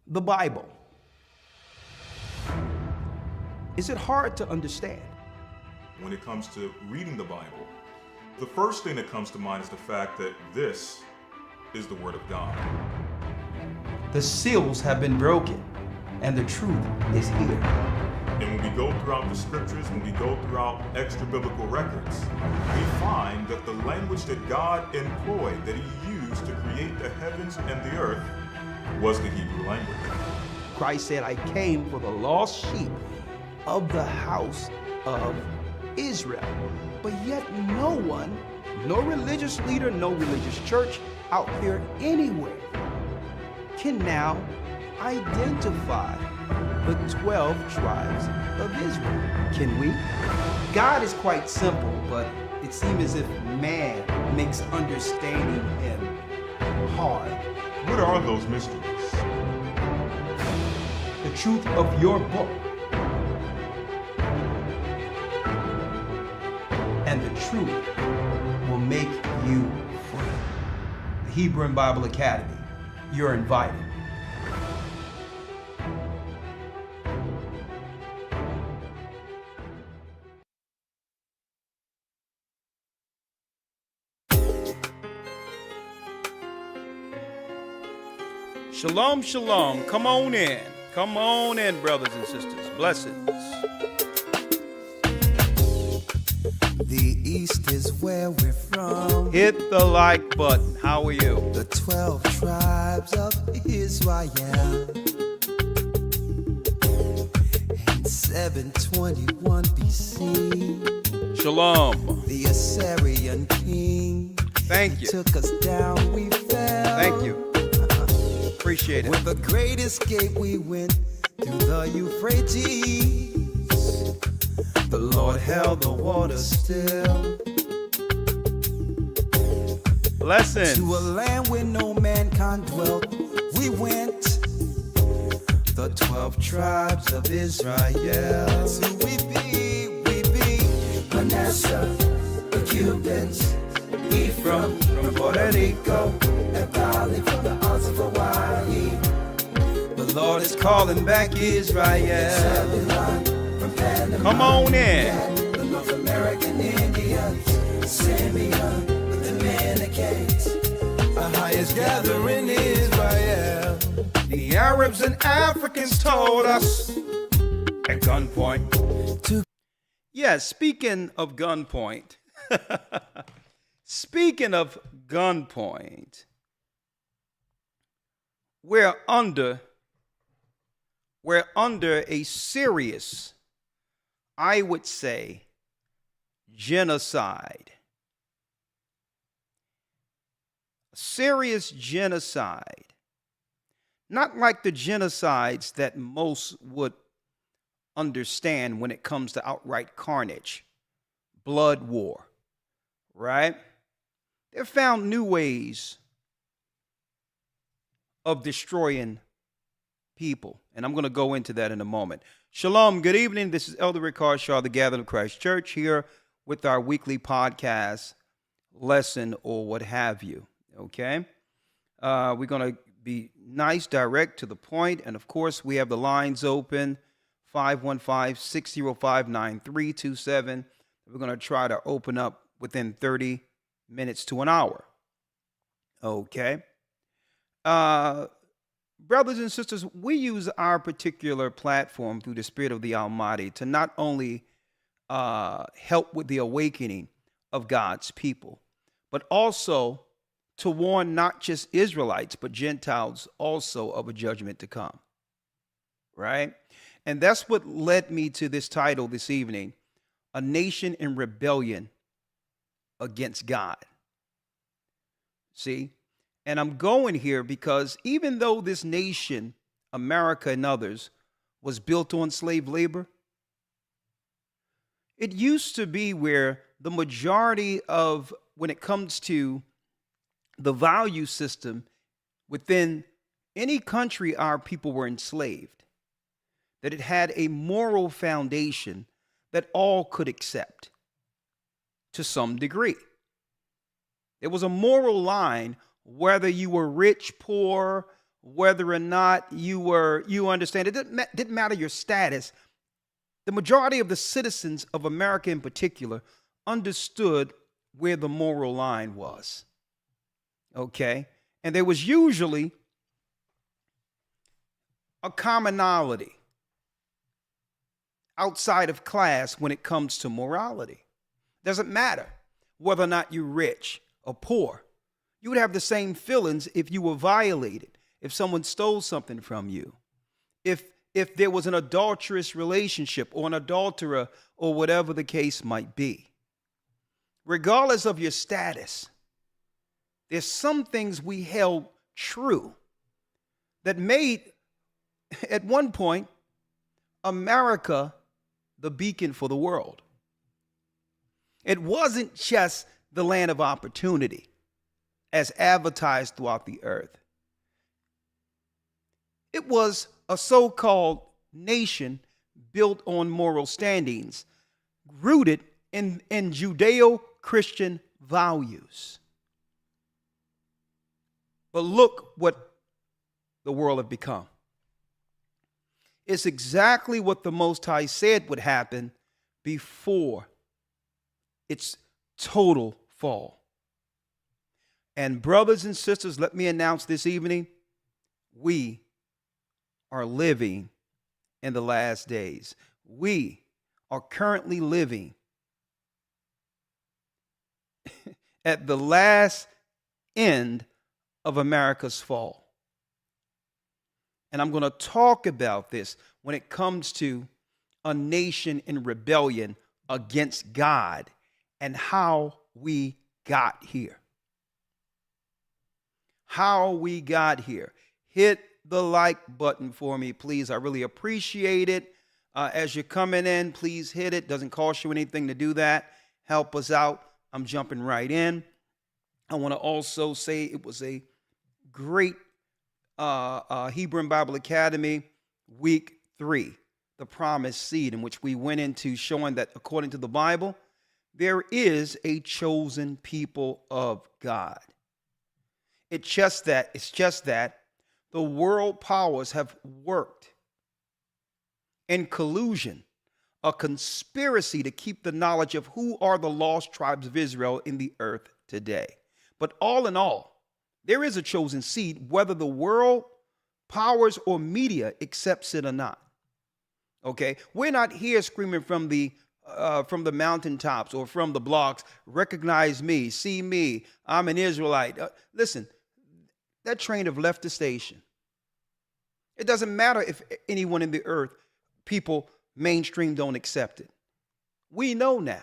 The Bible. Is it hard to understand? When it comes to reading the Bible, the first thing that comes to mind is the fact that this is the Word of God. The seals have been broken, and the truth is here. And when we go throughout the scriptures, when we go throughout extra biblical records, we find that the language that God employed, that He used to create the heavens and the earth, was the Hebrew language. Christ said, I came for the lost sheep of the house of Israel. But yet no one, no religious leader, no religious church out there anywhere can now identify the 12 tribes of Israel. Can we? God is quite simple, but it seems as if man makes understanding Him hard. What are those mysteries? The truth of your book and the truth will make you free. The Hebrew and Bible Academy. You're invited. Shalom, shalom. Come on in. Come on in, brothers and sisters. Blessings. The East is where we're from. Hit the like button. How are you? The 12 tribes of Israel. In 721 BC, Shalom. the Assyrian king Thank you. took us down, we fell. Thank you. Appreciate it. With the great escape we went through the Euphrates. The Lord held the water still. Blessings. To a land where no mankind dwelt, we went. The 12 tribes of Israel. So we be Manasseh, the Cubans, Ephraim from Puerto Rico, and Valley from the Isles of Hawaii. The Lord is calling back Israel. Zebulon from Panama. Come on in. The North American Indians, Simeon, the Dominicans, our highest gathering Israel. The Arabs and Africans told us at gunpoint. Yeah, speaking of gunpoint. Speaking of gunpoint, we're under a serious, I would say, genocide. A serious genocide. Not like the genocides that most would understand when it comes to outright carnage, blood war, right? They've found new ways of destroying people, and I'm going to go into that in a moment. Shalom, good evening. This is Elder Rick Harshaw, the Gathering of Christ Church, here with our weekly podcast, lesson, or what have you, okay? We're going to be nice, direct, to the point, and of course, we have the lines open, 515-605-9327. We're going to try to open up within 30 minutes to an hour. Okay. Brothers and sisters, we use our particular platform through the Spirit of the Almighty to not only help with the awakening of God's people, but also to warn not just Israelites, but Gentiles also of a judgment to come. Right? And that's what led me to this title this evening, A Nation in Rebellion Against God. See? And I'm going here because even though this nation, America and others, was built on slave labor, it used to be where the majority of, when it comes to the value system within any country our people were enslaved, that it had a moral foundation that all could accept to some degree. There was a moral line, whether you were rich, poor, whether or not you understand. It didn't matter your status. The majority of the citizens of America in particular understood where the moral line was. Okay? And there was usually a commonality outside of class when it comes to morality. Doesn't matter whether or not you're rich or poor. You would have the same feelings if you were violated, if someone stole something from you, if there was an adulterous relationship or an adulterer or whatever the case might be. Regardless of your status, there's some things we held true that made, at one point, America the beacon for the world. It wasn't just the land of opportunity as advertised throughout the earth. It was a so-called nation built on moral standings, rooted in Judeo-Christian values. But look what the world had become. It's exactly what the Most High said would happen before its total fall. And brothers and sisters, let me announce this evening, we are living in the last days. We are currently living at the last end of America's fall. And I'm going to talk about this when it comes to a nation in rebellion against God and how we got here. How we got here. Hit the like button for me, please. I really appreciate it. As you're coming in, please hit it. Doesn't cost you anything to do that. Help us out. I'm jumping right in. I want to also say it was a great Hebrew and Bible Academy week 3, the promised seed, in which we went into showing that according to the Bible, there is a chosen people of God. It's just that the world powers have worked in collusion, a conspiracy to keep the knowledge of who are the lost tribes of Israel in the earth today. But all in all, there is a chosen seed, whether the world powers or media accepts it or not. Okay, we're not here screaming from the mountaintops or from the blocks, recognize me, see me, I'm an Israelite. Listen, that train have left the station. It doesn't matter if anyone in the earth, people mainstream don't accept it. We know now.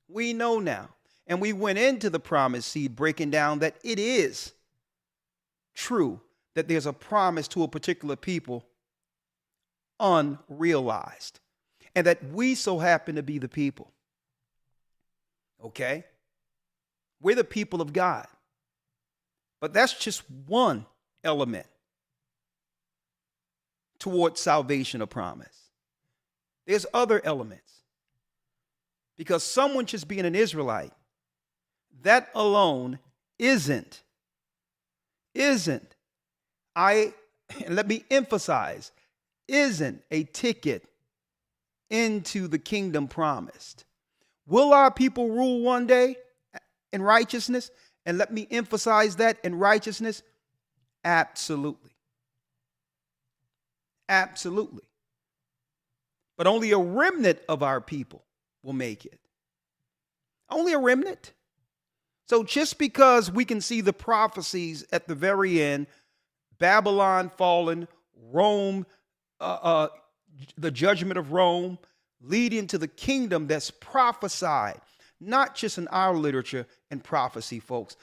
We know now. And we went into the promised seed breaking down that it is true that there's a promise to a particular people unrealized, and that we so happen to be the people. Okay? We're the people of God. But that's just one element towards salvation or promise. There's other elements. Because someone just being an Israelite, that alone isn't, let me emphasize, isn't a ticket into the kingdom promised. Will our people rule one day in righteousness? And let me emphasize that, in righteousness, absolutely. Absolutely. But only a remnant of our people will make it. Only a remnant. So just because we can see the prophecies at the very end, Babylon fallen, Rome, the judgment of Rome, leading to the kingdom that's prophesied, not just in our literature and prophecy, folks.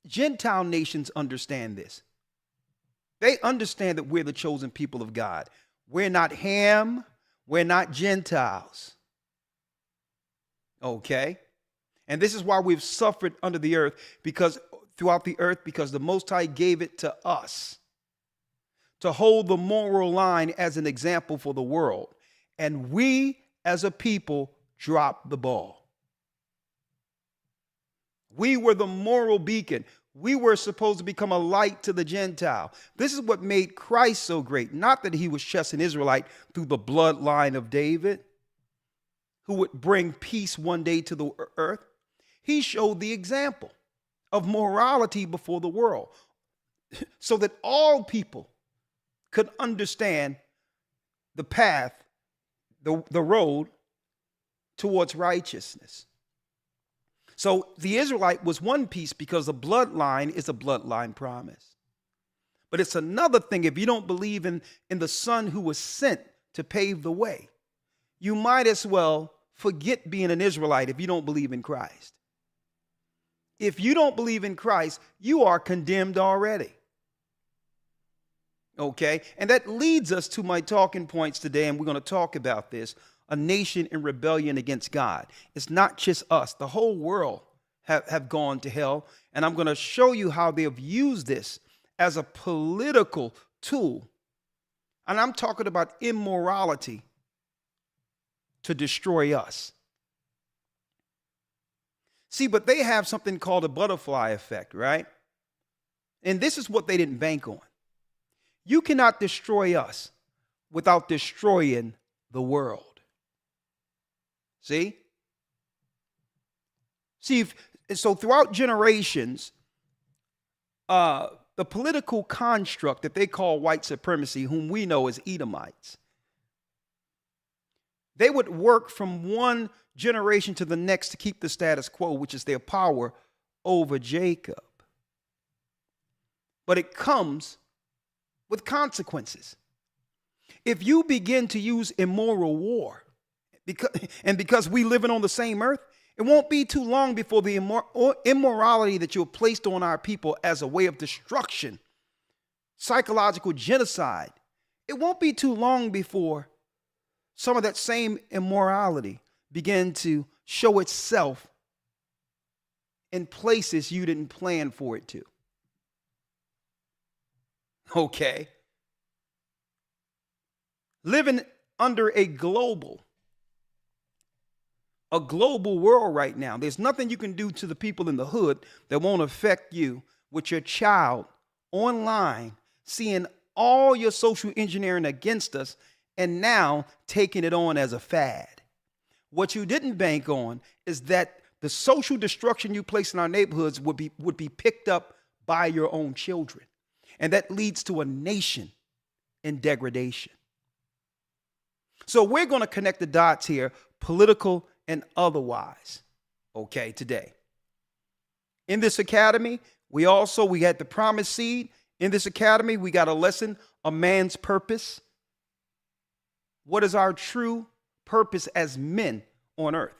Gentile nations understand this. They understand that we're the chosen people of God. We're not Ham. We're not Gentiles. Okay? And this is why we've suffered under the earth, because the Most High gave it to us to hold the moral line as an example for the world. And we, as a people, dropped the ball. We were the moral beacon. We were supposed to become a light to the Gentile. This is what made Christ so great. Not that he was just an Israelite through the bloodline of David, who would bring peace one day to the earth. He showed the example of morality before the world so that all people could understand the path, the road towards righteousness. So the Israelite was one piece because the bloodline is a bloodline promise. But it's another thing if you don't believe in the Son who was sent to pave the way. You might as well forget being an Israelite if you don't believe in Christ. If you don't believe in Christ, you are condemned already. Okay? And that leads us to my talking points today, and we're going to talk about this. A nation in rebellion against God. It's not just us. The whole world have gone to hell. And I'm going to show you how they have used this as a political tool. And I'm talking about immorality to destroy us. See, but they have something called a butterfly effect, right? And this is what they didn't bank on. You cannot destroy us without destroying the world. See? So throughout generations, the political construct that they call white supremacy, whom we know as Edomites, they would work from one generation to the next to keep the status quo, which is their power over Jacob. But it comes with consequences. If you begin to use immoral war, because we living on the same earth, it won't be too long before the immorality that you have placed on our people as a way of destruction, psychological genocide, it won't be too long before some of that same immorality begin to show itself in places you didn't plan for it to. Okay? Living under a global world right now. There's nothing you can do to the people in the hood that won't affect you with your child online, seeing all your social engineering against us, and now taking it on as a fad. What you didn't bank on is that the social destruction you place in our neighborhoods would be picked up by your own children. And that leads to a nation in degradation. So we're going to connect the dots here, political and otherwise, okay, today. In this academy, we had the promised seed. In this academy, we got a lesson, a man's purpose. What is our true purpose as men on earth?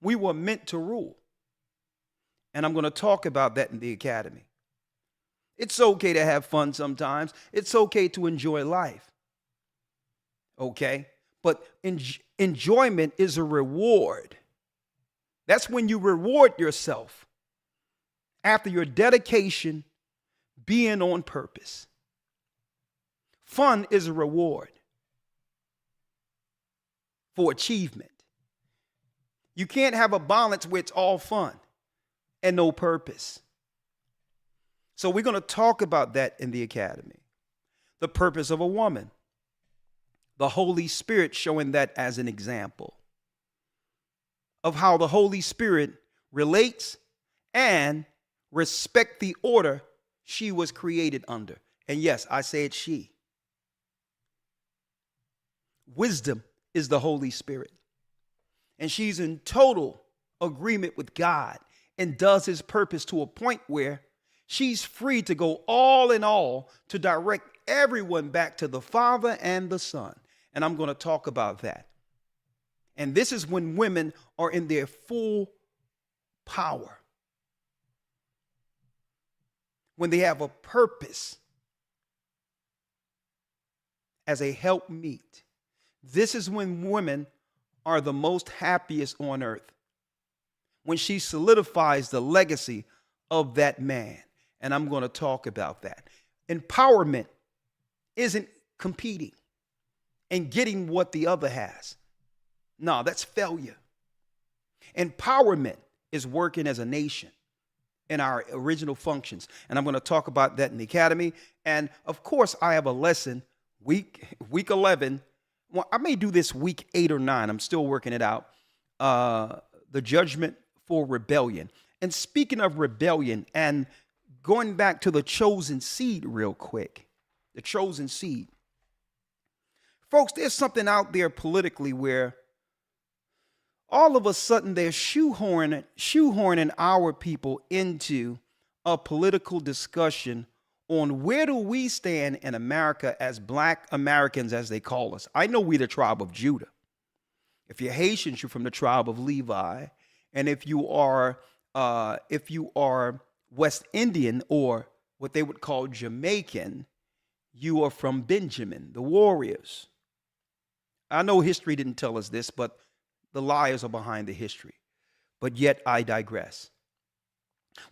We were meant to rule. And I'm going to talk about that in the academy. It's okay to have fun sometimes. It's okay to enjoy life. Okay? But enjoyment is a reward. That's when you reward yourself after your dedication being on purpose. Fun is a reward for achievement. You can't have a balance where it's all fun and no purpose. So we're going to talk about that in the academy. The purpose of a woman. The Holy Spirit showing that as an example of how the Holy Spirit relates and respect the order she was created under. And yes, I said she. Wisdom is the Holy Spirit. And she's in total agreement with God and does his purpose to a point where she's free to go all in all to direct everyone back to the Father and the Son. And I'm going to talk about that. And this is when women are in their full power. When they have a purpose as a helpmeet. This is when women are the most happiest on earth. When she solidifies the legacy of that man. And I'm going to talk about that. Empowerment isn't competing and getting what the other has. No, that's failure. Empowerment is working as a nation in our original functions. And I'm going to talk about that in the academy. And of course, I have a lesson week 11. Well, I may do this week 8 or 9. I'm still working it out. The judgment for rebellion. And speaking of rebellion and going back to the chosen seed real quick, the chosen seed. Folks, there's something out there politically where all of a sudden they're shoehorning our people into a political discussion on where do we stand in America as Black Americans, as they call us. I know we're the tribe of Judah. If you're Haitians, you're from the tribe of Levi. And if you are West Indian, or what they would call Jamaican, you are from Benjamin, the warriors. I know history didn't tell us this, but the liars are behind the history. But yet I digress.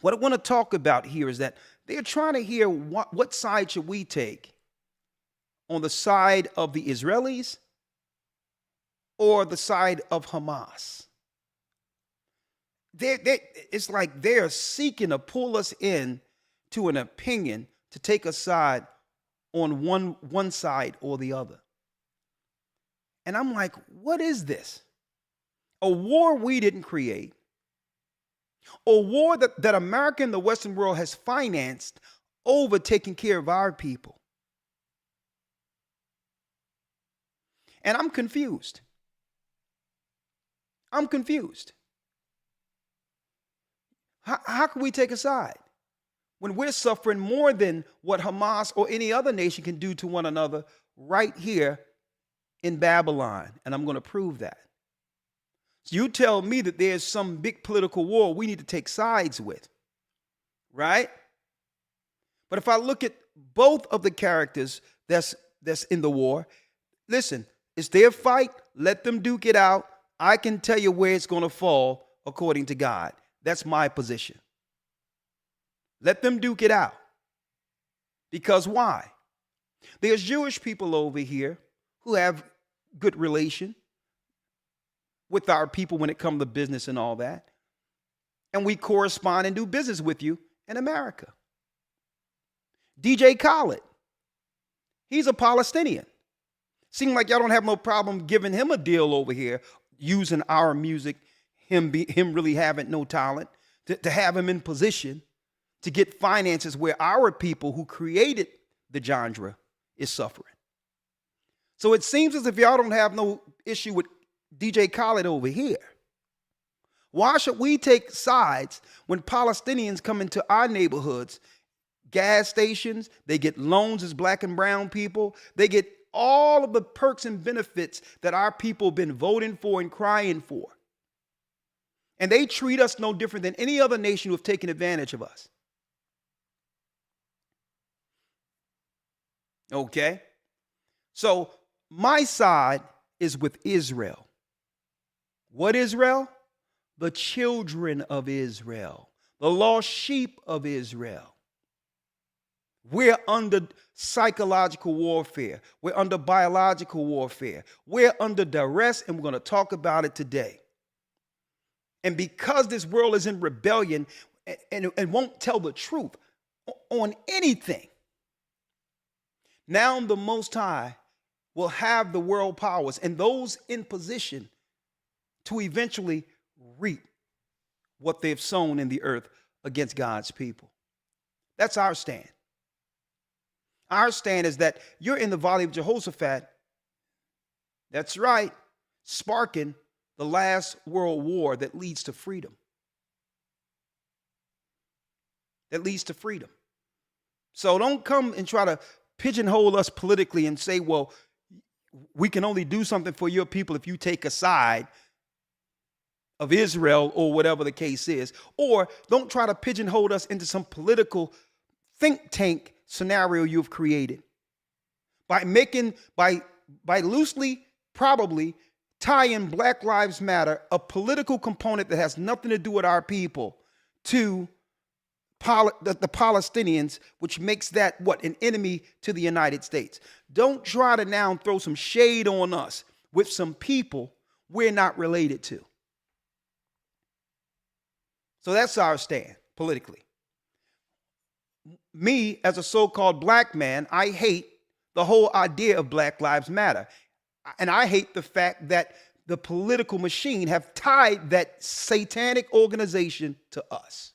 What I want to talk about here is that they're trying to hear what side should we take? On the side of the Israelis or the side of Hamas? It's like they're seeking to pull us in to an opinion to take a side on one side or the other. And I'm like, what is this? A war we didn't create. A war that America and the Western world has financed over taking care of our people. And I'm confused. I'm confused. How can we take a side when we're suffering more than what Hamas or any other nation can do to one another right here in Babylon? And I'm going to prove that. So you tell me that there's some big political war we need to take sides with, right? But if I look at both of the characters that's in the war, listen, it's their fight. Let them duke it out. I can tell you where it's going to fall according to God. That's my position. Let them duke it out. Because why? There's Jewish people over here who have good relation with our people when it comes to business and all that. And we correspond and do business with you in America. DJ Khaled, he's a Palestinian. Seems like y'all don't have no problem giving him a deal over here, using our music, him really having no talent, to have him in position to get finances where our people who created the genre is suffering. So it seems as if y'all don't have no issue with DJ Khaled over here. Why should we take sides when Palestinians come into our neighborhoods, gas stations, they get loans as Black and brown people, they get all of the perks and benefits that our people have been voting for and crying for. And they treat us no different than any other nation who have taken advantage of us. Okay? So my side is with Israel. What Israel? The children of Israel, the lost sheep of Israel. We're under psychological warfare. We're under biological warfare. We're under duress, and we're going to talk about it today. And because this world is in rebellion and won't tell the truth on anything, now the Most High will have the world powers and those in position to eventually reap what they've sown in the earth against God's people. That's our stand. Our stand is that you're in the Valley of Jehoshaphat. That's right, sparking the last world war that leads to freedom. That leads to freedom. So don't come and try to pigeonhole us politically and say, well, we can only do something for your people if you take a side of Israel or whatever the case is. Or don't try to pigeonhole us into some political think tank scenario you've created by loosely probably tying Black Lives Matter, a political component that has nothing to do with our people, to the Palestinians, which makes that an enemy to the United States. Don't try to now throw some shade on us with some people we're not related to. So that's our stand politically. me as a so-called black man, I hate the whole idea of Black Lives Matter. And I hate the fact that the political machine have tied that satanic organization to us.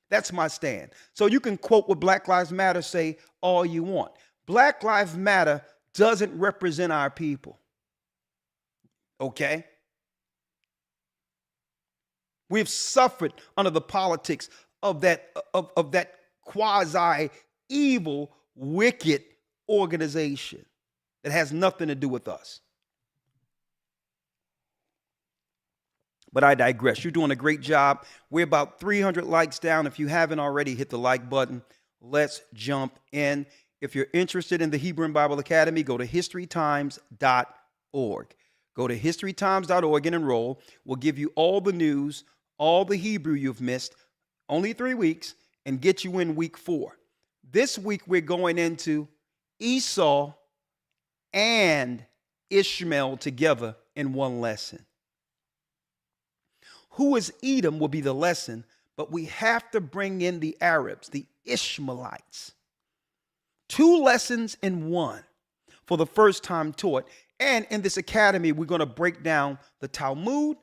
That's my stand. So you can quote what Black Lives Matter say all you want. Black Lives Matter doesn't represent our people. Okay? We've suffered under the politics of that quasi evil, wicked organization that has nothing to do with us. But I digress. You're doing a great job. We're about 300 likes down. If you haven't already, hit the like button. Let's jump in. If you're interested in the Hebrew Bible Academy, go to historytimes.org. Go to historytimes.org and enroll. We'll give you all the news, all the Hebrew you've missed, only 3 weeks, and get you in week 4. This week, we're going into Esau and Ishmael together in one lesson. Who is Edom will be the lesson, but we have to bring in the Arabs, the Ishmaelites. 2 lessons in one for the first time taught. And in this academy, we're going to break down the Talmud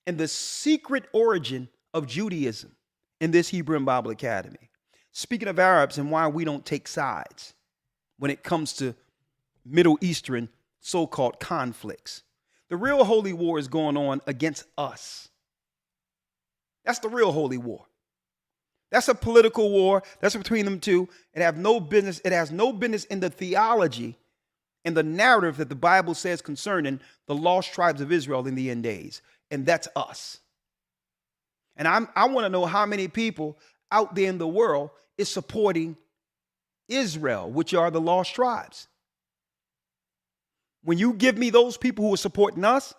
and the secret origin of Judaism in this Hebrew and Bible Academy. Speaking of Arabs and why we don't take sides when it comes to Middle Eastern so-called conflicts. The real holy war is going on against us. That's the real holy war. That's a political war. That's between them two. It has no business in the theology and the narrative that the Bible says concerning the lost tribes of Israel in the end days. And that's us. And I want to know how many people out there in the world is supporting Israel, which are the lost tribes. When you give me those people who are supporting us,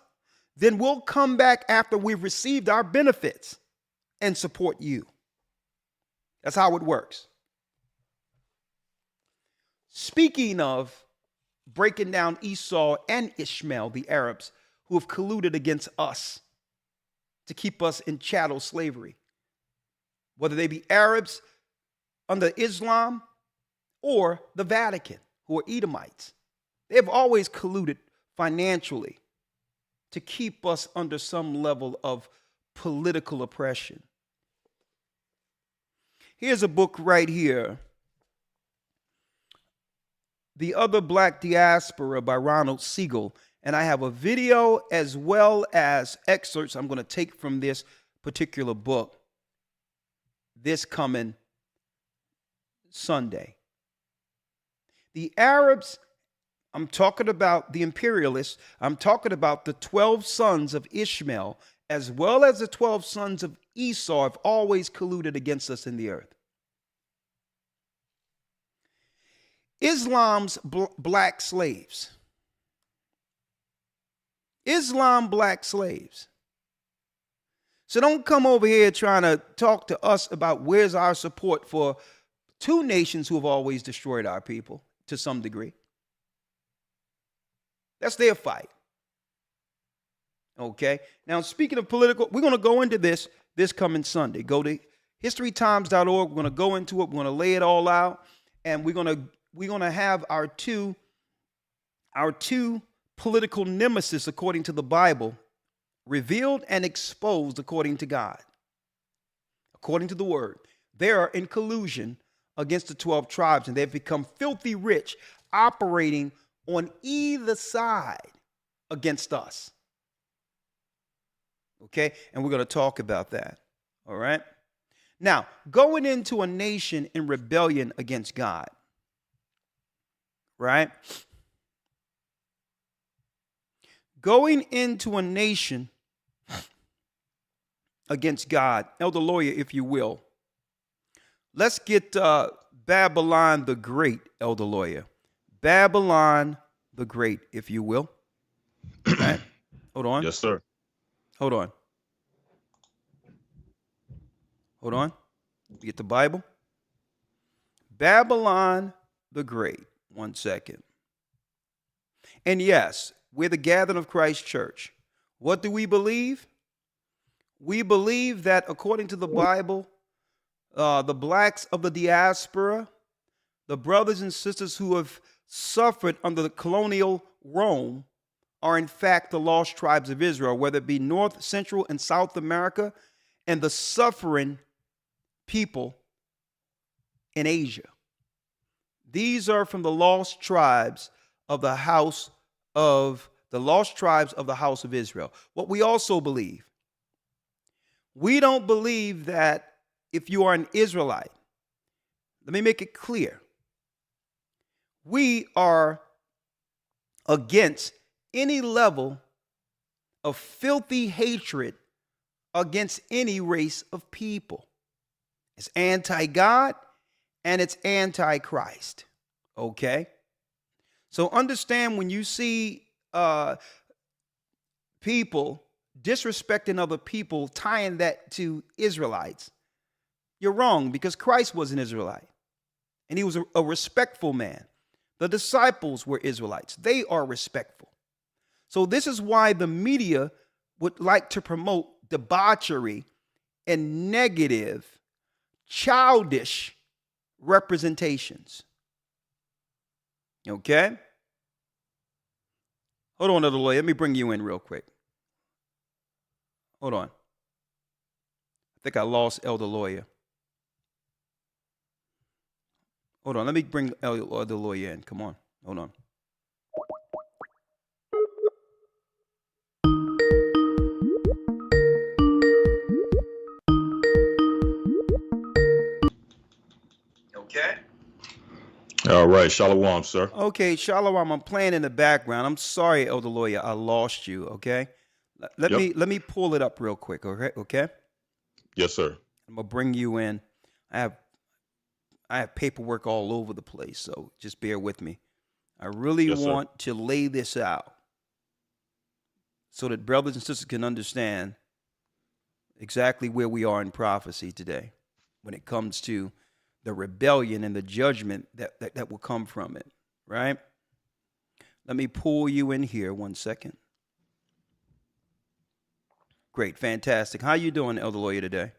then we'll come back after we've received our benefits and support you. That's how it works. Speaking of breaking down Esau and Ishmael, the Arabs, who have colluded against us to keep us in chattel slavery, whether they be Arabs under Islam or the Vatican, who are Edomites. They have always colluded financially to keep us under some level of political oppression. Here's a book right here, The Other Black Diaspora by Ronald Siegel. And I have a video as well as excerpts I'm going to take from this particular book this coming Sunday. The Arabs, I'm talking about the imperialists, I'm talking about the 12 sons of Ishmael, as well as the 12 sons of Esau, have always colluded against us in the earth. Islam's black slaves. Islam black slaves. So don't come over here trying to talk to us about where's our support for 2 nations who have always destroyed our people to some degree. That's their fight. Okay. Now, speaking of political, we're going to go into this coming Sunday. Go to historytimes.org. We're going to go into it. We're going to lay it all out. And we're going to have our two political nemesis, according to the Bible, revealed and exposed according to God. According to the word, they are in collusion against the 12 tribes, and they've become filthy rich, operating on either side against us. Okay? And we're going to talk about that. All right? Now, going into a nation in rebellion against God. Right? Going into a nation against God. Elder Lawyer, if you will. Let's get Babylon the Great, Elder Lawyer. Babylon the Great, if you will. Right? Hold on. Yes, sir. Hold on. Hold on. Get the Bible. Babylon the Great. 1 second. And yes, we're the gathering of Christ Church. What do we believe? We believe that according to the Bible, the blacks of the diaspora, the brothers and sisters who have suffered under the colonial Rome are in fact the lost tribes of Israel, whether it be North, Central, and South America, and the suffering people in Asia. These are from the lost tribes of the house of Israel. What we also believe, we don't believe that if you are an Israelite, let me make it clear, we are against any level of filthy hatred against any race of people. It's anti-God and it's anti-Christ. Okay? So understand, when you see people disrespecting other people, tying that to Israelites, you're wrong, because Christ was an Israelite and he was a respectful man. The disciples were Israelites. They are respectful. So this is why the media would like to promote debauchery and negative, childish representations. Okay? Hold on, Elder Lawyer. Let me bring you in real quick. Hold on. I think I lost Elder Lawyer. Hold on. Let me bring Elder Lawyer in. Come on. Hold on. Okay. All right. Shalom, sir. Okay, Shalom. I'm playing in the background. I'm sorry, Elder Lawyer. I lost you. Okay. Let me pull it up real quick. Okay. Yes, sir. I'm gonna bring you in. I have paperwork all over the place, so just bear with me. I really want to lay this out so that brothers and sisters can understand exactly where we are in prophecy today when it comes to the rebellion and the judgment that will come from it, right? Let me pull you in here 1 second. Great, fantastic. How you doing, Elder Lawyer, today?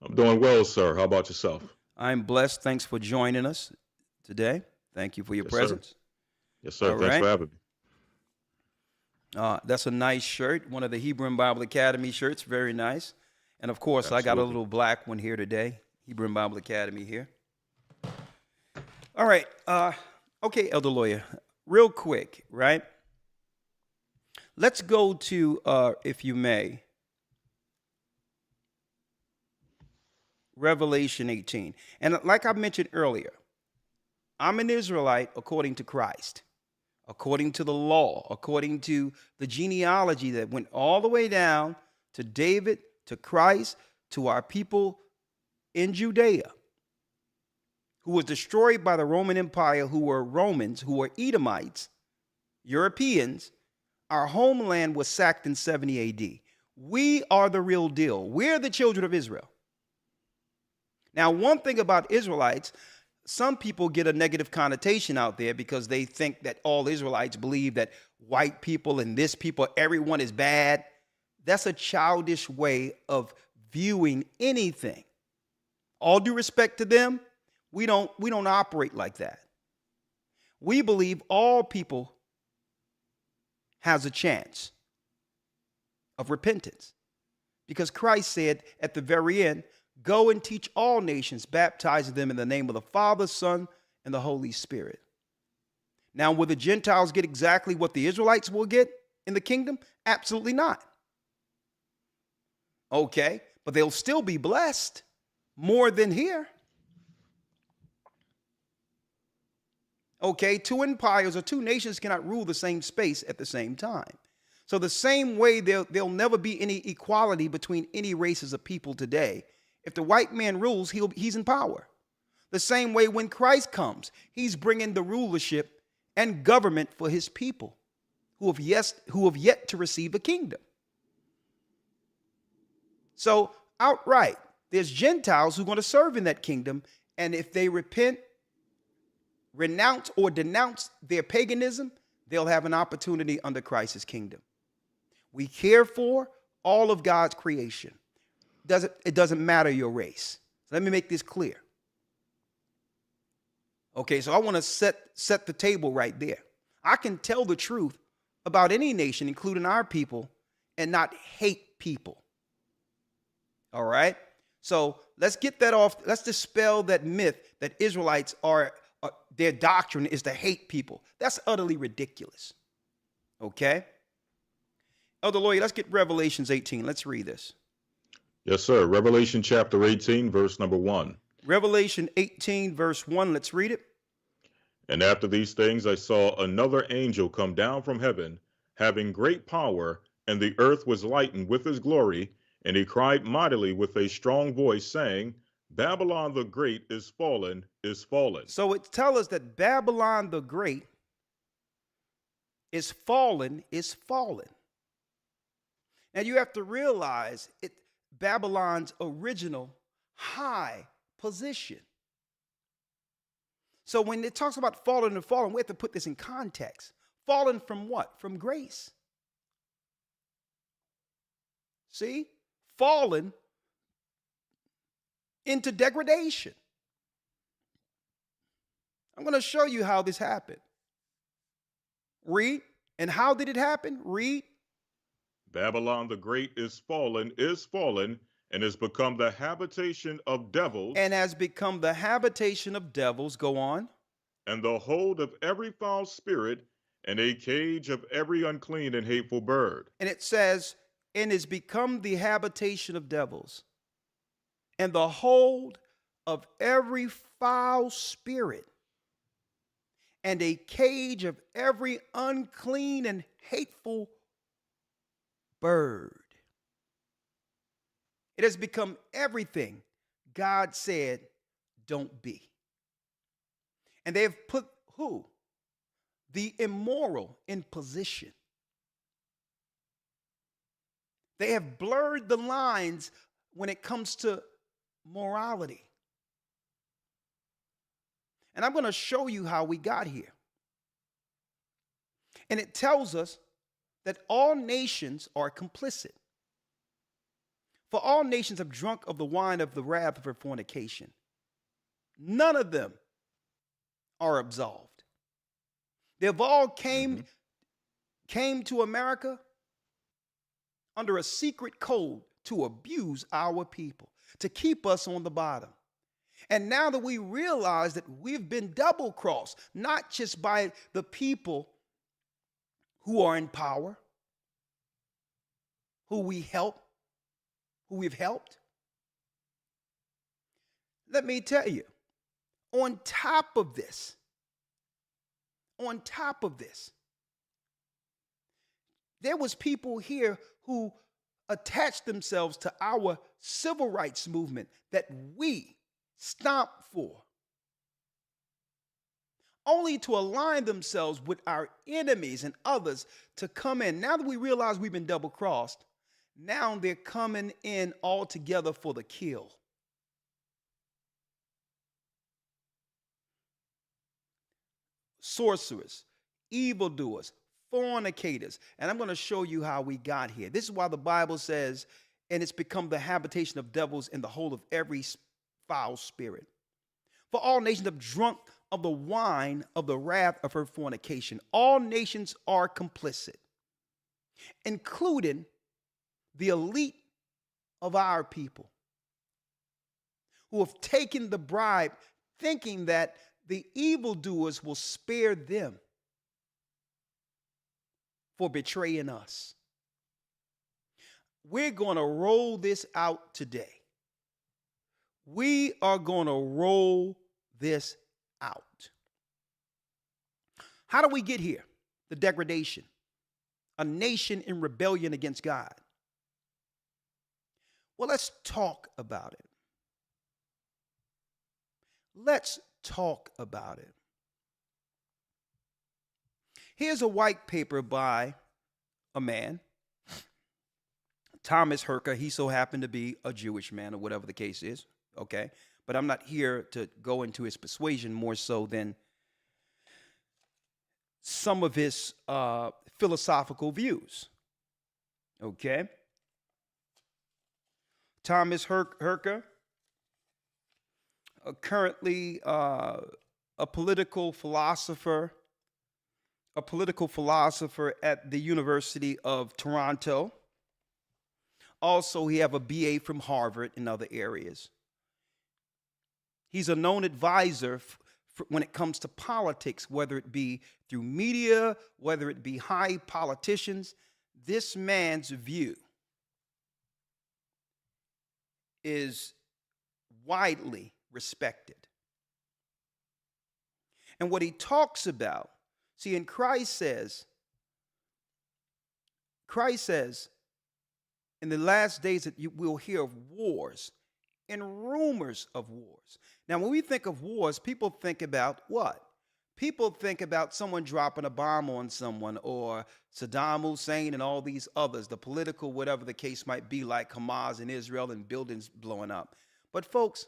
I'm doing well, sir. How about yourself? I'm blessed. Thanks for joining us today. Thank you for your presence. Sir. Yes, sir. All Thanks for having me. That's a nice shirt, one of the Hebrew Bible Academy shirts. Very nice. And, of course, Absolutely. I got a little black one here today, Hebrew Bible Academy here. All right. Okay, Elder Lawyer, real quick, right? Let's go to, if you may, Revelation 18. And like I mentioned earlier, I'm an Israelite according to Christ, according to the law, according to the genealogy that went all the way down to David, to Christ, to our people in Judea, who was destroyed by the Roman Empire, who were Romans, who were Edomites, Europeans. Our homeland was sacked in 70 AD. We are the real deal. We're the children of Israel. Now, one thing about Israelites, some people get a negative connotation out there because they think that all Israelites believe that white people and this people, everyone is bad. That's a childish way of viewing anything. All due respect to them, we don't operate like that. We believe all people has a chance of repentance, because Christ said at the very end, go and teach all nations, baptizing them in the name of the Father, Son, and the Holy Spirit. Now, will the Gentiles get exactly what the Israelites will get in the kingdom? Absolutely not. Okay, but they'll still be blessed more than here. Okay, two empires or two nations cannot rule the same space at the same time. So the same way there'll never be any equality between any races of people today. If the white man rules, he's in power. The same way when Christ comes, he's bringing the rulership and government for his people who have yet to receive a kingdom. So outright, there's Gentiles who are going to serve in that kingdom. And if they repent, renounce or denounce their paganism, they'll have an opportunity under Christ's kingdom. We care for all of God's creation. It doesn't matter your race. Let me make this clear. Okay, so I want to set the table right there. I can tell the truth about any nation, including our people, and not hate people. All right? So let's get that off. Let's dispel that myth that Israelites their doctrine is to hate people. That's utterly ridiculous. Okay? Elder Lawyer, let's get Revelations 18. Let's read this. Yes, sir. Revelation chapter 18, verse number 1. Revelation 18, verse 1. Let's read it. And after these things I saw another angel come down from heaven, having great power, and the earth was lightened with his glory. And he cried mightily with a strong voice, saying, Babylon the Great is fallen, is fallen. So it tells us that Babylon the Great is fallen, is fallen. Now you have to realize Babylon's original high position. So when it talks about fallen and fallen, we have to put this in context. Fallen from what? From grace. See? Fallen into degradation. I'm going to show you how this happened. Read. And how did it happen? Read. Babylon the Great is fallen, and has become the habitation of devils. And has become the habitation of devils. Go on. And the hold of every foul spirit, and a cage of every unclean and hateful bird. And it says, and is become the habitation of devils, and the hold of every foul spirit, and a cage of every unclean and hateful bird. It has become everything God said don't be. And they have put who? The immoral in position. They have blurred the lines when it comes to morality. And I'm going to show you how we got here. And it tells us that all nations are complicit. For all nations have drunk of the wine of the wrath of her fornication. None of them are absolved. They've all came to America under a secret code to abuse our people, to keep us on the bottom. And now that we realize that we've been double-crossed, not just by the people who are in power, who we've helped, let me tell you, on top of this, there was people here who attached themselves to our civil rights movement that we stomped for, only to align themselves with our enemies and others to come in. Now that we realize we've been double-crossed, now they're coming in all together for the kill. Sorcerers, evildoers, fornicators. And I'm going to show you how we got here. This is why the Bible says, and it's become the habitation of devils and the hold of every foul spirit. For all nations have drunk of the wine of the wrath of her fornication. All nations are complicit, including the elite of our people, who have taken the bribe, thinking that the evildoers will spare them for betraying us. We're going to roll this out today. We are going to roll this out. How do we get here? The degradation. A nation in rebellion against God. Well, let's talk about it. Let's talk about it. Here's a white paper by a man, Thomas Herker. He so happened to be a Jewish man, or whatever the case is, okay? But I'm not here to go into his persuasion more so than some of his philosophical views, okay? Thomas Herker, currently a political philosopher at the University of Toronto. Also, he have a BA from Harvard and other areas. He's a known advisor when it comes to politics, whether it be through media, whether it be high politicians. This man's view is widely respected. And what he talks about, see, and Christ says, in the last days that you will hear of wars and rumors of wars. Now, when we think of wars, people think about what? People think about someone dropping a bomb on someone, or Saddam Hussein and all these others, the political, whatever the case might be, like Hamas in Israel and buildings blowing up. But folks,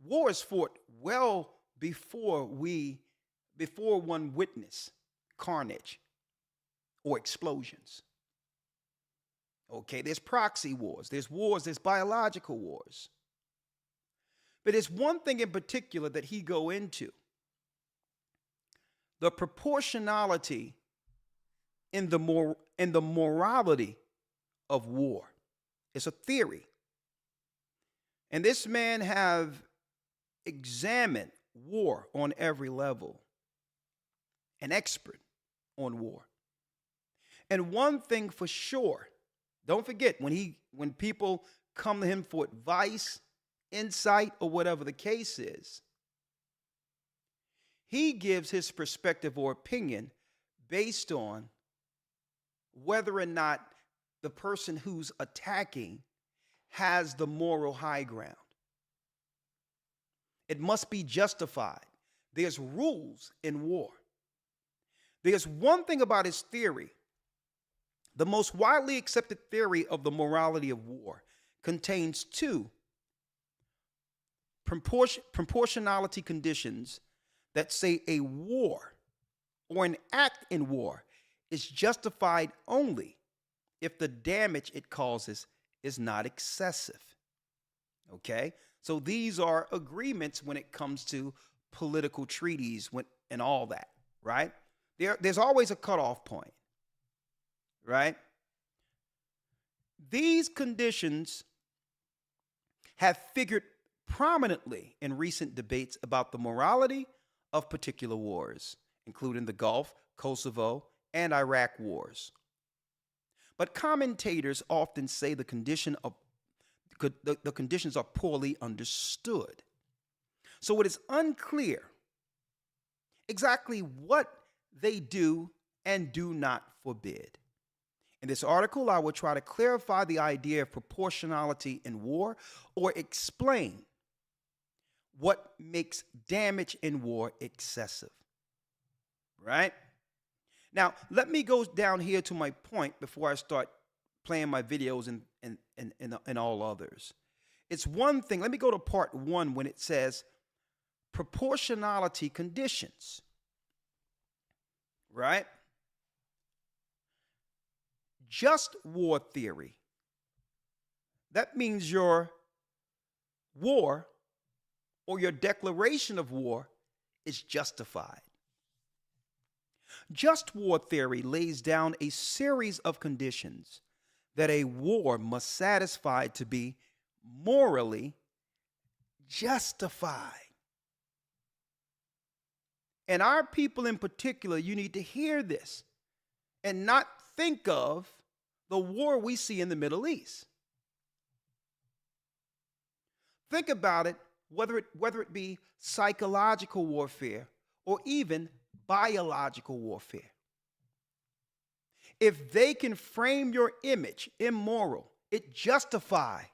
war is fought well before one witness carnage or explosions. Okay, there's proxy wars, there's biological wars. But there's one thing in particular that he go into: the proportionality in the morality of war. It's a theory. And this man have examined war on every level, an expert on war. And one thing for sure, don't forget, when people come to him for advice, insight, or whatever the case is, he gives his perspective or opinion based on whether or not the person who's attacking has the moral high ground. It must be justified. There's rules in war. There's one thing about his theory. The most widely accepted theory of the morality of war contains two proportionality conditions that say a war or an act in war is justified only if the damage it causes is not excessive. Okay? So these are agreements when it comes to political treaties and all that, right? There's always a cutoff point, right? These conditions have figured prominently in recent debates about the morality of particular wars, including the Gulf, Kosovo, and Iraq wars. But commentators often say the conditions are poorly understood. So it is unclear exactly what they do and do not forbid. In this article, I will try to clarify the idea of proportionality in war, or explain what makes damage in war excessive. Right? Now, let me go down here to my point before I start playing my videos and all others. It's one thing. Let me go to part 1 when it says proportionality conditions. Right? Just war theory. That means your war or your declaration of war is justified. Just war theory lays down a series of conditions that a war must satisfy to be morally justified. And our people in particular, you need to hear this and not think of the war we see in the Middle East. Think about it, whether it be psychological warfare or even biological warfare. If they can frame your image immoral, it justifies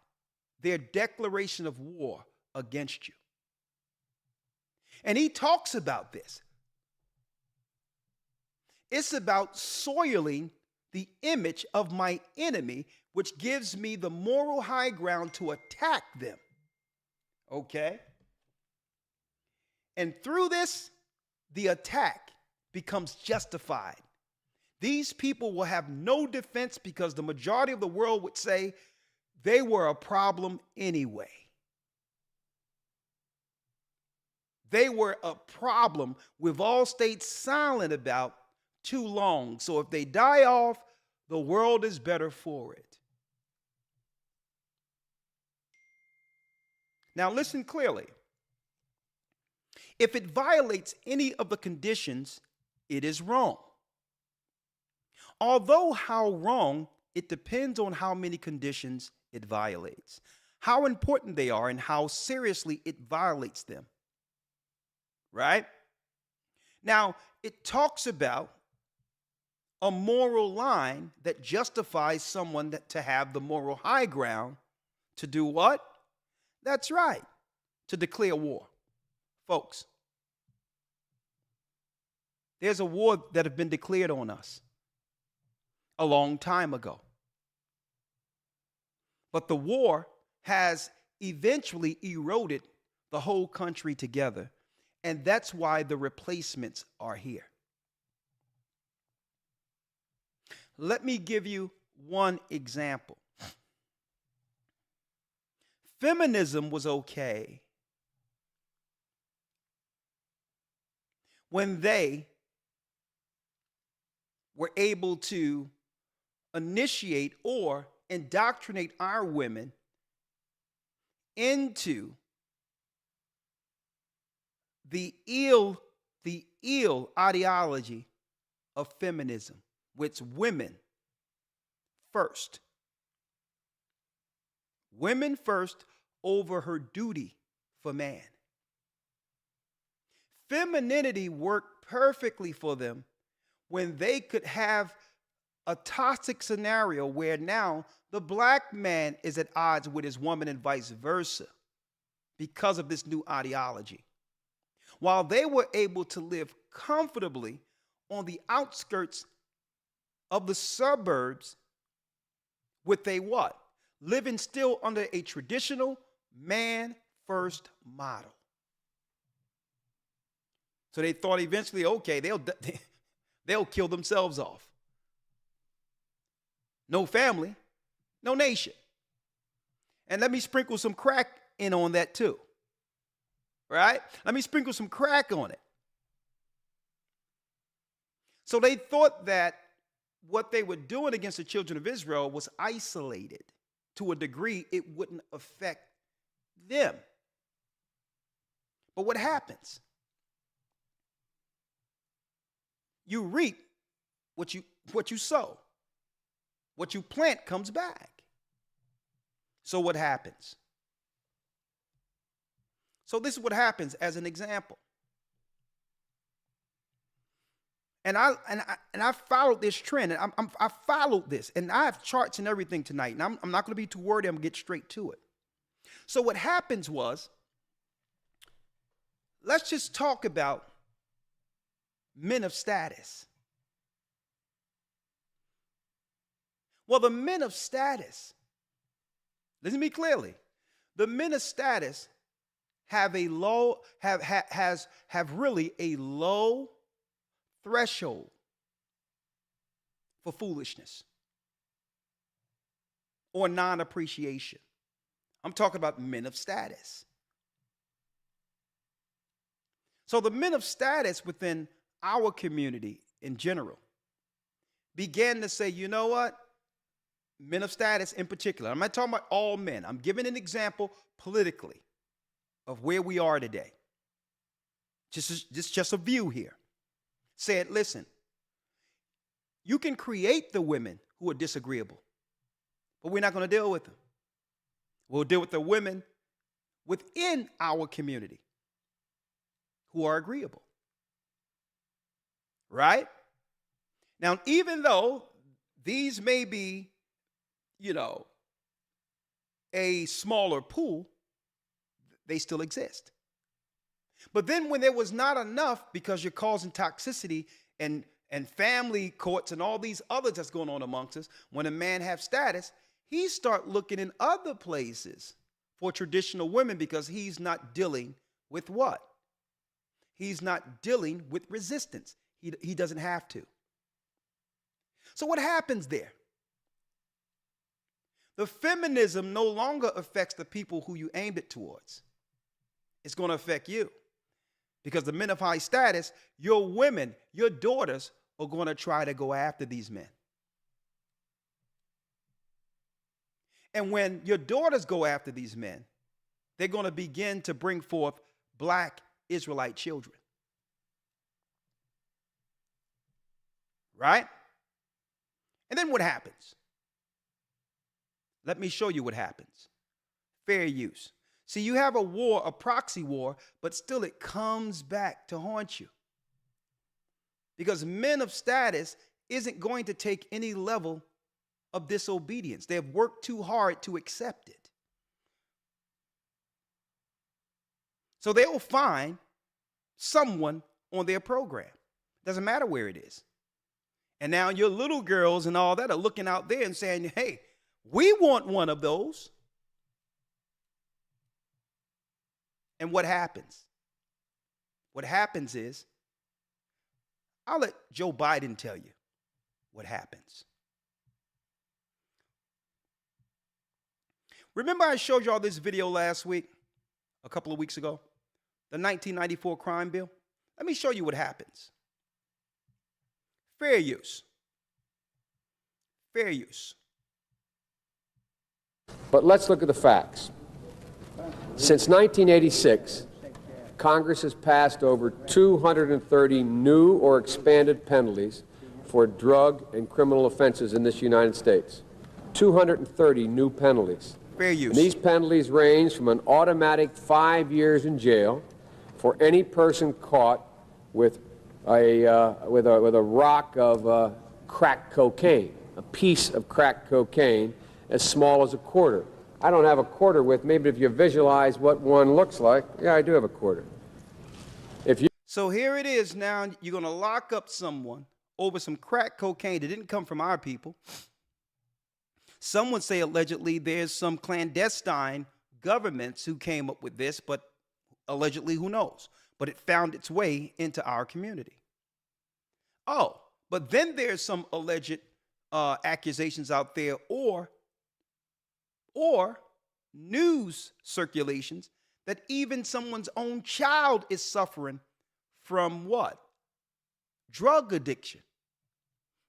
their declaration of war against you. And he talks about this. It's about soiling the image of my enemy, which gives me the moral high ground to attack them. Okay? And through this, the attack becomes justified. These people will have no defense because the majority of the world would say they were a problem anyway. they were a problem we've all stayed silent about too long. So if they die off, the world is better for it. Now listen clearly. If it violates any of the conditions, it is wrong. Although how wrong, it depends on how many conditions it violates, how important they are, and how seriously it violates them. Right? Now, it talks about a moral line that justifies someone to have the moral high ground to do what? That's right, to declare war. Folks, there's a war that has been declared on us a long time ago. But the war has eventually eroded the whole country together. And that's why the replacements are here. Let me give you one example. Feminism was okay when they were able to initiate or indoctrinate our women into the ill ideology of feminism, which women first. Women first over her duty for man. Femininity worked perfectly for them when they could have a toxic scenario where now the black man is at odds with his woman and vice versa because of this new ideology. While they were able to live comfortably on the outskirts of the suburbs with a what? Living still under a traditional man first model. So they thought eventually, okay, they'll kill themselves off. No family, no nation. And let me sprinkle some crack in on that too. Right? Let me sprinkle some crack on it. So they thought that what they were doing against the children of Israel was isolated to a degree it wouldn't affect them. But what happens? You reap what you sow. What you plant comes back. So what happens? So this is what happens as an example. And I followed this trend, and I followed this, and I have charts and everything tonight, and I'm not going to be too wordy. I'm going to get straight to it. So what happens was, let's just talk about men of status. Well, the men of status, listen to me clearly, the men of status have a low, have really a low threshold for foolishness or non-appreciation. I'm talking about men of status. So the men of status within our community in general began to say, you know what? Men of status in particular. I'm not talking about all men. I'm giving an example politically of where we are today. Just a view here. Said, listen, you can create the women who are disagreeable, but we're not going to deal with them. We'll deal with the women within our community who are agreeable. Right? Now, even though these may be, a smaller pool, they still exist. But then when there was not enough, because you're causing toxicity and family courts and all these others that's going on amongst us, when a man have status, he start looking in other places for traditional women because he's not dealing with what? He's not dealing with resistance. He doesn't have to. So what happens there? The feminism no longer affects the people who you aimed it towards. It's going to affect you. Because the men of high status, your women, your daughters are going to try to go after these men. And when your daughters go after these men, they're going to begin to bring forth black Israelite children. Right? And then what happens? Let me show you what happens. Fair use. See, you have a war, a proxy war, but still it comes back to haunt you. Because men of status isn't going to take any level of disobedience. They have worked too hard to accept it. So they will find someone on their program. Doesn't matter where it is. And now your little girls and all that are looking out there and saying, hey, we want one of those. And what happens? What happens is, I'll let Joe Biden tell you what happens. Remember I showed y'all this video last week, a couple of weeks ago, the 1994 crime bill? Let me show you what happens. Fair use. Fair use. But let's look at the facts. Since 1986, Congress has passed over 230 new or expanded penalties for drug and criminal offenses in this United States. 230 new penalties. Fair use. And these penalties range from an automatic 5 years in jail for any person caught with a rock of crack cocaine, a piece of crack cocaine as small as a quarter. I don't have a quarter with me, but if you visualize what one looks like, yeah, I do have a quarter. So here it is now, you're going to lock up someone over some crack cocaine that didn't come from our people. Some would say allegedly there's some clandestine governments who came up with this, but allegedly, who knows? But it found its way into our community. Oh, but then there's some alleged accusations out there or news circulations that even someone's own child is suffering from what? Drug addiction.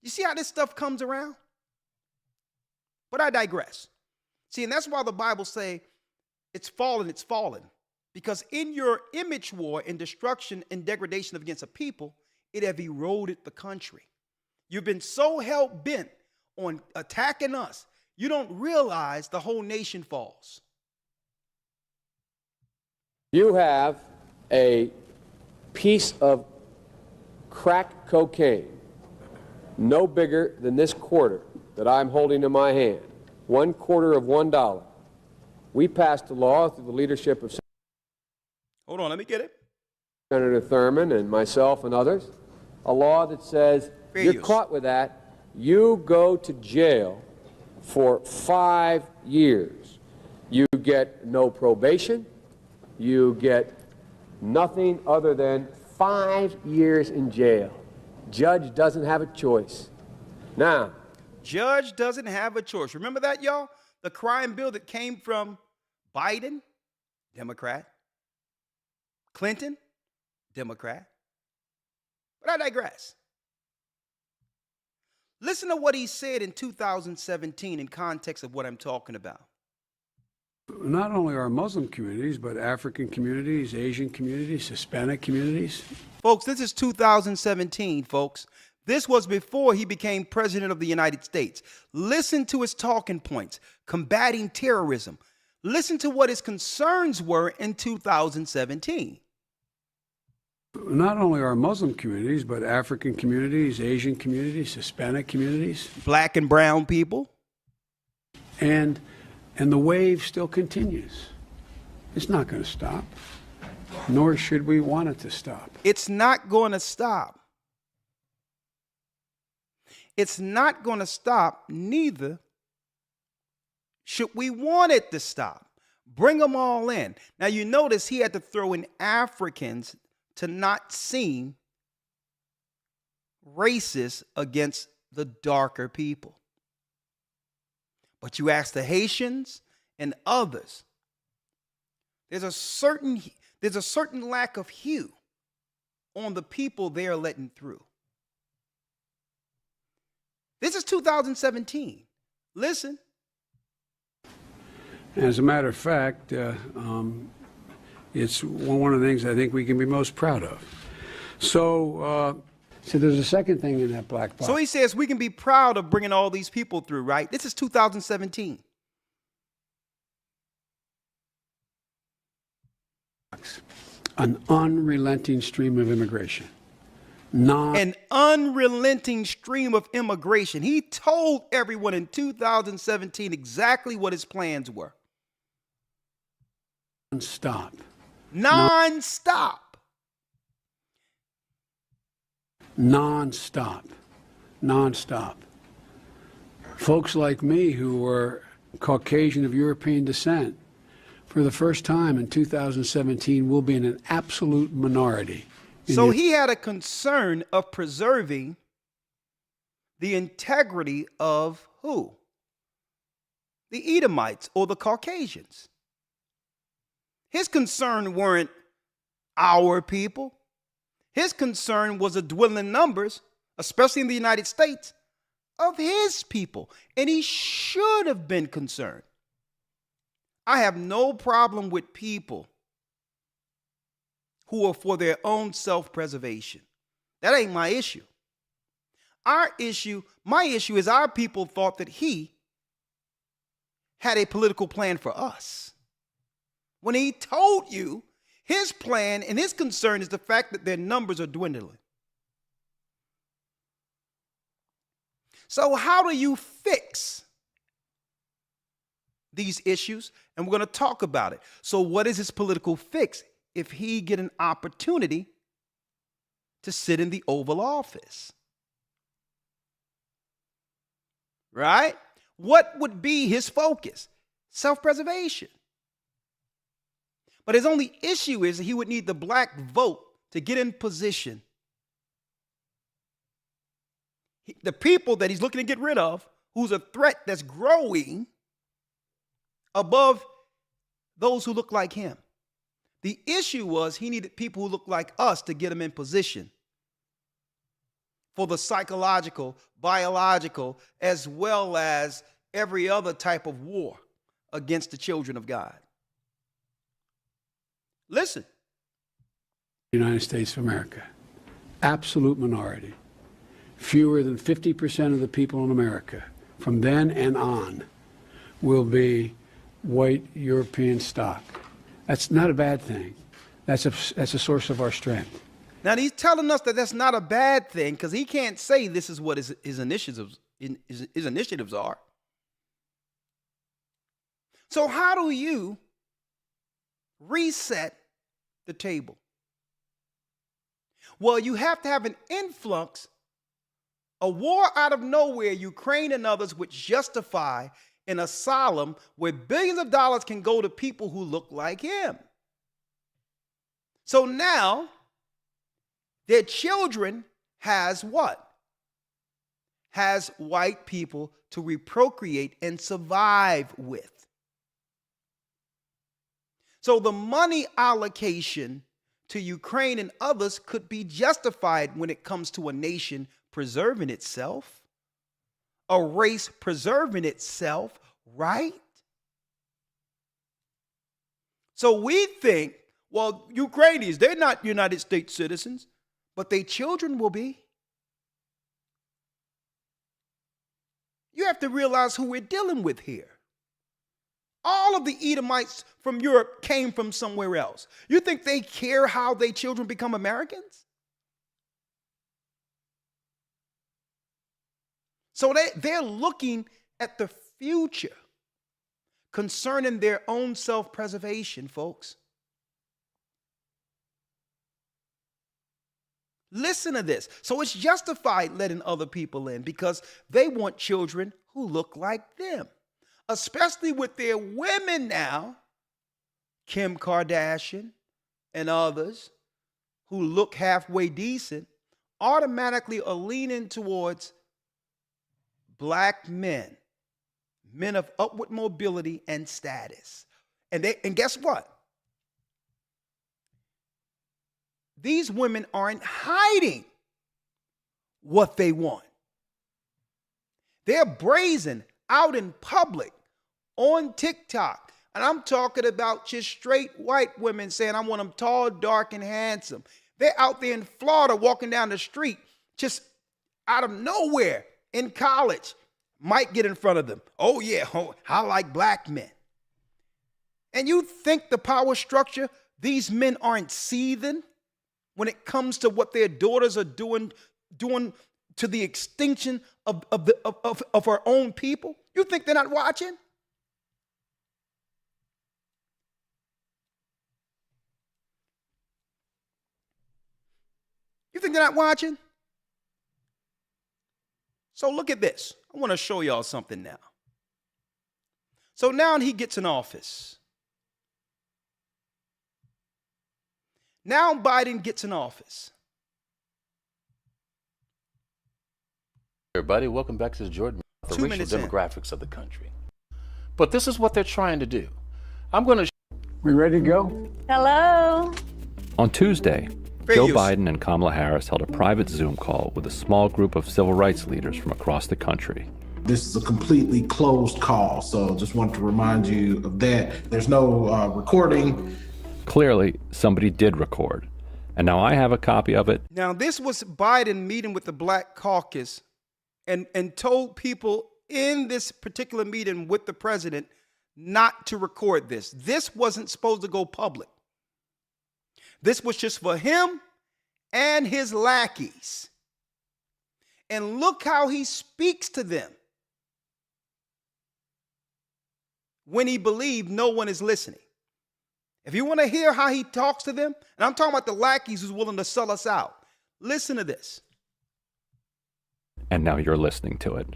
You see how this stuff comes around? But I digress. See, and that's why the Bible say it's fallen, because in your image war and destruction and degradation against a people, it have eroded the country. You've been so hell-bent on attacking us, you don't realize the whole nation falls. You have a piece of crack cocaine no bigger than this quarter that I'm holding in my hand, 1/4 of $1. We passed a law through the leadership of Hold on, let me get it. Senator Thurmond and myself and others, a law that says you're caught with that, you go to jail for 5 years. You get no probation. You get nothing other than 5 years in jail. Judge doesn't have a choice. Now, Judge doesn't have a choice. Remember that, y'all? The crime bill that came from Biden, Democrat. Clinton, Democrat. But I digress. Listen to what he said in 2017 in context of what I'm talking about. Not only our Muslim communities, but African communities, Asian communities, Hispanic communities. Folks, this is 2017, folks. This was before he became president of the United States. Listen to his talking points, combating terrorism. Listen to what his concerns were in 2017. Not only our Muslim communities, but African communities, Asian communities, Hispanic communities. Black and brown people. And the wave still continues. It's not going to stop, nor should we want it to stop. It's not going to stop. It's not going to stop, neither should we want it to stop. Bring them all in. Now, you notice he had to throw in Africans to not seem racist against the darker people. But you ask the Haitians and others, there's a certain lack of hue on the people they're letting through. This is 2017. Listen. As a matter of fact, it's one of the things I think we can be most proud of. So there's a second thing in that black box. So he says we can be proud of bringing all these people through, right? This is 2017. An unrelenting stream of immigration. An unrelenting stream of immigration. He told everyone in 2017 exactly what his plans were. Non-stop. Non-stop. Non-stop. Non-stop. Folks like me who were Caucasian of European descent, for the first time in 2017, will be in an absolute minority. So he had a concern of preserving the integrity of who? The Edomites or the Caucasians. His concern weren't our people. His concern was the dwindling numbers, especially in the United States, of his people. And he should have been concerned. I have no problem with people who are for their own self-preservation. That ain't my issue. My issue is our people thought that he had a political plan for us. When he told you his plan and his concern is the fact that their numbers are dwindling. So how do you fix these issues? And we're going to talk about it. So what is his political fix if he get an opportunity to sit in the Oval Office? Right? What would be his focus? Self-preservation. But his only issue is that he would need the black vote to get in position. The people that he's looking to get rid of, who's a threat that's growing above those who look like him. The issue was he needed people who look like us to get him in position for the psychological, biological, as well as every other type of war against the children of God. Listen. United States of America, absolute minority. Fewer than 50% of the people in America from then and on will be white European stock. That's not a bad thing. That's a source of our strength. Now he's telling us that that's not a bad thing because he can't say this is what his initiatives are. So how do you reset the table? Well, you have to have an influx, a war out of nowhere, Ukraine and others, which justify an asylum where billions of dollars can go to people who look like him. So now their children has what? Has white people to reprocreate and survive with. So the money allocation to Ukraine and others could be justified when it comes to a nation preserving itself, a race preserving itself, right? So we think, well, Ukrainians, they're not United States citizens, but their children will be. You have to realize who we're dealing with here. All of the Edomites from Europe came from somewhere else. You think they care how their children become Americans? So they're looking at the future concerning their own self-preservation, folks. Listen to this. So it's justified letting other people in because they want children who look like them. Especially with their women now, Kim Kardashian and others who look halfway decent, automatically are leaning towards black men, men of upward mobility and status. And guess what? these women aren't hiding what they want. They're brazen out in public on TikTok. And I'm talking about just straight white women saying, I want them tall, dark, and handsome. They're out there in Florida walking down the street, just out of nowhere in college. Might get in front of them. Oh, yeah, I like black men. And you think the power structure, these men aren't seething when it comes to what their daughters are doing to the extinction of our own people? You think they're not watching? You think they're not watching? So look at this. I want to show y'all something now. So now he gets in office. Now Biden gets in office. Everybody, welcome back to the Jordan for 2 racial minutes demographics of the country. But this is what they're trying to do. I'm going to. We ready to go? Hello. On Tuesday, Fair Joe use. Biden and Kamala Harris held a private Zoom call with a small group of civil rights leaders from across the country. This is a completely closed call, so just wanted to remind you of that. There's no recording. Clearly, somebody did record, and now I have a copy of it. Now, this was Biden meeting with the Black Caucus and told people in this particular meeting with the president not to record this. This wasn't supposed to go public. This was just for him and his lackeys. And look how he speaks to them when he believed no one is listening. If you want to hear how he talks to them, and I'm talking about the lackeys who's willing to sell us out, listen to this. And now you're listening to it.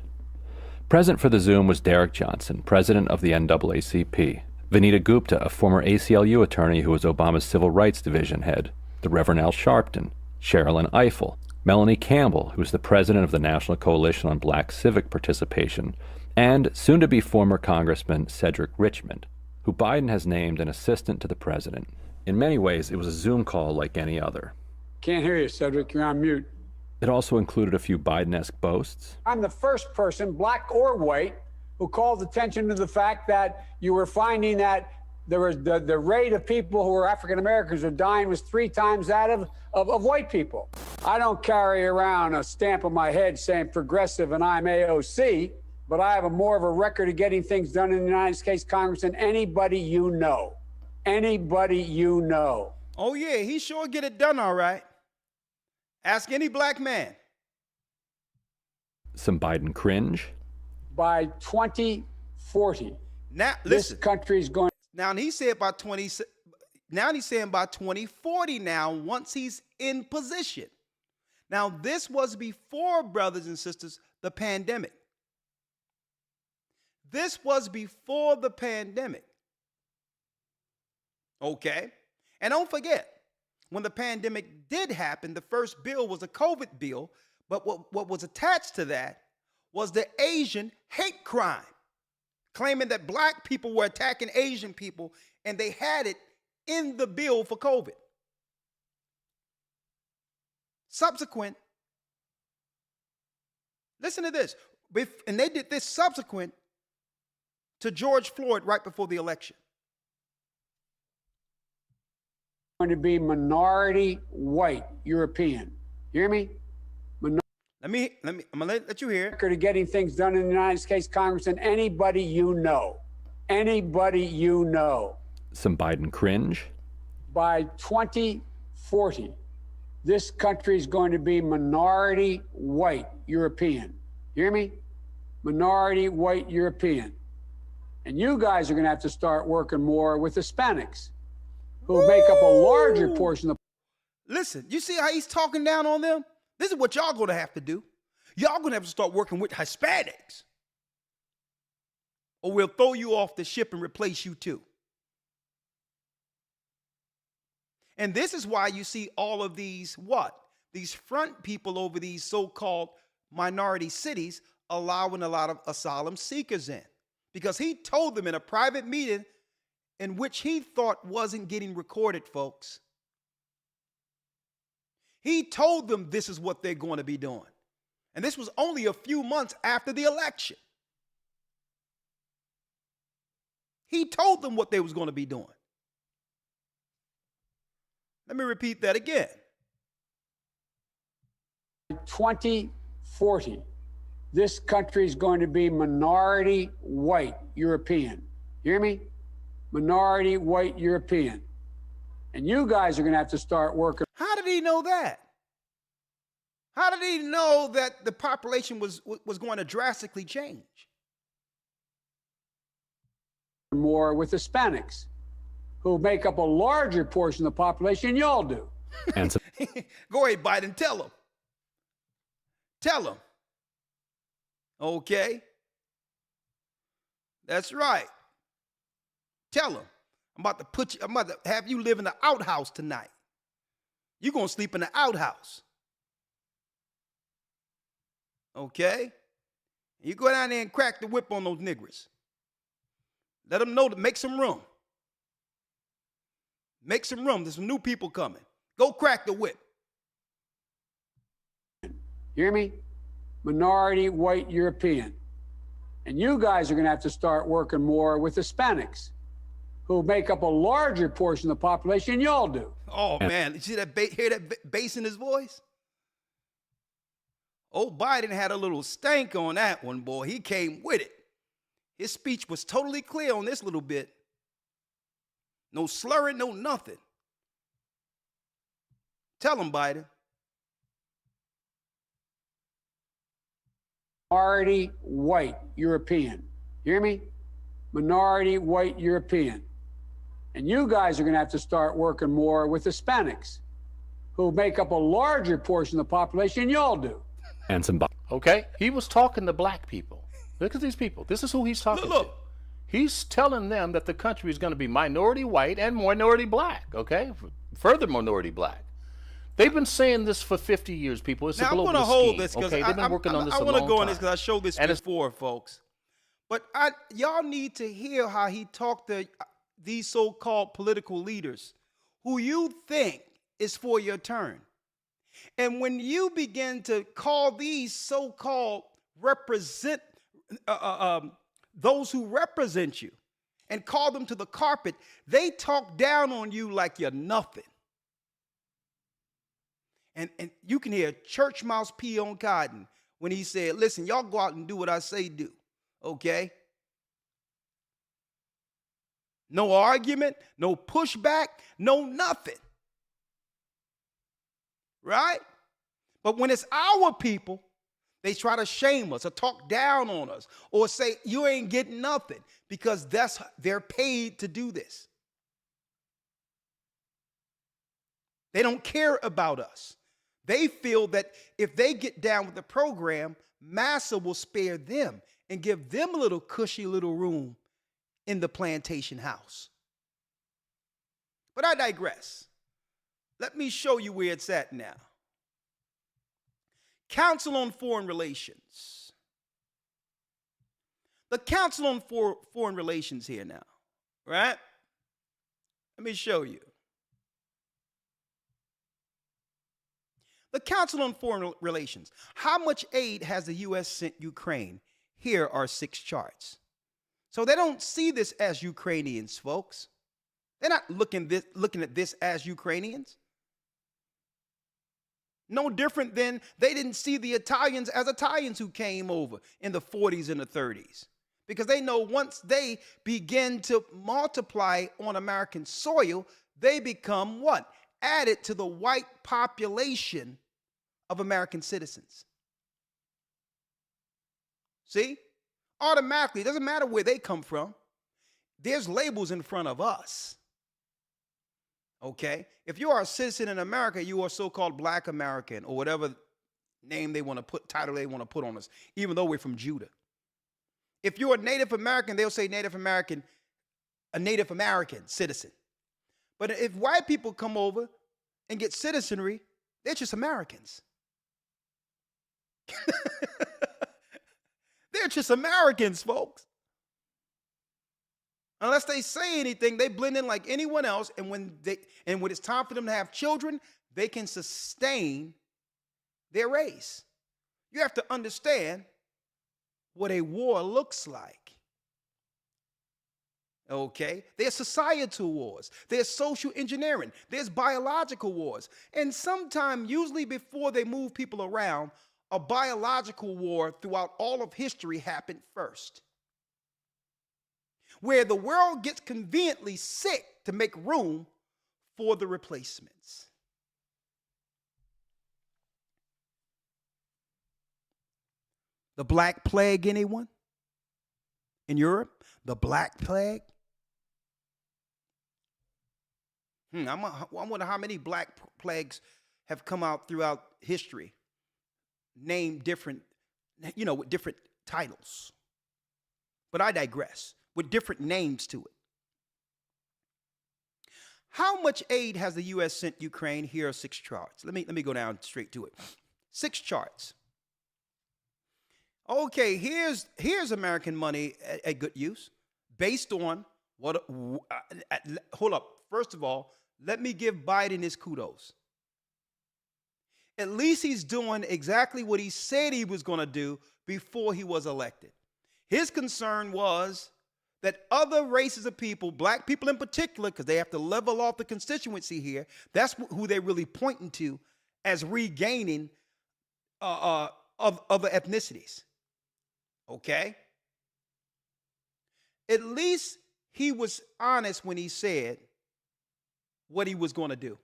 Present for the Zoom was Derek Johnson, president of the NAACP, Vanita Gupta, a former ACLU attorney who was Obama's Civil Rights Division head, the Reverend Al Sharpton, Sherilyn Ifill, Melanie Campbell, who was the president of the National Coalition on Black Civic Participation, and soon-to-be former Congressman Cedric Richmond, who Biden has named an assistant to the president. In many ways, it was a Zoom call like any other. Can't hear you, Cedric. You're on mute. It also included a few Biden-esque boasts. I'm the first person, black or white, who called attention to the fact that you were finding that there was the rate of people who were African Americans who are dying was 3 times that of white people. I don't carry around a stamp on my head saying progressive and I'm AOC, but I have more of a record of getting things done in the United States Congress than anybody you know. Anybody you know. Oh, yeah, he sure get it done all right. Ask any black man. Some Biden cringe. By 2040, Now, this listen. country is going. Now he said by 20. Now he's saying by 2040. Now, once he's in position. Now this was before, brothers and sisters, the pandemic. This was before the pandemic. Okay, and don't forget, when the pandemic did happen, the first bill was a COVID bill, but what was attached to that was the Asian hate crime, claiming that black people were attacking Asian people, and they had it in the bill for COVID. Subsequent, listen to this, and they did this subsequent to George Floyd right before the election. Going to be minority white European. You hear me? I'm gonna let you hear. Record of getting things done in the United States Congress than anybody you know. Anybody you know. Some Biden cringe. By 2040, this country is going to be minority white European. You hear me? Minority white European. And you guys are going to have to start working more with Hispanics, who make up a larger portion of. Listen, you see how he's talking down on them? This is what y'all gonna have to do. Y'all gonna have to start working with Hispanics, or we'll throw you off the ship and replace you too. And this is why you see all of these these front people over these so-called minority cities allowing a lot of asylum seekers in, because he told them in a private meeting in which he thought wasn't getting recorded, folks. He told them this is what they're going to be doing. And this was only a few months after the election. He told them what they was going to be doing. Let me repeat that again. 2040, this country is going to be minority white European. You hear me? Minority white European. And you guys are going to have to start working. How did he know that? How did he know that the population was going to drastically change? More with Hispanics, who make up a larger portion of the population than y'all do. And so, Go ahead, Biden, tell them. Tell them. Okay? That's right. Tell them. I'm about to have you live in the outhouse tonight. You're going to sleep in the outhouse. Okay? You go down there and crack the whip on those niggers. Let them know to make some room. Make some room. There's some new people coming. Go crack the whip. You hear me? Minority white European. And you guys are going to have to start working more with Hispanics, who make up a larger portion of the population than y'all do. Oh, man. You see that hear that bass in his voice? Old Biden had a little stank on that one, boy. He came with it. His speech was totally clear on this little bit. No slurring, no nothing. Tell him, Biden. Minority white European. You hear me? Minority white European. And you guys are going to have to start working more with Hispanics, who make up a larger portion of the population than y'all do. and some. Okay? He was talking to black people. Look at these people. This is who he's talking to. He's telling them that the country is going to be minority white and minority black, okay? Further minority black. They've been saying this for 50 years, people. It's a global scheme. Now, I'm going to hold this because okay? They've been working on this a long time. I want to go on this because I showed this before, folks. But y'all need to hear how he talked to these so-called political leaders who you think is for your turn. And when you begin to call these so-called those who represent you and call them to the carpet, they talk down on you like you're nothing. And you can hear church mouse pee on cotton when he said, listen, y'all go out and do what I say do, okay? No argument, no pushback, no nothing. Right? But when it's our people, they try to shame us or talk down on us or say, you ain't getting nothing because they're paid to do this. They don't care about us. They feel that if they get down with the program, Massa will spare them and give them a little cushy little room in the plantation house. But I digress. Let me show you where it's at now. Council on Foreign Relations. The Council on Foreign Relations here now, right? Let me show you. The Council on Foreign Relations. How much aid has the U.S. sent Ukraine? Here are 6 charts. So they don't see this as Ukrainians, folks. They're not looking at this as Ukrainians. No different than they didn't see the Italians as Italians who came over in the 40s and the 30s. Because they know once they begin to multiply on American soil, they become what? Added to the white population of American citizens. See? Automatically, it doesn't matter where they come from. There's labels in front of us. Okay? If you are a citizen in America, you are so-called Black American or whatever name they want to put, title they want to put on us, even though we're from Judah. If you're a Native American, they'll say Native American, a Native American citizen. But if white people come over and get citizenry, they're just Americans. They're just Americans, folks. Unless they say anything, they blend in like anyone else. And when it's time for them to have children, they can sustain their race. You have to understand what a war looks like. Okay? There's societal wars. There's social engineering. There's biological wars. And sometime, usually before they move people around, a biological war throughout all of history happened first, where the world gets conveniently sick to make room for the replacements. The Black Plague, anyone? In Europe? The Black Plague? I wonder how many Black Plagues have come out throughout history, named different, with different titles. But I digress, with different names to it. How much aid has the U.S. sent Ukraine? Here are 6 charts. Let me go down straight to it. 6 charts. Okay, here's American money at good use, based on what. Hold up. First of all, let me give Biden his kudos. At least he's doing exactly what he said he was going to do before he was elected. His concern was that other races of people, black people in particular, because they have to level off the constituency here, that's who they're really pointing to as regaining of other ethnicities. Okay? At least he was honest when he said what he was going to do.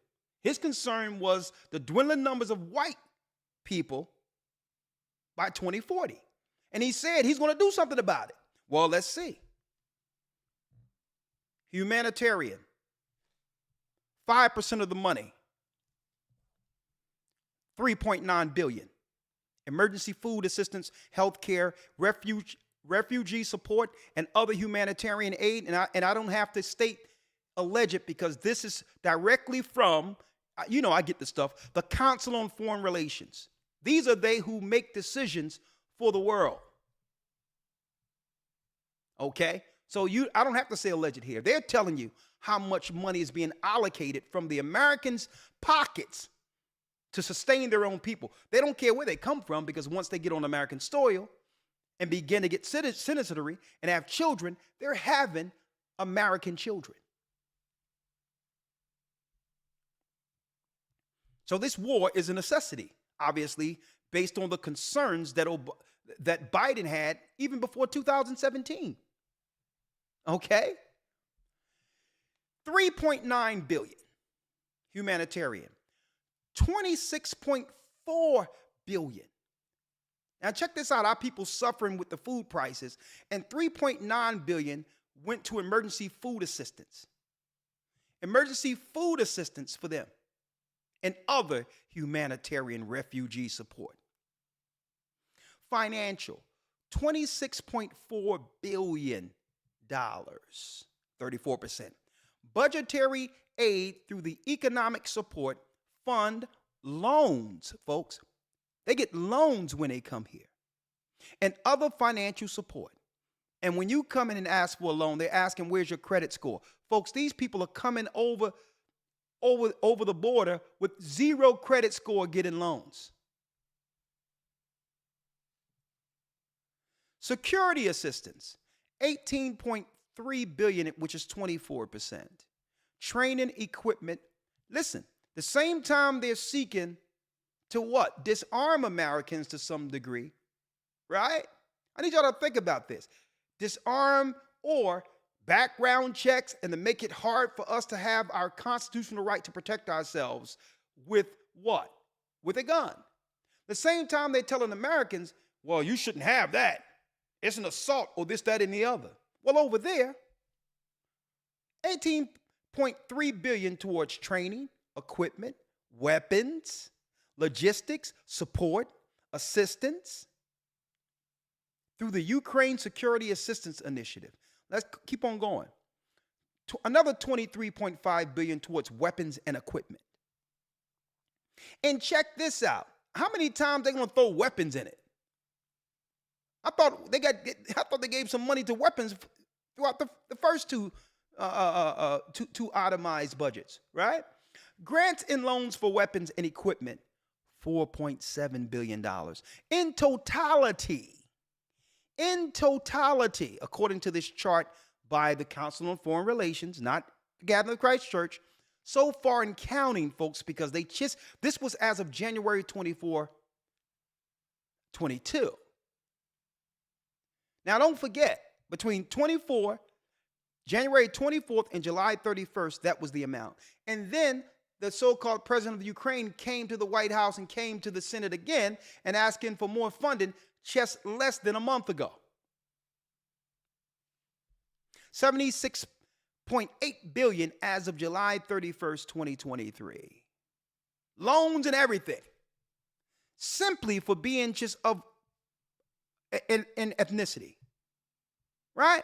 His concern was the dwindling numbers of white people by 2040. And he said he's going to do something about it. Well, let's see. Humanitarian, 5% of the money, $3.9 billion. Emergency food assistance, healthcare, refugee support, and other humanitarian aid. And I don't have to state alleged because this is directly from, I get the stuff, the Council on Foreign Relations. These are they who make decisions for the world. Okay? So I don't have to say alleged here. They're telling you how much money is being allocated from the Americans' pockets to sustain their own people. They don't care where they come from, because once they get on American soil and begin to get citizenry and have children, they're having American children. So this war is a necessity, obviously, based on the concerns that Biden had even before 2017. Okay? $3.9 billion humanitarian. $26.4 billion. Now check this out, our people suffering with the food prices, and $3.9 billion went to emergency food assistance. Emergency food assistance for them and other humanitarian refugee support. Financial, $26.4 billion, 34%. Budgetary aid through the Economic Support Fund, loans, folks. They get loans when they come here, and other financial support. And when you come in and ask for a loan, they're asking, where's your credit score? Folks, these people are coming over the border with 0 credit score getting loans. Security assistance, $18.3 billion, which is 24%. Training equipment. Listen, the same time they're seeking to what? Disarm Americans to some degree, right? I need y'all to think about this. Disarm or background checks, and to make it hard for us to have our constitutional right to protect ourselves with what? With a gun. The same time they're telling Americans, well, you shouldn't have that. It's an assault or this, that, and the other. Well, over there, $18.3 billion towards training, equipment, weapons, logistics, support, assistance through the Ukraine Security Assistance Initiative. Let's keep on going. Another $23.5 billion towards weapons and equipment. And check this out. How many times they going to throw weapons in it? I thought they gave some money to weapons throughout the first two itemized budgets, right? Grants and loans for weapons and equipment, $4.7 billion. In totality, according to this chart by the Council on Foreign Relations, not the Gathering of Christ Church, so far and counting, folks, because this was as of January 24, 22. Now, don't forget, between January 24th and July 31st, that was the amount. And then the so-called president of Ukraine came to the White House and came to the Senate again and asking for more funding just less than a month ago. $76.8 billion as of July 31st, 2023. Loans and everything. Simply for being just of in ethnicity. Right?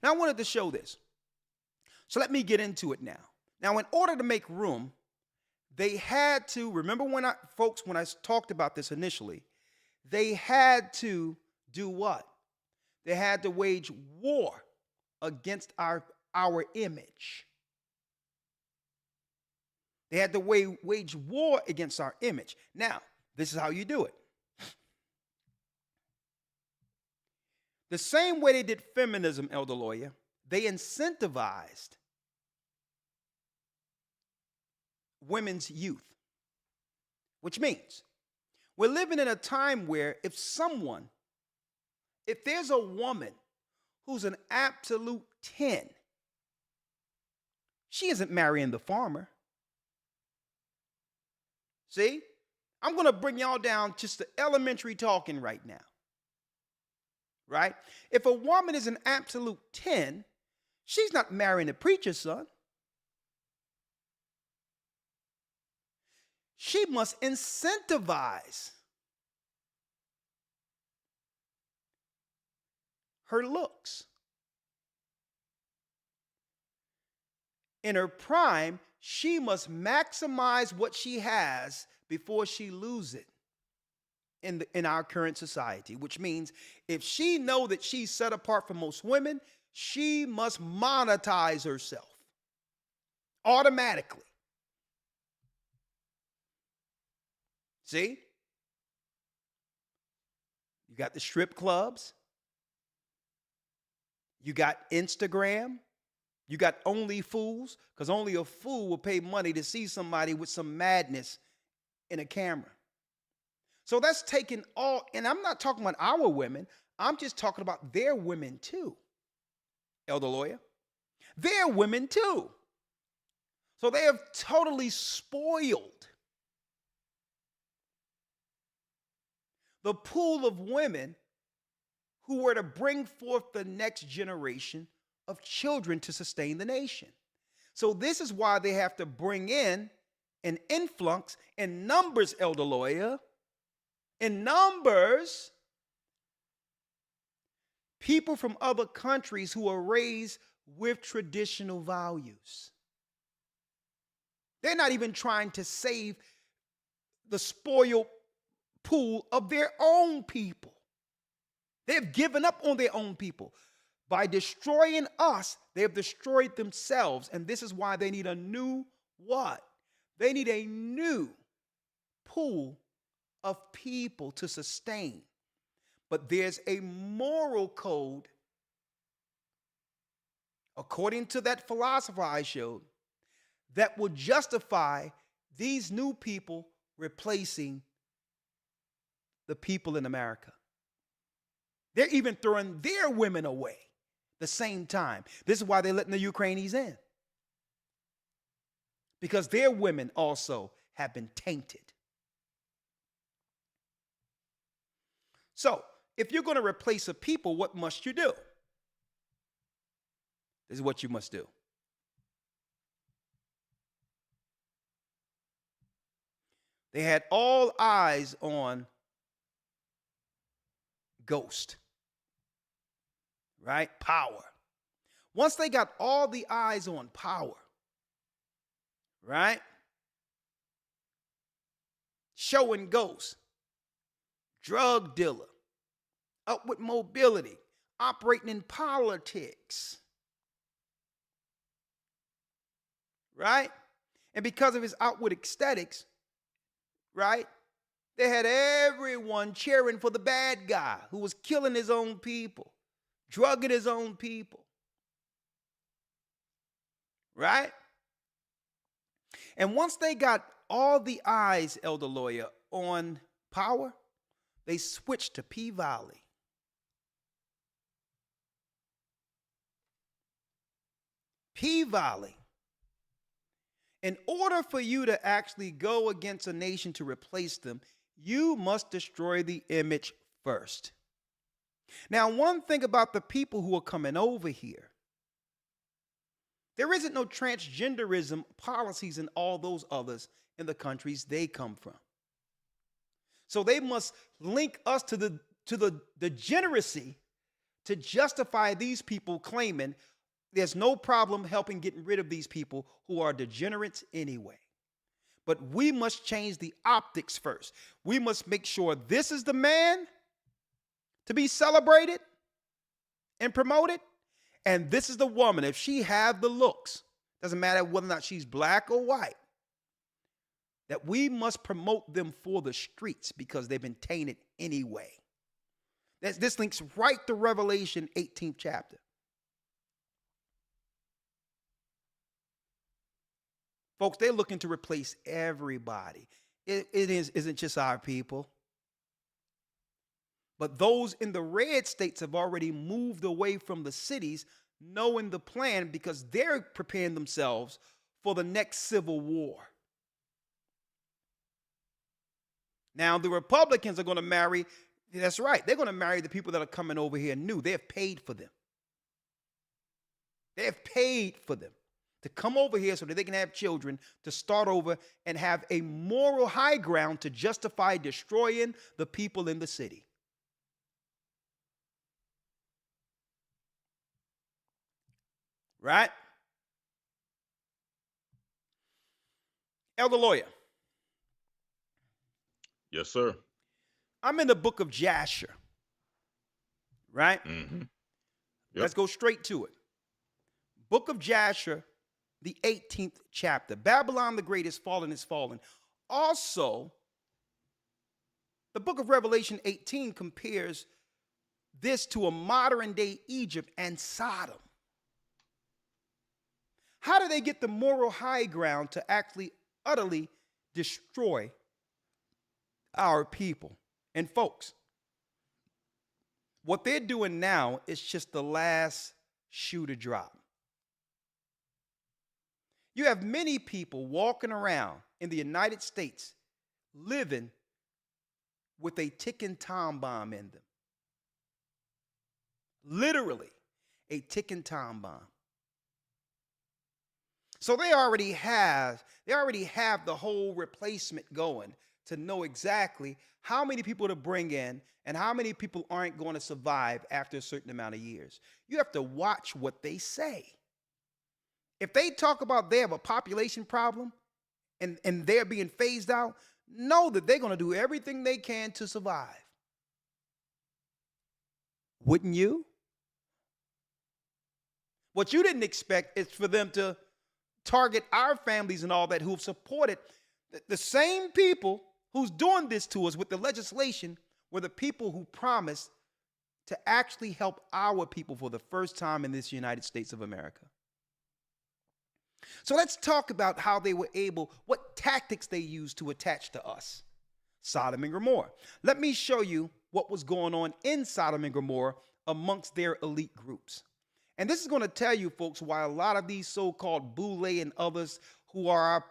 Now I wanted to show this. So let me get into it now. Now, in order to make room, they had to, remember when I talked about this initially, they had to do what? They had to wage war against our image. They had to wage war against our image. Now, this is how you do it. The same way they did feminism, Elder Lawyer, they incentivized women's youth, which means we're living in a time where if there's a woman who's an absolute 10, she isn't marrying the farmer. See? I'm going to bring y'all down just to elementary talking right now. Right? If a woman is an absolute 10, she's not marrying the preacher's son. She must incentivize her looks. In her prime, she must maximize what she has before she loses it in our current society, which means if she know that she's set apart from most women, she must monetize herself automatically. See? You got the strip clubs. You got Instagram. You got only fools, because only a fool will pay money to see somebody with some madness in a camera. So that's taken all, and I'm not talking about our women. I'm just talking about their women too, Elder Lawyer. Their women too. So they have totally spoiled the pool of women who were to bring forth the next generation of children to sustain the nation. So this is why they have to bring in an influx in numbers, Elder Lawyer. In numbers, people from other countries who are raised with traditional values. They're not even trying to save the spoiled pool of their own people. They've given up on their own people. By destroying us, they have destroyed themselves. And this is why they need a new what? They need a new pool of people to sustain. But there's a moral code, according to that philosopher I showed, that will justify these new people replacing the people in America. They're even throwing their women away the same time. This is why they're letting the Ukrainians in. Because their women also have been tainted. So, if you're going to replace a people, what must you do? This is what you must do. They had all eyes on Ghost, right? Power. Once they got all the eyes on Power, right? Showing Ghost, drug dealer, upward mobility, operating in politics, right? And because of his outward aesthetics, right, they had everyone cheering for the bad guy who was killing his own people, drugging his own people. Right? And once they got all the eyes, Elder Lawyer, on power, they switched to P-Valley. P-Valley. In order for you to actually go against a nation to replace them, you must destroy the image first. Now, one thing about the people who are coming over here, there isn't no transgenderism policies and all those others in the countries they come from. So they must link us to the degeneracy to justify these people claiming there's no problem helping getting rid of these people who are degenerates anyway. But we must change the optics first. We must make sure this is the man to be celebrated and promoted, and this is the woman. If she have the looks, doesn't matter whether or not she's black or white, that we must promote them for the streets because they've been tainted anyway. This links right to Revelation 18th chapter. Folks, they're looking to replace everybody. It isn't just our people. But those in the red states have already moved away from the cities, knowing the plan because they're preparing themselves for the next civil war. Now, the Republicans are going to marry, that's right, they're going to marry the people that are coming over here new. They have paid for them. They have paid for them to come over here so that they can have children, to start over and have a moral high ground to justify destroying the people in the city. Right? Elder Lawyer. Yes, sir. I'm in the book of Jasher. Right? Mm-hmm. Yep. Let's go straight to it. Book of Jasher, the 18th chapter. Babylon the Great is fallen. Also, the book of Revelation 18 compares this to a modern day Egypt and Sodom. How do they get the moral high ground to actually utterly destroy our people? And folks, what they're doing now is just the last shoe to drop. You have many people walking around in the United States living with a ticking time bomb in them. Literally, a ticking time bomb. So they already have the whole replacement going to know exactly how many people to bring in and how many people aren't going to survive after a certain amount of years. You have to watch what they say. If they talk about they have a population problem and they're being phased out, know that they're going to do everything they can to survive. Wouldn't you? What you didn't expect is for them to target our families and all that who have supported the same people who's doing this to us with the legislation were the people who promised to actually help our people for the first time in this United States of America. So let's talk about how they were able, what tactics they used to attach to us. Sodom and Gomorrah. Let me show you what was going on in Sodom and Gomorrah amongst their elite groups. And this is going to tell you, folks, why a lot of these so-called Boule and others who are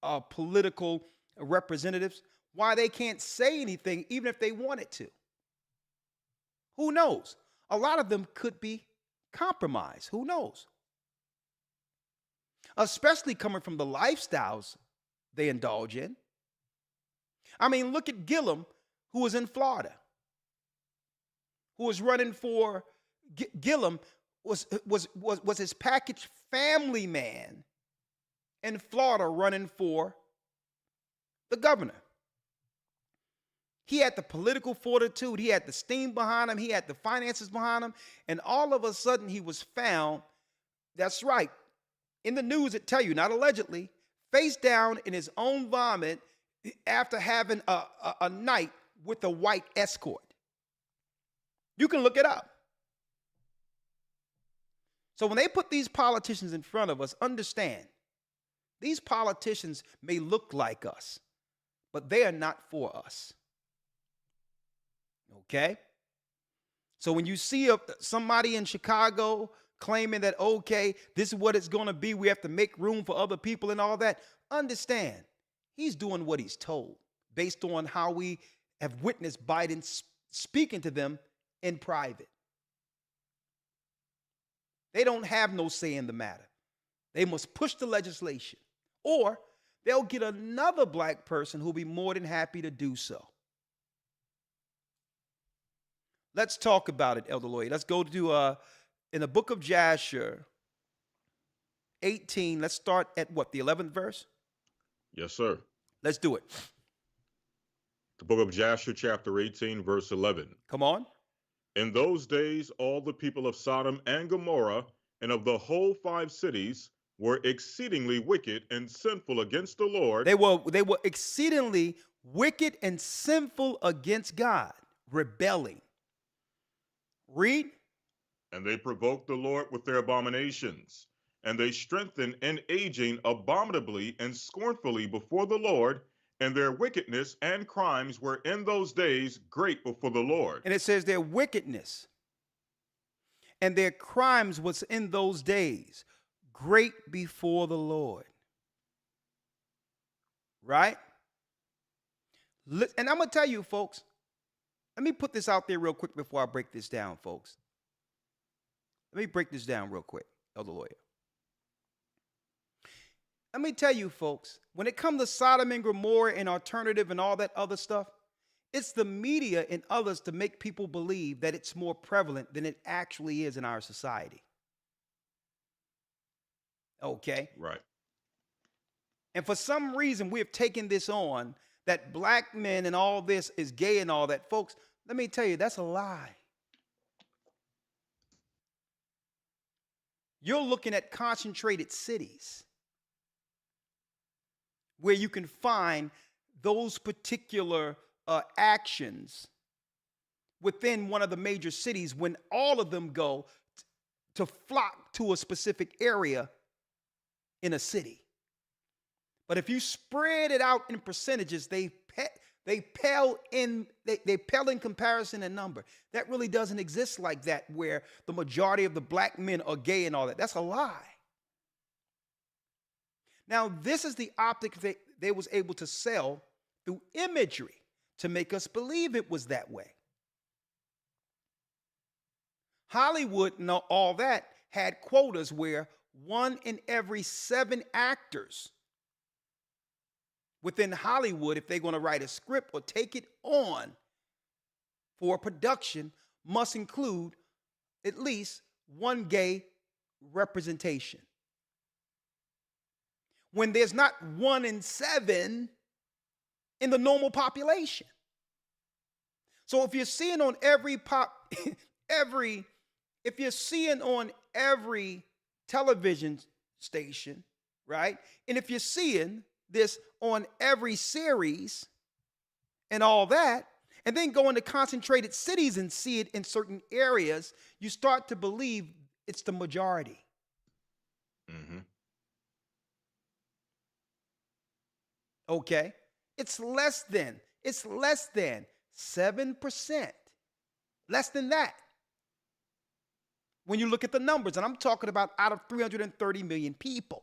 our political representatives, why they can't say anything even if they wanted to. Who knows? A lot of them could be compromised. Who knows? Especially coming from the lifestyles they indulge in. I mean, look at Gillum, who was in Florida, who was running for Gillum was his package family man in Florida running for the governor. He had the political fortitude, he had the steam behind him, he had the finances behind him, and all of a sudden he was found, that's right, in the news it tell you, not allegedly, face down in his own vomit after having a night with a white escort. You can look it up. So when they put these politicians in front of us, understand, these politicians may look like us, but they are not for us. Okay? So when you see somebody in Chicago claiming that, okay, this is what it's going to be, we have to make room for other people and all that, understand, he's doing what he's told based on how we have witnessed Biden speaking to them in private. They don't have no say in the matter. They must push the legislation, or they'll get another black person who'll be more than happy to do so. Let's talk about it, Elder Lloyd. Let's go to, in the book of Jasher, 18, let's start at what, the 11th verse? Yes, sir. Let's do it. The book of Jasher, chapter 18, verse 11. Come on. In those days, all the people of Sodom and Gomorrah and of the whole 5 cities were exceedingly wicked and sinful against the Lord. They were exceedingly wicked and sinful against God, rebelling. Read. And they provoked the Lord with their abominations, and they strengthened in aging abominably and scornfully before the Lord, and their wickedness and crimes were in those days great before the Lord. And it says their wickedness and their crimes was in those days great before the Lord. Right? And I'm going to tell you, folks, let me put this out there real quick before I break this down, folks. Let me break this down real quick, Elder Lawyer. Let me tell you, folks, when it comes to Sodom and Gomorrah and alternative and all that other stuff, it's the media and others to make people believe that it's more prevalent than it actually is in our society. Okay? Right. And for some reason, we have taken this on, that black men and all this is gay and all that. Folks, let me tell you, that's a lie. You're looking at concentrated cities where you can find those particular actions within one of the major cities when all of them go to flock to a specific area in a city. But if you spread it out in percentages, they pale in comparison in number. That really doesn't exist like that, where the majority of the black men are gay and all that. That's a lie. Now, this is the optic they was able to sell through imagery to make us believe it was that way. Hollywood and all that had quotas where 1 in every 7 actors within Hollywood, if they're going to write a script or take it on for a production, must include at least 1 gay representation. When there's not 1 in 7 in the normal population. So if you're seeing on every television station, right? And if you're seeing this on every series and all that, and then go into concentrated cities and see it in certain areas, you start to believe it's the majority. Mm-hmm. Okay? It's less than 7%. Less than that. When you look at the numbers, and I'm talking about out of 330 million people.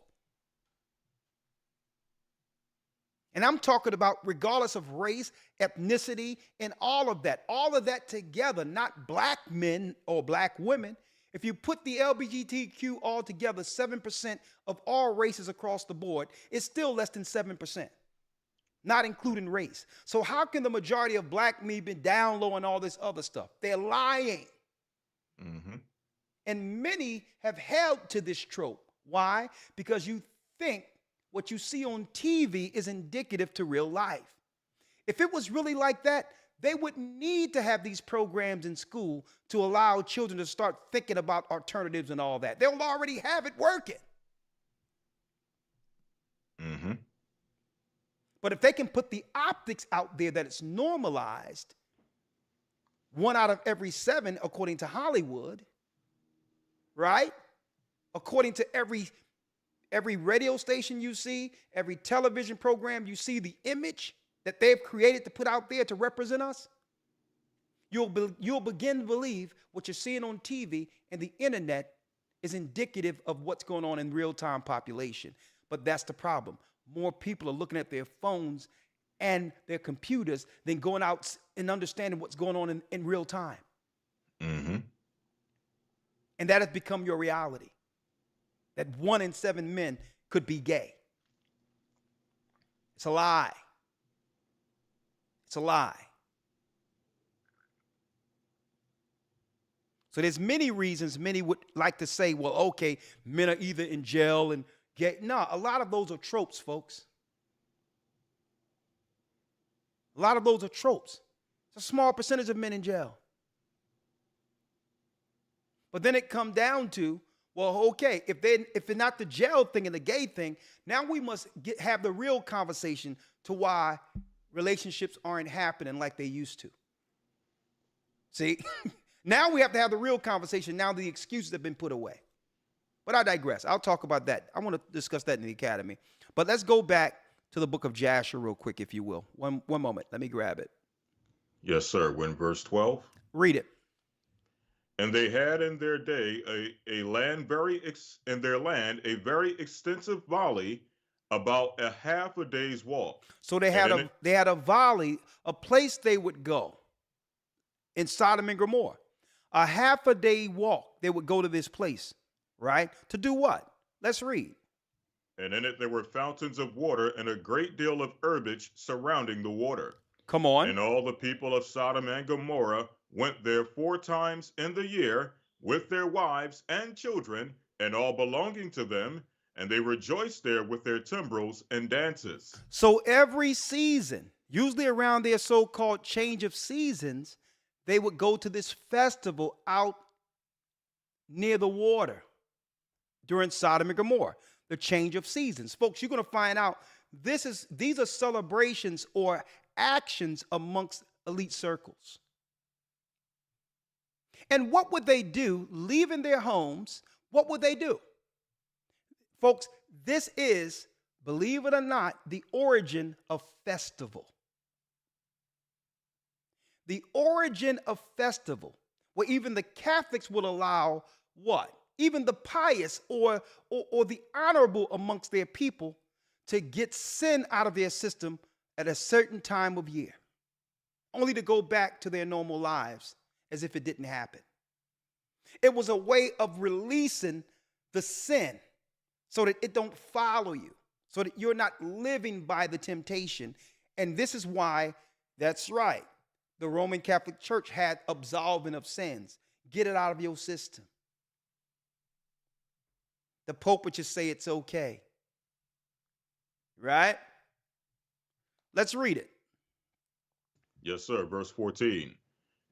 And I'm talking about regardless of race, ethnicity, and all of that together, not black men or black women. If you put the LGBTQ all together, 7% of all races across the board, it's still less than 7%, not including race. So how can the majority of black men be down low and all this other stuff? They're lying. Mm-hmm. And many have held to this trope. Why? Because you think what you see on TV is indicative to real life. If it was really like that, they wouldn't need to have these programs in school to allow children to start thinking about alternatives and all that. They'll already have it working. Mm-hmm. But if they can put the optics out there that it's normalized, 1 out of every 7, according to Hollywood, right? According to every radio station you see, every television program you see, the image that they've created to put out there to represent us, you'll begin to believe what you're seeing on TV and the internet is indicative of what's going on in real-time population. But that's the problem. More people are looking at their phones and their computers than going out and understanding what's going on in real time. Mm-hmm. And that has become your reality. That 1 in 7 men could be gay. It's a lie. It's a lie. So there's many reasons many would like to say, well, okay, men are either in jail and gay. No, a lot of those are tropes, folks. A lot of those are tropes. It's a small percentage of men in jail. But then it comes down to, well, okay, if it's not the jail thing and the gay thing, now we must have the real conversation to why relationships aren't happening like they used to. See? Now we have to have the real conversation. Now the excuses have been put away. But I digress. I'll talk about that. I want to discuss that in the academy. But let's go back to the book of Jasher real quick, if you will. One moment. Let me grab it. Yes, sir. When verse 12. Read it. And they had in their day a very extensive valley, about a half a day's walk. So they had a valley, a place they would go in Sodom and Gomorrah. A half a day walk, they would go to this place, right? To do what? Let's read. And in it there were fountains of water and a great deal of herbage surrounding the water. Come on. And all the people of Sodom and Gomorrah went there 4 times in the year with their wives and children and all belonging to them, and they rejoiced there with their timbrels and dances. So every season, usually around their so-called change of seasons, they would go to this festival out near the water during Sodom and Gomorrah, the change of seasons. Folks, you're going to find out these are celebrations or actions amongst elite circles. And what would they do leaving their homes? What would they do? Folks, this is, believe it or not, the origin of festival. The origin of festival, where even the Catholics will allow what? Even the pious or the honorable amongst their people to get sin out of their system at a certain time of year, only to go back to their normal lives as if it didn't happen. It was a way of releasing the sin so that it don't follow you, so that you're not living by the temptation. And this is why, that's right, the Roman Catholic Church had absolving of sins. Get it out of your system. The Pope would just say it's okay. Right? Let's read it. Yes, sir. Verse 14.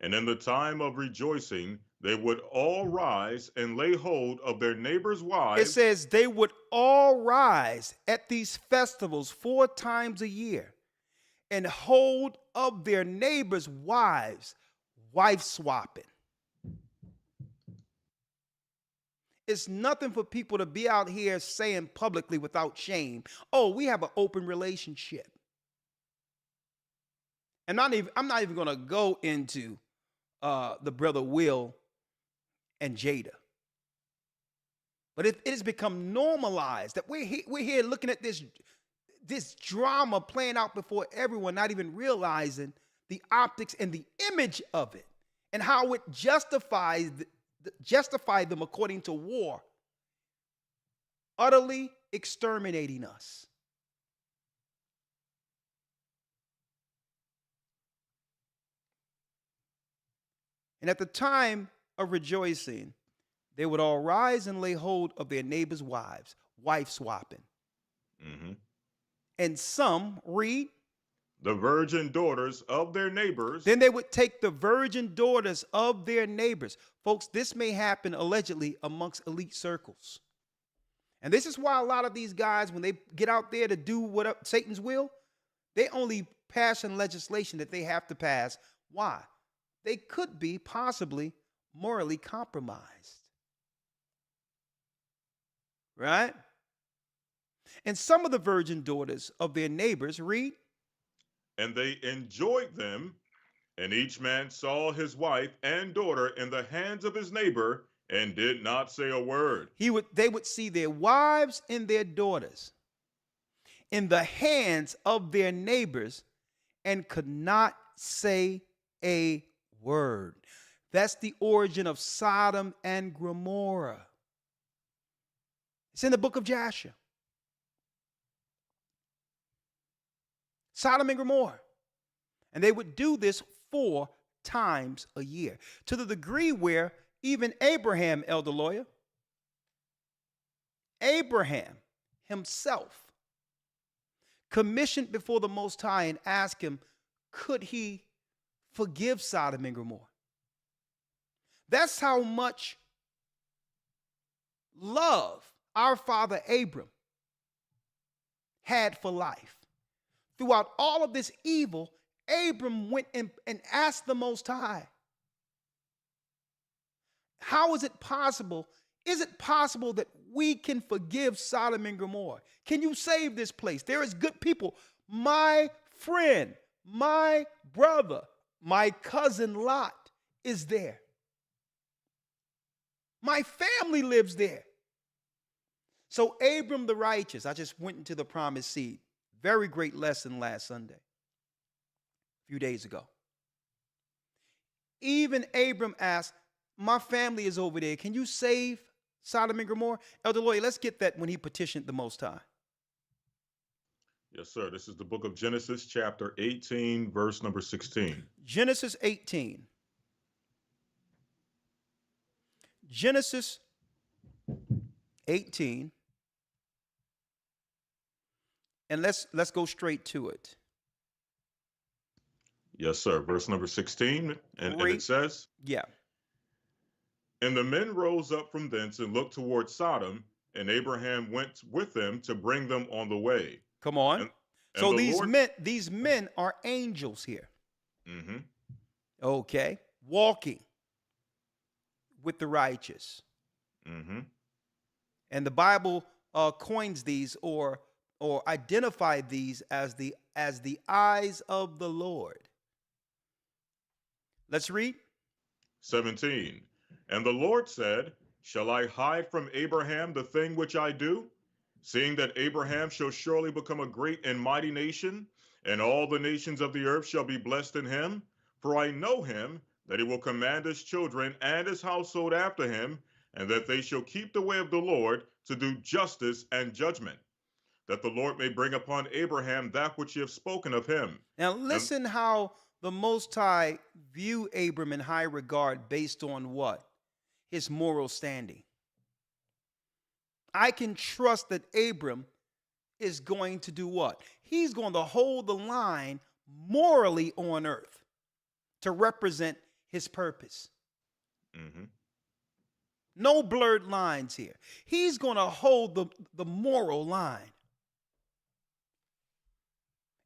And in the time of rejoicing, they would all rise and lay hold of their neighbors' wives. It says they would all rise at these festivals 4 times a year and hold of their neighbors' wives, wife swapping. It's nothing for people to be out here saying publicly without shame, oh, we have an open relationship. And I'm not even going to go into the brother Will and Jada. But it has become normalized that we're here looking at this drama playing out before everyone, not even realizing the optics and the image of it and how it justified them according to war, utterly exterminating us. And at the time of rejoicing, they would all rise and lay hold of their neighbors' wives, wife swapping. Mm-hmm. And some read the virgin daughters of their neighbors. Then they would take the virgin daughters of their neighbors. Folks, this may happen allegedly amongst elite circles. And this is why a lot of these guys, when they get out there to do what Satan's will, They only passing legislation that they have to pass. Why? They could be possibly morally compromised. Right? And some of the virgin daughters of their neighbors, read. And they enjoyed them, and each man saw his wife and daughter in the hands of his neighbor, and did not say a word. They would see their wives and their daughters in the hands of their neighbors and could not say a word. That's the origin of Sodom and Gomorrah. It's in the book of Jasher. Sodom and Gomorrah. And they would do this 4 times a year, to the degree where even Abraham, elder lawyer, Abraham himself commissioned before the Most High and asked him, could he forgive Sodom and Gomorrah? That's how much love our father Abram had for life. Throughout all of this evil, Abram went and asked the Most High, how is it possible? Is it possible that we can forgive Sodom and Gomorrah? Can you save this place? There is good people. My friend, my brother, my cousin Lot is there. My family lives there. So Abram the righteous, I just went into the promised seed. Very great lesson last Sunday, a few days ago. Even Abram asked, my family is over there. Can you save Sodom and Gomorrah? Elder Lawyer, let's get that when he petitioned the Most High. Yes, sir. This is the book of Genesis, chapter 18, verse number 16. Genesis 18. Genesis 18. And let's go straight to it. Yes, sir. Verse number 16. And it says, yeah. And the men rose up from thence and looked toward Sodom, and Abraham went with them to bring them on the way. Come on. And so these men are angels here. Mm-hmm. Okay. Walking with the righteous. Mm-hmm. And the Bible coins these or identify these as the eyes of the Lord. Let's read. 17. And the Lord said, shall I hide from Abraham the thing which I do? Seeing that Abraham shall surely become a great and mighty nation, and all the nations of the earth shall be blessed in him. For I know him, that he will command his children and his household after him, and that they shall keep the way of the Lord to do justice and judgment, that the Lord may bring upon Abraham that which he hath spoken of him. Now listen how the Most High view Abram in high regard based on what? His moral standing. I can trust that Abram is going to do what? He's going to hold the line morally on earth to represent his purpose. Mm-hmm. No blurred lines here. He's going to hold the moral line.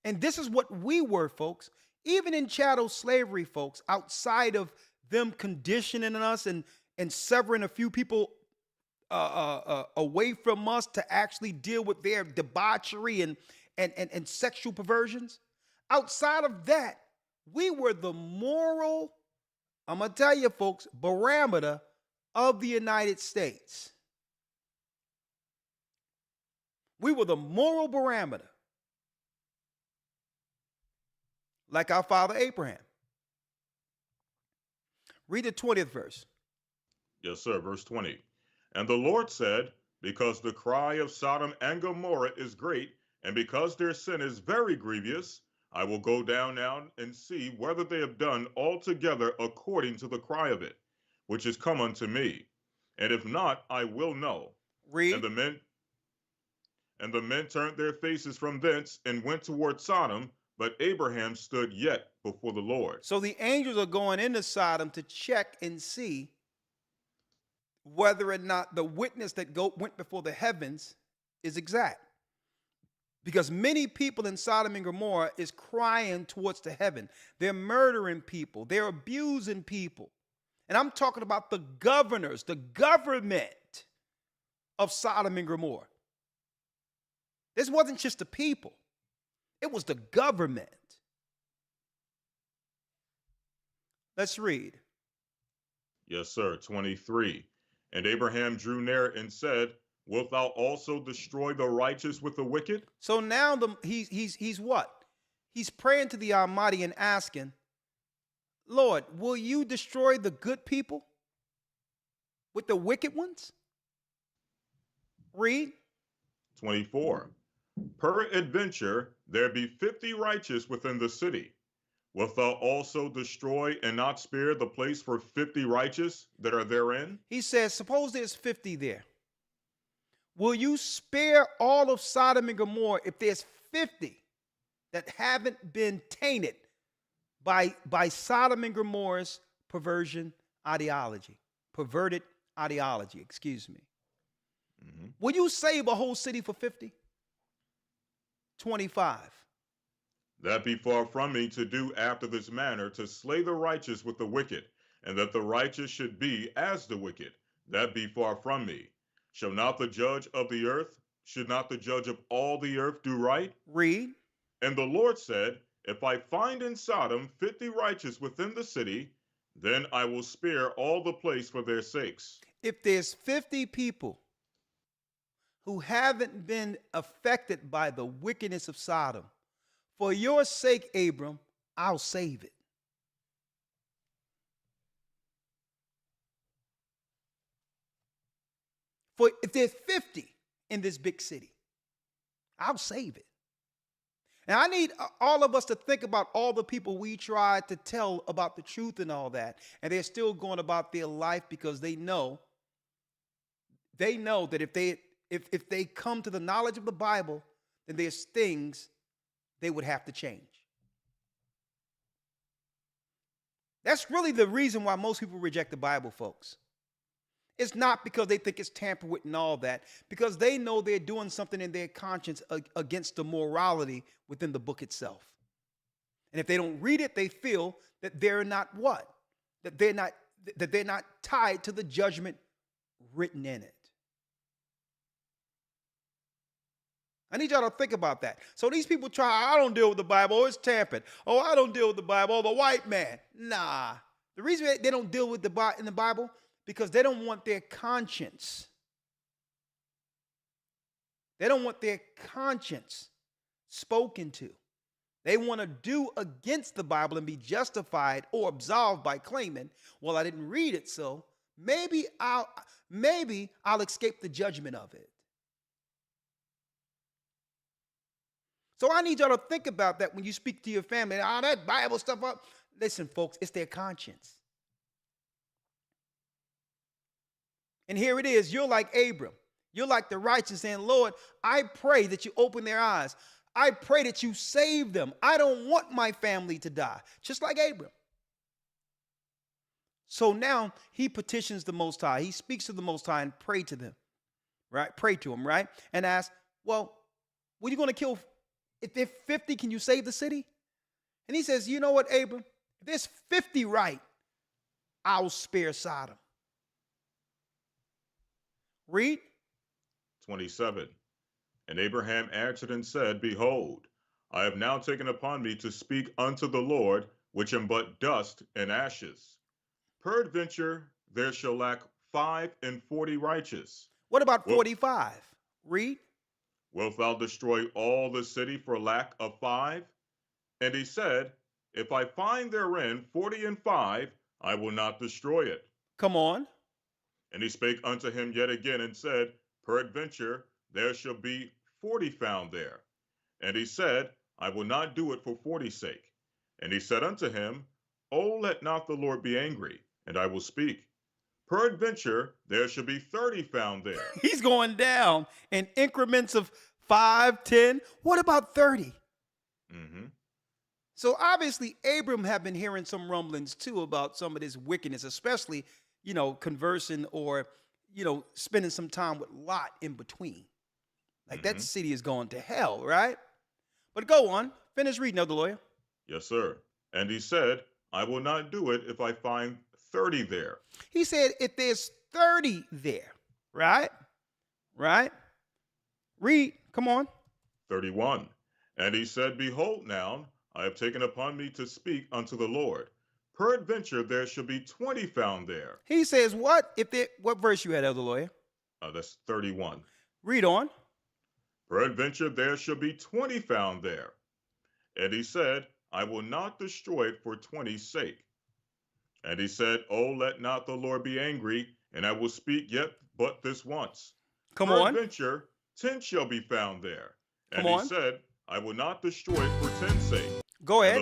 And this is what we were, folks. Even in chattel slavery, folks, outside of them conditioning us and severing a few people away from us to actually deal with their debauchery and sexual perversions. Outside of that, we were the moral, I'm going to tell you, folks, barometer of the United States. We were the moral barometer. Like our father Abraham. Read the 20th verse. Yes, sir. Verse 20. And the Lord said, because the cry of Sodom and Gomorrah is great, and because their sin is very grievous, I will go down now and see whether they have done altogether according to the cry of it, which is come unto me. And if not, I will know. Read. And the men turned their faces from thence and went toward Sodom, but Abraham stood yet before the Lord. So the angels are going into Sodom to check and see whether or not the witness that went before the heavens is exact. Because many people in Sodom and Gomorrah is crying towards the heaven. They're murdering people. They're abusing people. And I'm talking about the governors, the government of Sodom and Gomorrah. This wasn't just the people. It was the government. Let's read. Yes, sir. 23. And Abraham drew near and said, wilt thou also destroy the righteous with the wicked? So now he's what? He's praying to the Almighty and asking, Lord, will you destroy the good people with the wicked ones? Read. 24. Peradventure there be 50 righteous within the city. Wilt thou also destroy and not spare the place for 50 righteous that are therein? He says, suppose there's 50 there. Will you spare all of Sodom and Gomorrah if there's 50 that haven't been tainted by Sodom and Gomorrah's perverted ideology? Mm-hmm. Will you save a whole city for 50? 25. That be far from me to do after this manner, to slay the righteous with the wicked, and that the righteous should be as the wicked. That be far from me. Shall not the judge of the earth, should not the judge of all the earth do right? Read. And the Lord said, if I find in Sodom 50 righteous within the city, then I will spare all the place for their sakes. If there's 50 people who haven't been affected by the wickedness of Sodom, for your sake, Abram, I'll save it. For if there's 50 in this big city, I'll save it. And I need all of us to think about all the people we tried to tell about the truth and all that, and they're still going about their life because they know that if they come to the knowledge of the Bible, then there's things they would have to change. That's really the reason why most people reject the Bible, folks. It's not because they think it's tampered with and all that, because they know they're doing something in their conscience against the morality within the book itself. And if they don't read it, they feel that they're not what? That they're not tied to the judgment written in it. I need y'all to think about that. So these people I don't deal with the Bible. Oh, it's tampered. Oh, I don't deal with the Bible. Oh, the white man. Nah. The reason they don't deal with in the Bible, because they don't want their conscience. They don't want their conscience spoken to. They want to do against the Bible and be justified or absolved by claiming, well, I didn't read it, so maybe I'll escape the judgment of it. So I need y'all to think about that when you speak to your family. All that Bible stuff up. Listen, folks, it's their conscience. And here it is. You're like Abram. You're like the righteous saying, Lord, I pray that you open their eyes. I pray that you save them. I don't want my family to die. Just like Abram. So now he petitions the Most High. He speaks to the Most High and pray to them. Right? Pray to him, right? And ask, well, what are you going to kill? If there's 50, can you save the city? And he says, you know what, Abram? If there's 50 right, I'll spare Sodom. Read. 27. And Abraham answered and said, behold, I have now taken upon me to speak unto the Lord, which am but dust and ashes. Peradventure there shall lack 45 righteous. What about 45? Read. Wilt thou destroy all the city for lack of 5? And he said, if I find therein 45, I will not destroy it. Come on. And he spake unto him yet again and said, peradventure there shall be 40 found there. And he said, I will not do it for 40's sake. And he said unto him, O let not the Lord be angry, and I will speak. Peradventure there shall be 30 found there. He's going down in increments of 5, 10. What about 30? Mm-hmm. So obviously Abram had been hearing some rumblings too about some of this wickedness, especially, conversing or, spending some time with Lot in between. Like that city is going to hell, right? But go on. Finish reading, Elder Lawyer. Yes, sir. And he said, I will not do it if I find 30 there. He said, if there's 30 there, right? Right? Read. Come on. 31. And he said, Behold now, I have taken upon me to speak unto the Lord. Peradventure there shall be 20 found there. He says, what? What verse you had, Elder Lawyer? That's 31. Read on. Peradventure there shall be 20 found there. And he said, I will not destroy it for 20's sake. And he said, Oh, let not the Lord be angry, and I will speak yet but this once. Come on. Peradventure 10 shall be found there. And Come on. he said, I will not destroy it for 10's sake. Go ahead.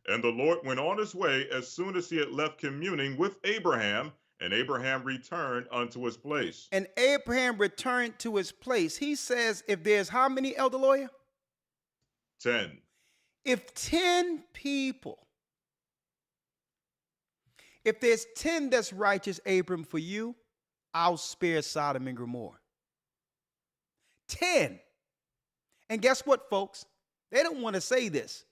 And the Lord went on his way as soon as he had left communing with Abraham, and Abraham returned unto his place. And Abraham returned to his place. He says, if there's how many, Elder Lawyer? 10. If 10 people, if there's 10 that's righteous, Abram, for you, I'll spare Sodom and Gomorrah. 10. And guess what, folks? They don't want to say this.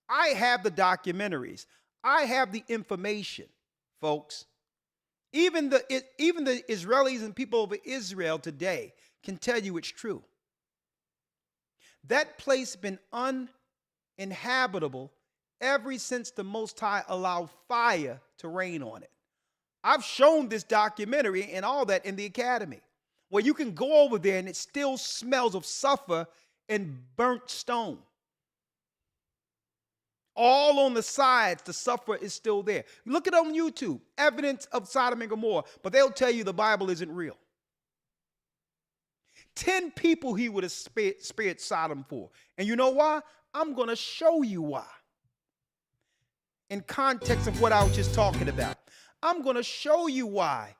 I have the documentaries. I have the information, folks. Even the Israelis and people over Israel today can tell you it's true. That place been uninhabitable ever since the Most High allowed fire to rain on it. I've shown this documentary and all that in the academy, where you can go over there and it still smells of sulfur and burnt stone. All on the sides, the sulfur is still there. Look it on YouTube, evidence of Sodom and Gomorrah, but they'll tell you the Bible isn't real. 10 people he would have spared Sodom for. And you know why? I'm going to show you why. In context of what I was just talking about, I'm going to show you why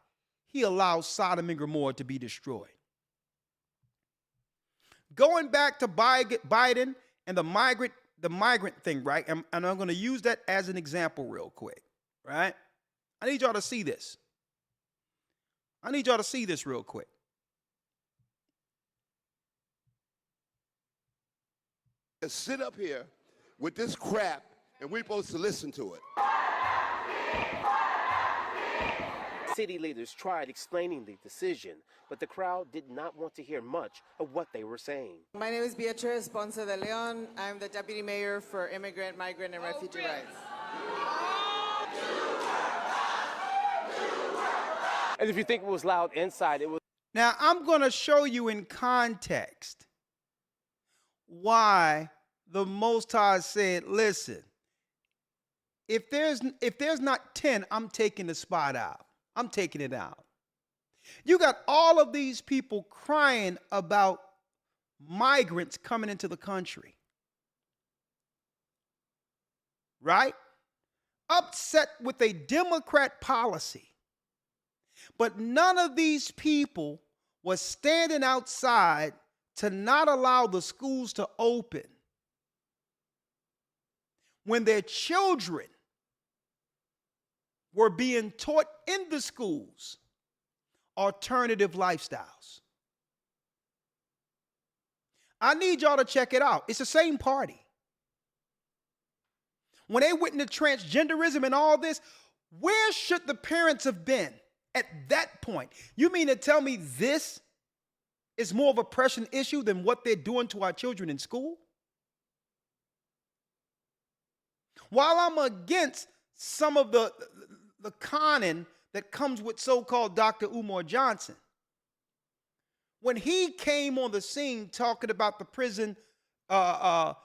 he allows Sodom and Gomorrah to be destroyed. Going back to Biden and the migrant thing, right? And I'm going to use that as an example real quick, right? I need y'all to see this. I need y'all to see this real quick. Sit up here with this crap and we're supposed to listen to it. City leaders tried explaining the decision, but the crowd did not want to hear much of what they were saying. My name is Beatriz Ponce de Leon. I'm the Deputy Mayor for Immigrant, Migrant, and Refugee Rights. And if you think it was loud inside, it was... Now, I'm going to show you in context why the Most High said, listen, if there's not 10, I'm taking the spot out. I'm taking it out. You got all of these people crying about migrants coming into the country. Right? Upset with a Democrat policy. But none of these people was standing outside to not allow the schools to open when their children were being taught in the schools alternative lifestyles. I need y'all to check it out. It's the same party. When they went into transgenderism and all this, where should the parents have been at that point? You mean to tell me this is more of a pressing issue than what they're doing to our children in school? While I'm against some of the conning that comes with so-called Dr. Umar Johnson, when he came on the scene talking about the prison, the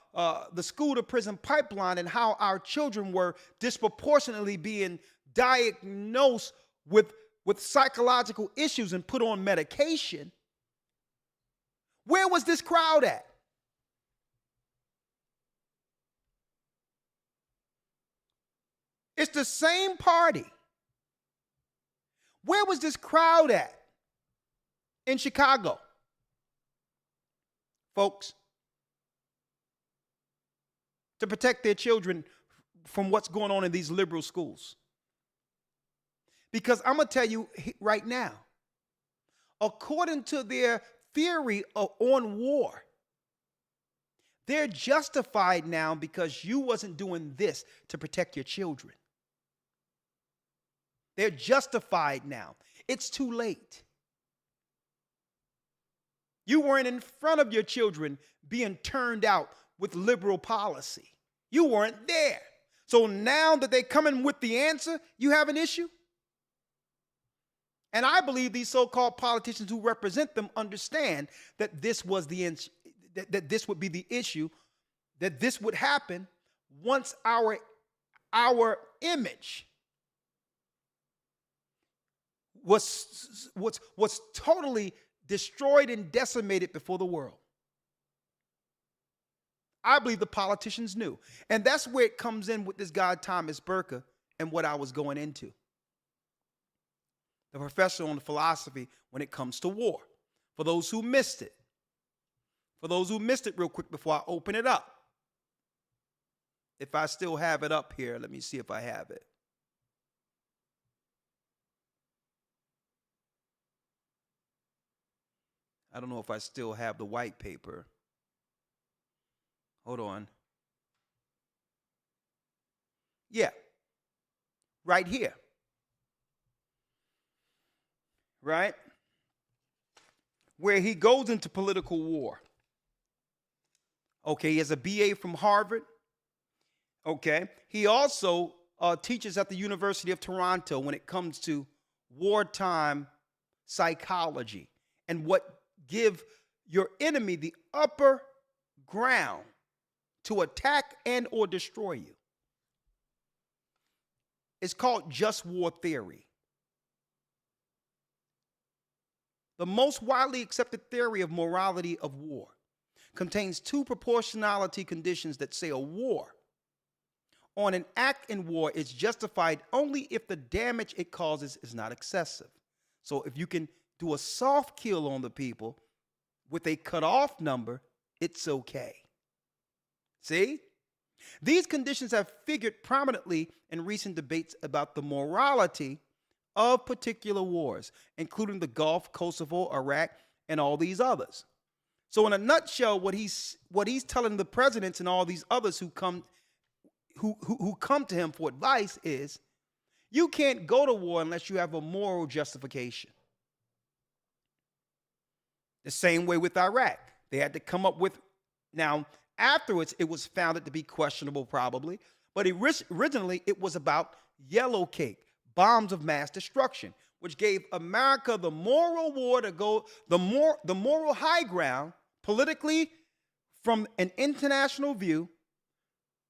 school-to-prison pipeline and how our children were disproportionately being diagnosed with psychological issues and put on medication, where was this crowd at? It's the same party. Where was this crowd at in Chicago? Folks, to protect their children from what's going on in these liberal schools. Because I'm going to tell you right now, according to their theory on war. They're justified now because you wasn't doing this to protect your children. They're justified now. It's too late. You weren't in front of your children being turned out with liberal policy. You weren't there. So now that they're coming with the answer, you have an issue? And I believe these so-called politicians who represent them understand that this was that this would be the issue, that this would happen once our image was totally destroyed and decimated before the world. I believe the politicians knew. And that's where it comes in with this guy, Thomas Burka, and what I was going into. The professor on philosophy when it comes to war. For those who missed it. For those who missed it real quick before I open it up. If I still have it up here, let me see if I have it. I don't know if I still have the white paper. Hold on. Yeah. Right here. Right? Where he goes into political war. Okay, he has a BA from Harvard. Okay. He also teaches at the University of Toronto when it comes to wartime psychology and what give your enemy the upper ground to attack and or destroy you. It's called just war theory. The most widely accepted theory of morality of war contains two proportionality conditions that say a war on an act in war is justified only if the damage it causes is not excessive. So if you can do a soft kill on the people with a cutoff number, it's okay. See? These conditions have figured prominently in recent debates about the morality of particular wars, including the Gulf, Kosovo, Iraq, and all these others. So in a nutshell, what he's telling the presidents and all these others who come to him for advice is, you can't go to war unless you have a moral justification. The same way with Iraq. They had to come up with, now afterwards it was found to be questionable probably, but originally it was about yellow cake, bombs of mass destruction, which gave America the moral war to go, the moral high ground politically from an international view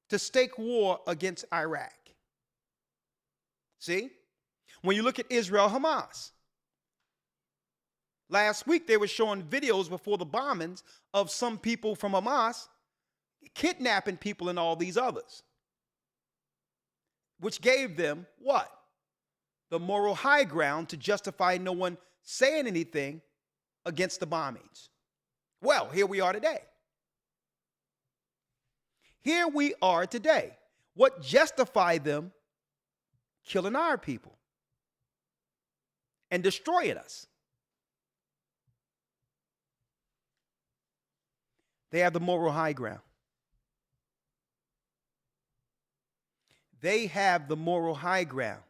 to stake war against Iraq. See? When you look at Israel, Hamas. Last week, they were showing videos before the bombings of some people from Hamas kidnapping people and all these others, which gave them what? The moral high ground to justify no one saying anything against the bombings. Well, here we are today. Here we are today. What justified them killing our people and destroying us? They have the moral high ground. They have the moral high ground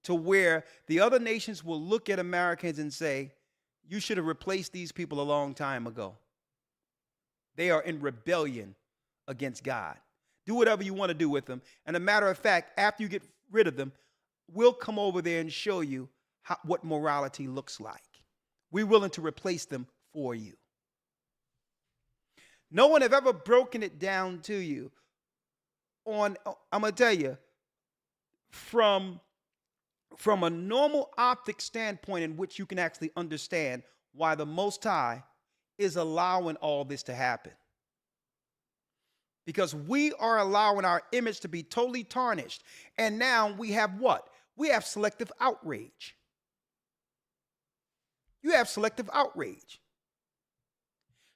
to where the other nations will look at Americans and say, you should have replaced these people a long time ago. They are in rebellion against God. Do whatever you want to do with them. And a matter of fact, after you get rid of them, we'll come over there and show you what morality looks like. We're willing to replace them for you. No one have ever broken it down to you on, I'm going to tell you, from a normal optic standpoint in which you can actually understand why the Most High is allowing all this to happen. Because we are allowing our image to be totally tarnished. And now we have what? We have selective outrage. You have selective outrage.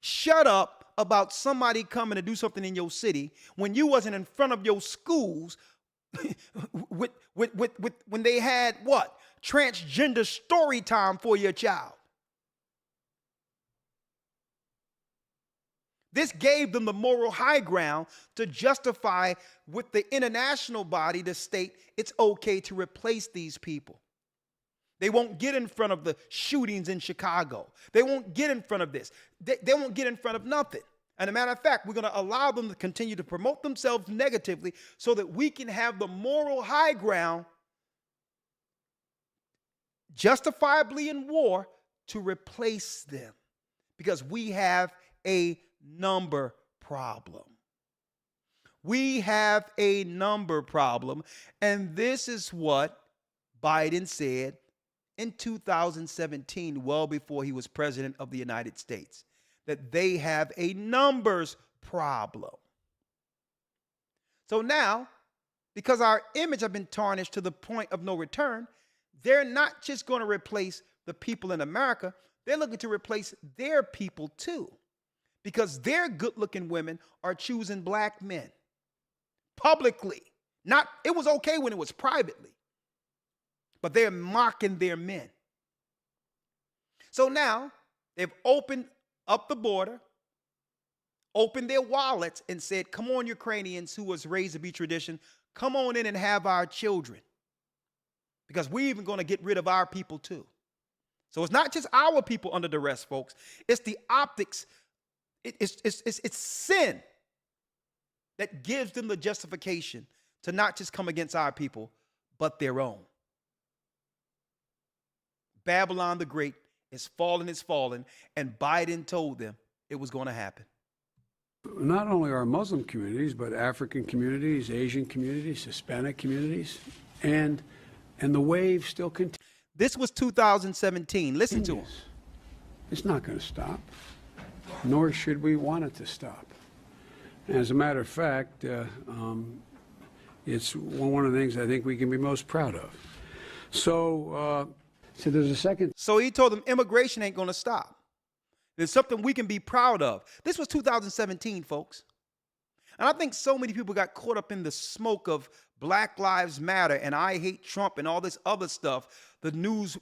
Shut up about somebody coming to do something in your city when you wasn't in front of your schools when they had what? Transgender story time for your child. This gave them the moral high ground to justify with the international body to state it's okay to replace these people. They won't get in front of the shootings in Chicago. They won't get in front of this. They won't get in front of nothing. And a matter of fact, we're going to allow them to continue to promote themselves negatively so that we can have the moral high ground justifiably in war to replace them, because we have a number problem. We have a number problem, and this is what Biden said in 2017, well before he was president of the United States, that they have a numbers problem. So now, because our image has been tarnished to the point of no return, they're not just going to replace the people in America, they're looking to replace their people too, because their good-looking women are choosing black men publicly. It was okay when it was privately, but they're mocking their men. So now they've opened up the border, opened their wallets and said, come on, Ukrainians who was raised to be tradition, come on in and have our children, because we're even going to get rid of our people too. So it's not just our people under duress, folks. It's the optics. It's sin that gives them the justification to not just come against our people, but their own. Babylon the Great is fallen, and Biden told them it was going to happen. Not only our Muslim communities, but African communities, Asian communities, Hispanic communities, and the wave still continues. This was 2017. Listen to him. It's not going to stop, nor should we want it to stop. As a matter of fact, it's one of the things I think we can be most proud of. So there's a second. So he told them immigration ain't going to stop. There's something we can be proud of. This was 2017, folks. And I think so many people got caught up in the smoke of Black Lives Matter and I hate Trump and all this other stuff. The news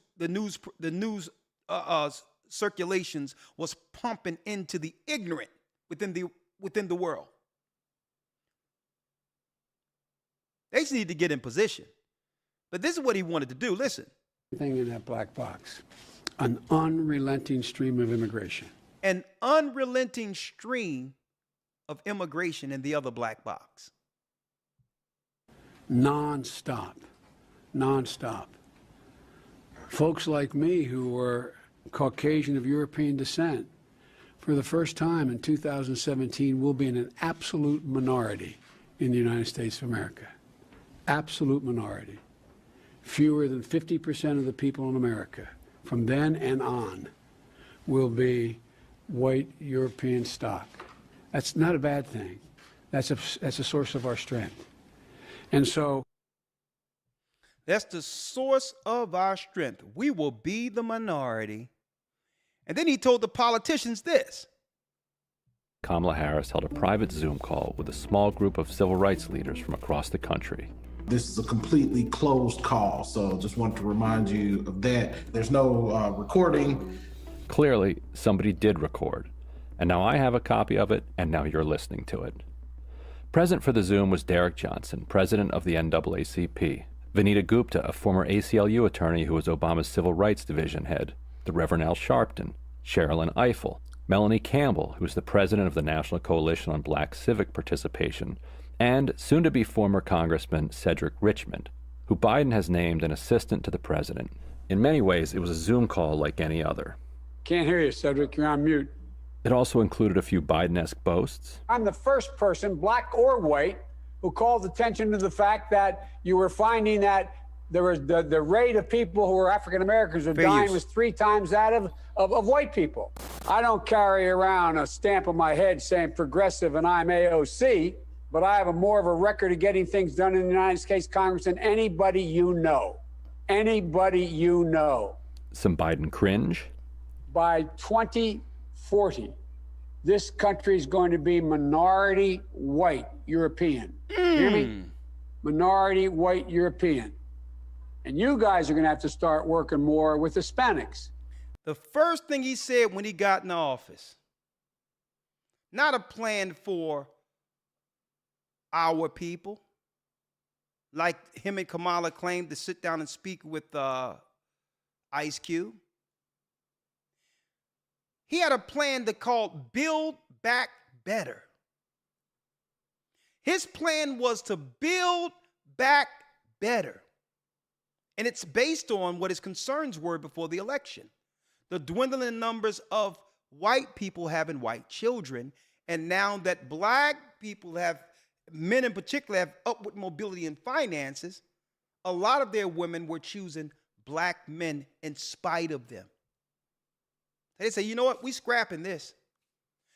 circulations was pumping into the ignorant within the world. They just need to get in position. But this is what he wanted to do. Listen. Thing in that black box, an unrelenting stream of immigration. An unrelenting stream of immigration in the other black box. Non-stop. Folks like me who were Caucasian of European descent, for the first time in 2017, will be in an absolute minority in the United States of America. Absolute minority. Fewer than 50% of the people in America from then and on will be white European stock. That's not a bad thing. That's a source of our strength. And so that's the source of our strength. We will be the minority. And then he told the politicians this. Kamala Harris held a private Zoom call with a small group of civil rights leaders from across the country. This is a completely closed call, so just want to remind you of that. There's no recording. Clearly, somebody did record, and now I have a copy of it, and now you're listening to it. Present for the Zoom was Derek Johnson, president of the NAACP, Vanita Gupta, a former ACLU attorney who was Obama's Civil Rights Division head, the Reverend Al Sharpton, Sherilyn Ifill, Melanie Campbell, who is the president of the National Coalition on Black Civic Participation, and soon-to-be former Congressman Cedric Richmond, who Biden has named an assistant to the president. In many ways, it was a Zoom call like any other. Can't hear you, Cedric. You're on mute. It also included a few Biden-esque boasts. I'm the first person, black or white, who called attention to the fact that you were finding that there was the rate of people who were African Americans who dying was 3 times that of white people. I don't carry around a stamp on my head saying progressive and I'm AOC, but I have more of a record of getting things done in the United States Congress than anybody you know. Anybody you know. Some Biden cringe. By 2040, this country is going to be minority white European. Hear me? Minority white European. And you guys are going to have to start working more with Hispanics. The first thing he said when he got in office, not a plan for our people, like him and Kamala claimed to sit down and speak with Ice Cube. He had a plan to call Build Back Better. His plan was to build back better. And it's based on what his concerns were before the election. The dwindling numbers of white people having white children. And now that black people have, men in particular, have upward mobility in finances, a lot of their women were choosing black men in spite of them. They say, you know what, we scrapping this.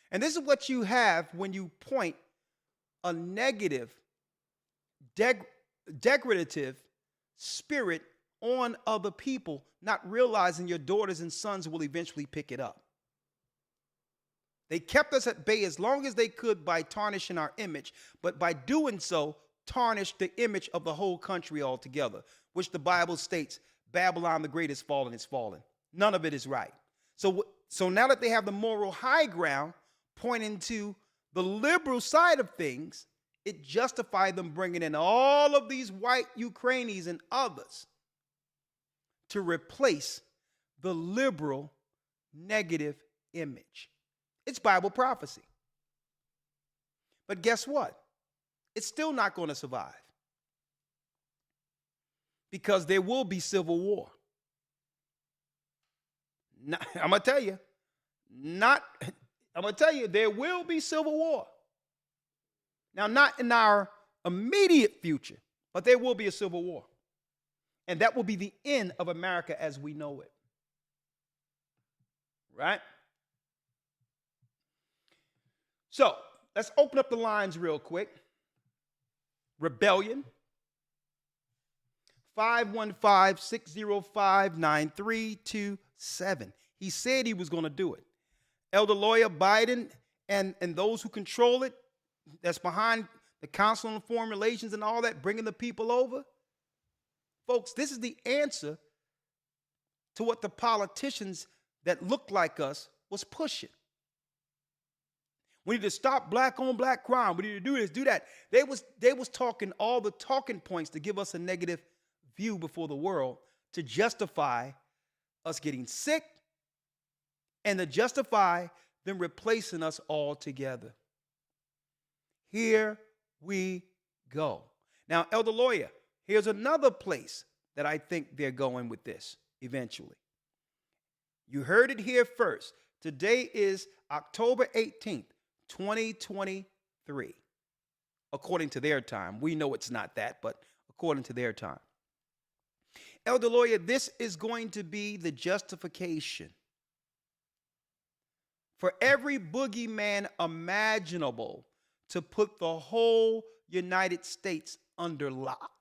And this is what you have when you point a negative, degradative spirit on other people, not realizing your daughters and sons will eventually pick it up. They kept us at bay as long as they could by tarnishing our image, but by doing so, tarnished the image of the whole country altogether, which the Bible states, Babylon the Great is fallen, it's fallen. None of it is right. So now that they have the moral high ground pointing to the liberal side of things, it justified them bringing in all of these white Ukrainians and others to replace the liberal negative image. It's Bible prophecy. But guess what? It's still not going to survive. Because there will be civil war. I'm going to tell you, there will be civil war. Now, not in our immediate future, but there will be a civil war. And that will be the end of America as we know it. Right? So, let's open up the lines real quick. Rebellion. 515-605-9327. He said he was going to do it. Elder Lawyer Biden and those who control it, that's behind the Council on Foreign Relations and all that, bringing the people over. Folks, this is the answer to what the politicians that look like us was pushing. We need to stop black on black crime. We need to do this, do that. They was talking all the talking points to give us a negative view before the world to justify us getting sick and to justify them replacing us altogether. Here we go. Now, Elder Lawyer, here's another place that I think they're going with this eventually. You heard it here first. Today is October 18th, 2023, according to their time. We know it's not that, but according to their time. Elder Lawyer, this is going to be the justification for every boogeyman imaginable to put the whole United States under lock.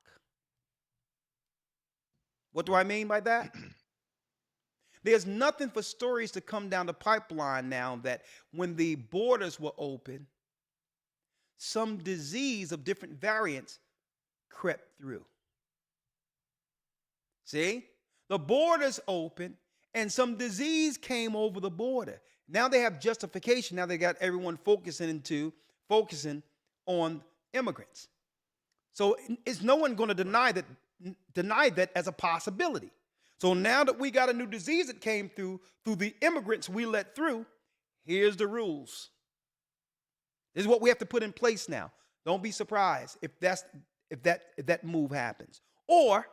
What do I mean by that? There's nothing for stories to come down the pipeline now that when the borders were open, some disease of different variants crept through. See? The borders open and some disease came over the border. Now they have justification. Now they got everyone focusing on immigrants. So is no one going to deny that as a possibility? So now that we got a new disease that came through the immigrants we let through, here's the rules. This is what we have to put in place now. Don't be surprised if that move happens. Or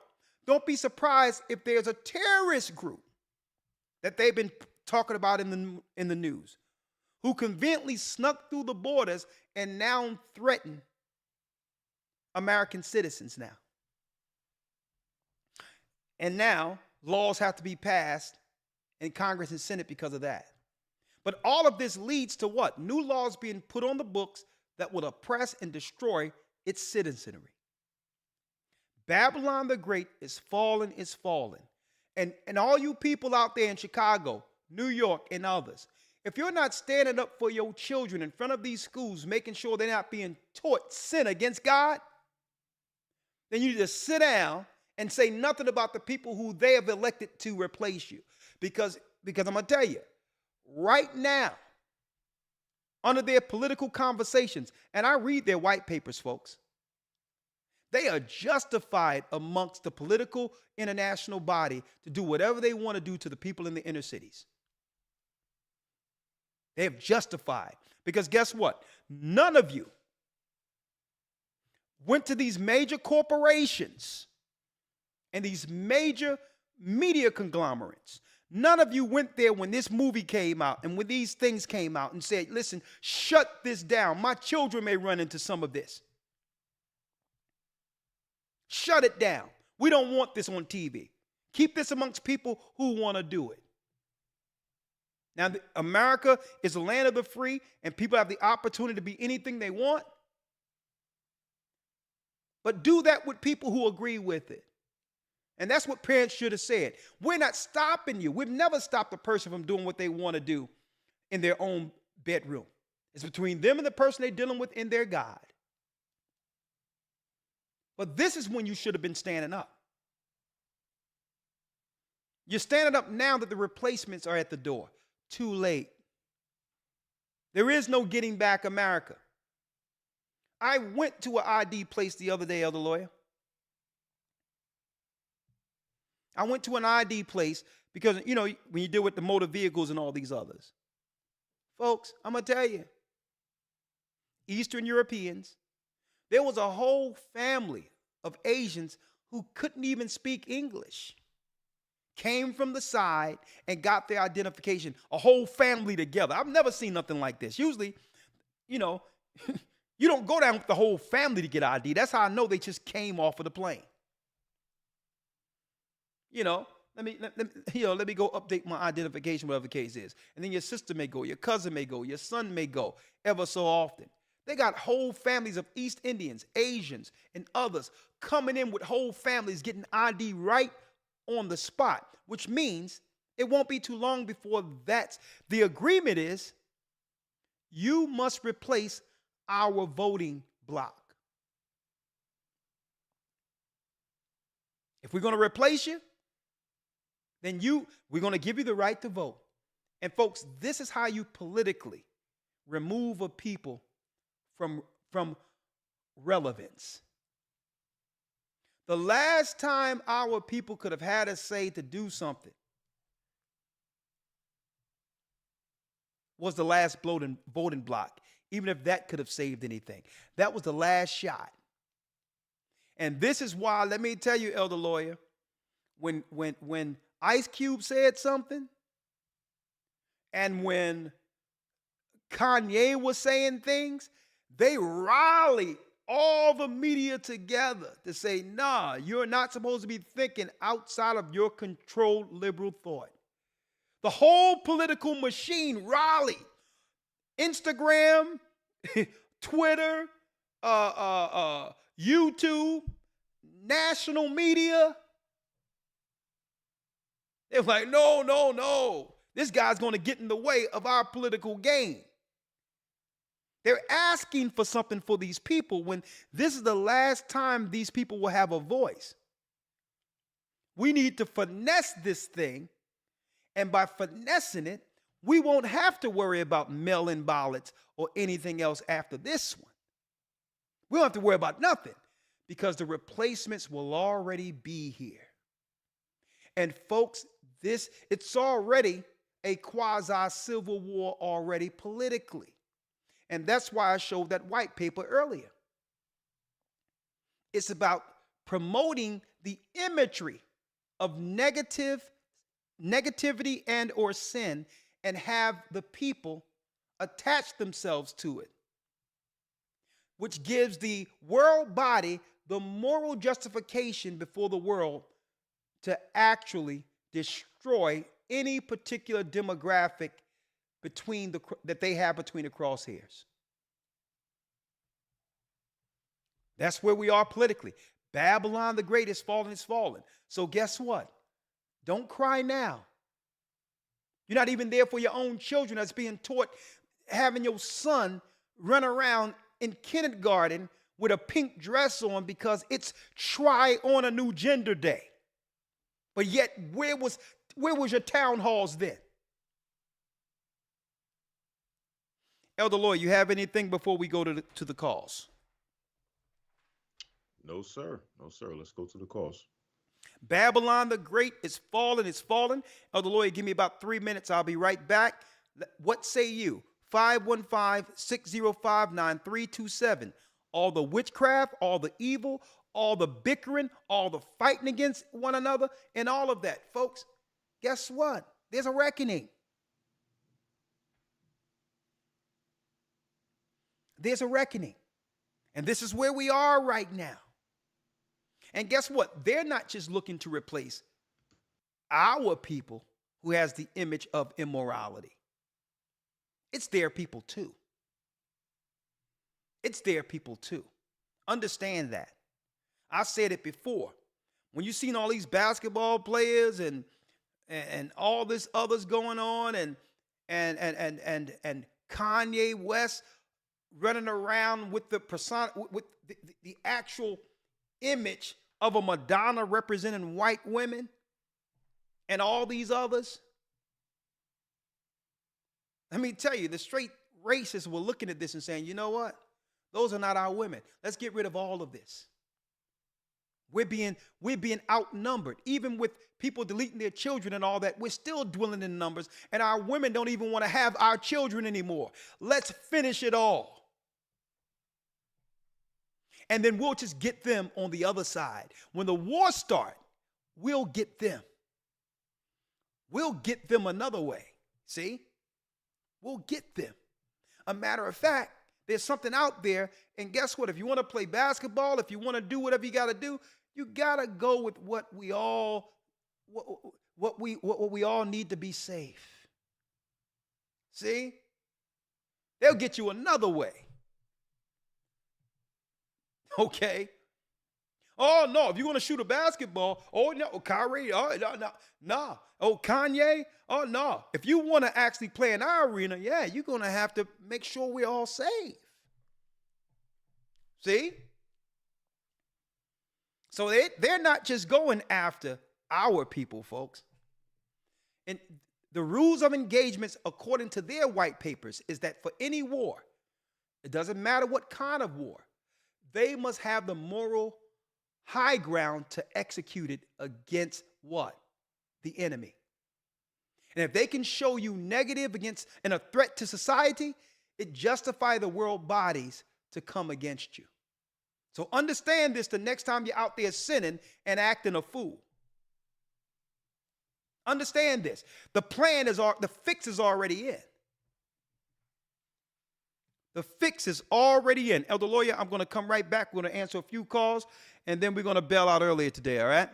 don't be surprised if there's a terrorist group that they've been talking about in the news who conveniently snuck through the borders and now threaten American citizens now. And now laws have to be passed in Congress and Senate because of that. But all of this leads to what? New laws being put on the books that will oppress and destroy its citizenry. Babylon the Great is fallen, is fallen. And all you people out there in Chicago, New York, and others, if you're not standing up for your children in front of these schools, making sure they're not being taught sin against God, then you just sit down and say nothing about the people who they have elected to replace you. Because I'm going to tell you, right now, under their political conversations, and I read their white papers, folks, they are justified amongst the political international body to do whatever they want to do to the people in the inner cities. They have justified. Because guess what? None of you went to these major corporations and these major media conglomerates. None of you went there when this movie came out and when these things came out and said, listen, shut this down. My children may run into some of this. Shut it down. We don't want this on TV. Keep this amongst people who want to do it. Now, America is the land of the free, and people have the opportunity to be anything they want. But do that with people who agree with it. And that's what parents should have said. We're not stopping you. We've never stopped a person from doing what they want to do in their own bedroom. It's between them and the person they're dealing with in their God. But this is when you should have been standing up. You're standing up now that the replacements are at the door. Too late. There is no getting back America. I went to an ID place the other day, Elder Lawyer. I went to an ID place because, you know, when you deal with the motor vehicles and all these others. Folks, I'm going to tell you, Eastern Europeans, there was a whole family of Asians who couldn't even speak English. Came from the side and got their identification, a whole family together. I've never seen nothing like this. Usually, you know, you don't go down with the whole family to get ID. That's how I know they just came off of the plane. You know, let me go update my identification, whatever the case is. And then your sister may go, your cousin may go, your son may go, ever so often. They got whole families of East Indians, Asians, and others coming in with whole families getting ID right on the spot, which means it won't be too long before that's the agreement is you must replace our voting block. If we're going to replace you, then we're going to give you the right to vote. And folks, this is how you politically remove a people from relevance. The last time our people could have had a say to do something was the last voting block, even if that could have saved anything. That was the last shot. And this is why, let me tell you, Elder Lawyer, when Ice Cube said something, and when Kanye was saying things, they rallied all the media together to say, nah, you're not supposed to be thinking outside of your controlled liberal thought. The whole political machine rallied. Instagram, Twitter, YouTube, national media. They're like, no. This guy's going to get in the way of our political game. They're asking for something for these people when this is the last time these people will have a voice. We need to finesse this thing, and by finessing it, we won't have to worry about mail-in ballots or anything else after this one. We don't have to worry about nothing because the replacements will already be here. And folks, it's already a quasi-civil war already politically. And that's why I showed that white paper earlier. It's about promoting the imagery of negativity and or sin and have the people attach themselves to it, which gives the world body the moral justification before the world to actually destroy any particular demographic that they have between the crosshairs. That's where we are politically. Babylon the Great is fallen. So guess what? Don't cry now. You're not even there for your own children that's being taught, having your son run around in kindergarten with a pink dress on because it's try on a new gender day. But yet, where was your town halls then? Elder Lloyd, you have anything before we go to the calls? No, sir. No, sir. Let's go to the calls. Babylon the Great is fallen. It's fallen. Elder Lloyd, give me about 3 minutes. I'll be right back. What say you? 515-605-9327. All the witchcraft, all the evil, all the bickering, all the fighting against one another, and all of that. Folks, guess what? There's a reckoning. There's a reckoning. And this is where we are right now. And guess what? They're not just looking to replace our people who has the image of immorality. It's their people too. It's their people too. Understand that. I said it before. When you've seen all these basketball players and all this others going on and Kanye West running around with the persona, with the actual image of a Madonna representing white women and all these others. Let me tell you, the straight racists were looking at this and saying, you know what? Those are not our women. Let's get rid of all of this. We're being outnumbered. Even with people deleting their children and all that, we're still dwindling in numbers, and our women don't even want to have our children anymore. Let's finish it all. And then we'll just get them on the other side. When the war starts, we'll get them. We'll get them another way. See? We'll get them. A matter of fact, there's something out there, and guess what? If you want to play basketball, if you want to do whatever you got to do, you got to go with what we all need to be safe. See? They'll get you another way. Okay. Oh, no, if you're going to shoot a basketball, oh, no, Kyrie, oh, no. Oh, Kanye, oh, no. If you want to actually play in our arena, yeah, you're going to have to make sure we're all safe. See? So they're not just going after our people, folks. And the rules of engagements, according to their white papers, is that for any war, it doesn't matter what kind of war, they must have the moral high ground to execute it against what? The enemy. And if they can show you negative against and a threat to society, it justifies the world bodies to come against you. So understand this the next time you're out there sinning and acting a fool. Understand this. The fix is already in. The fix is already in. Elder Lawyer, I'm going to come right back. We're going to answer a few calls, and then we're going to bail out earlier today, all right?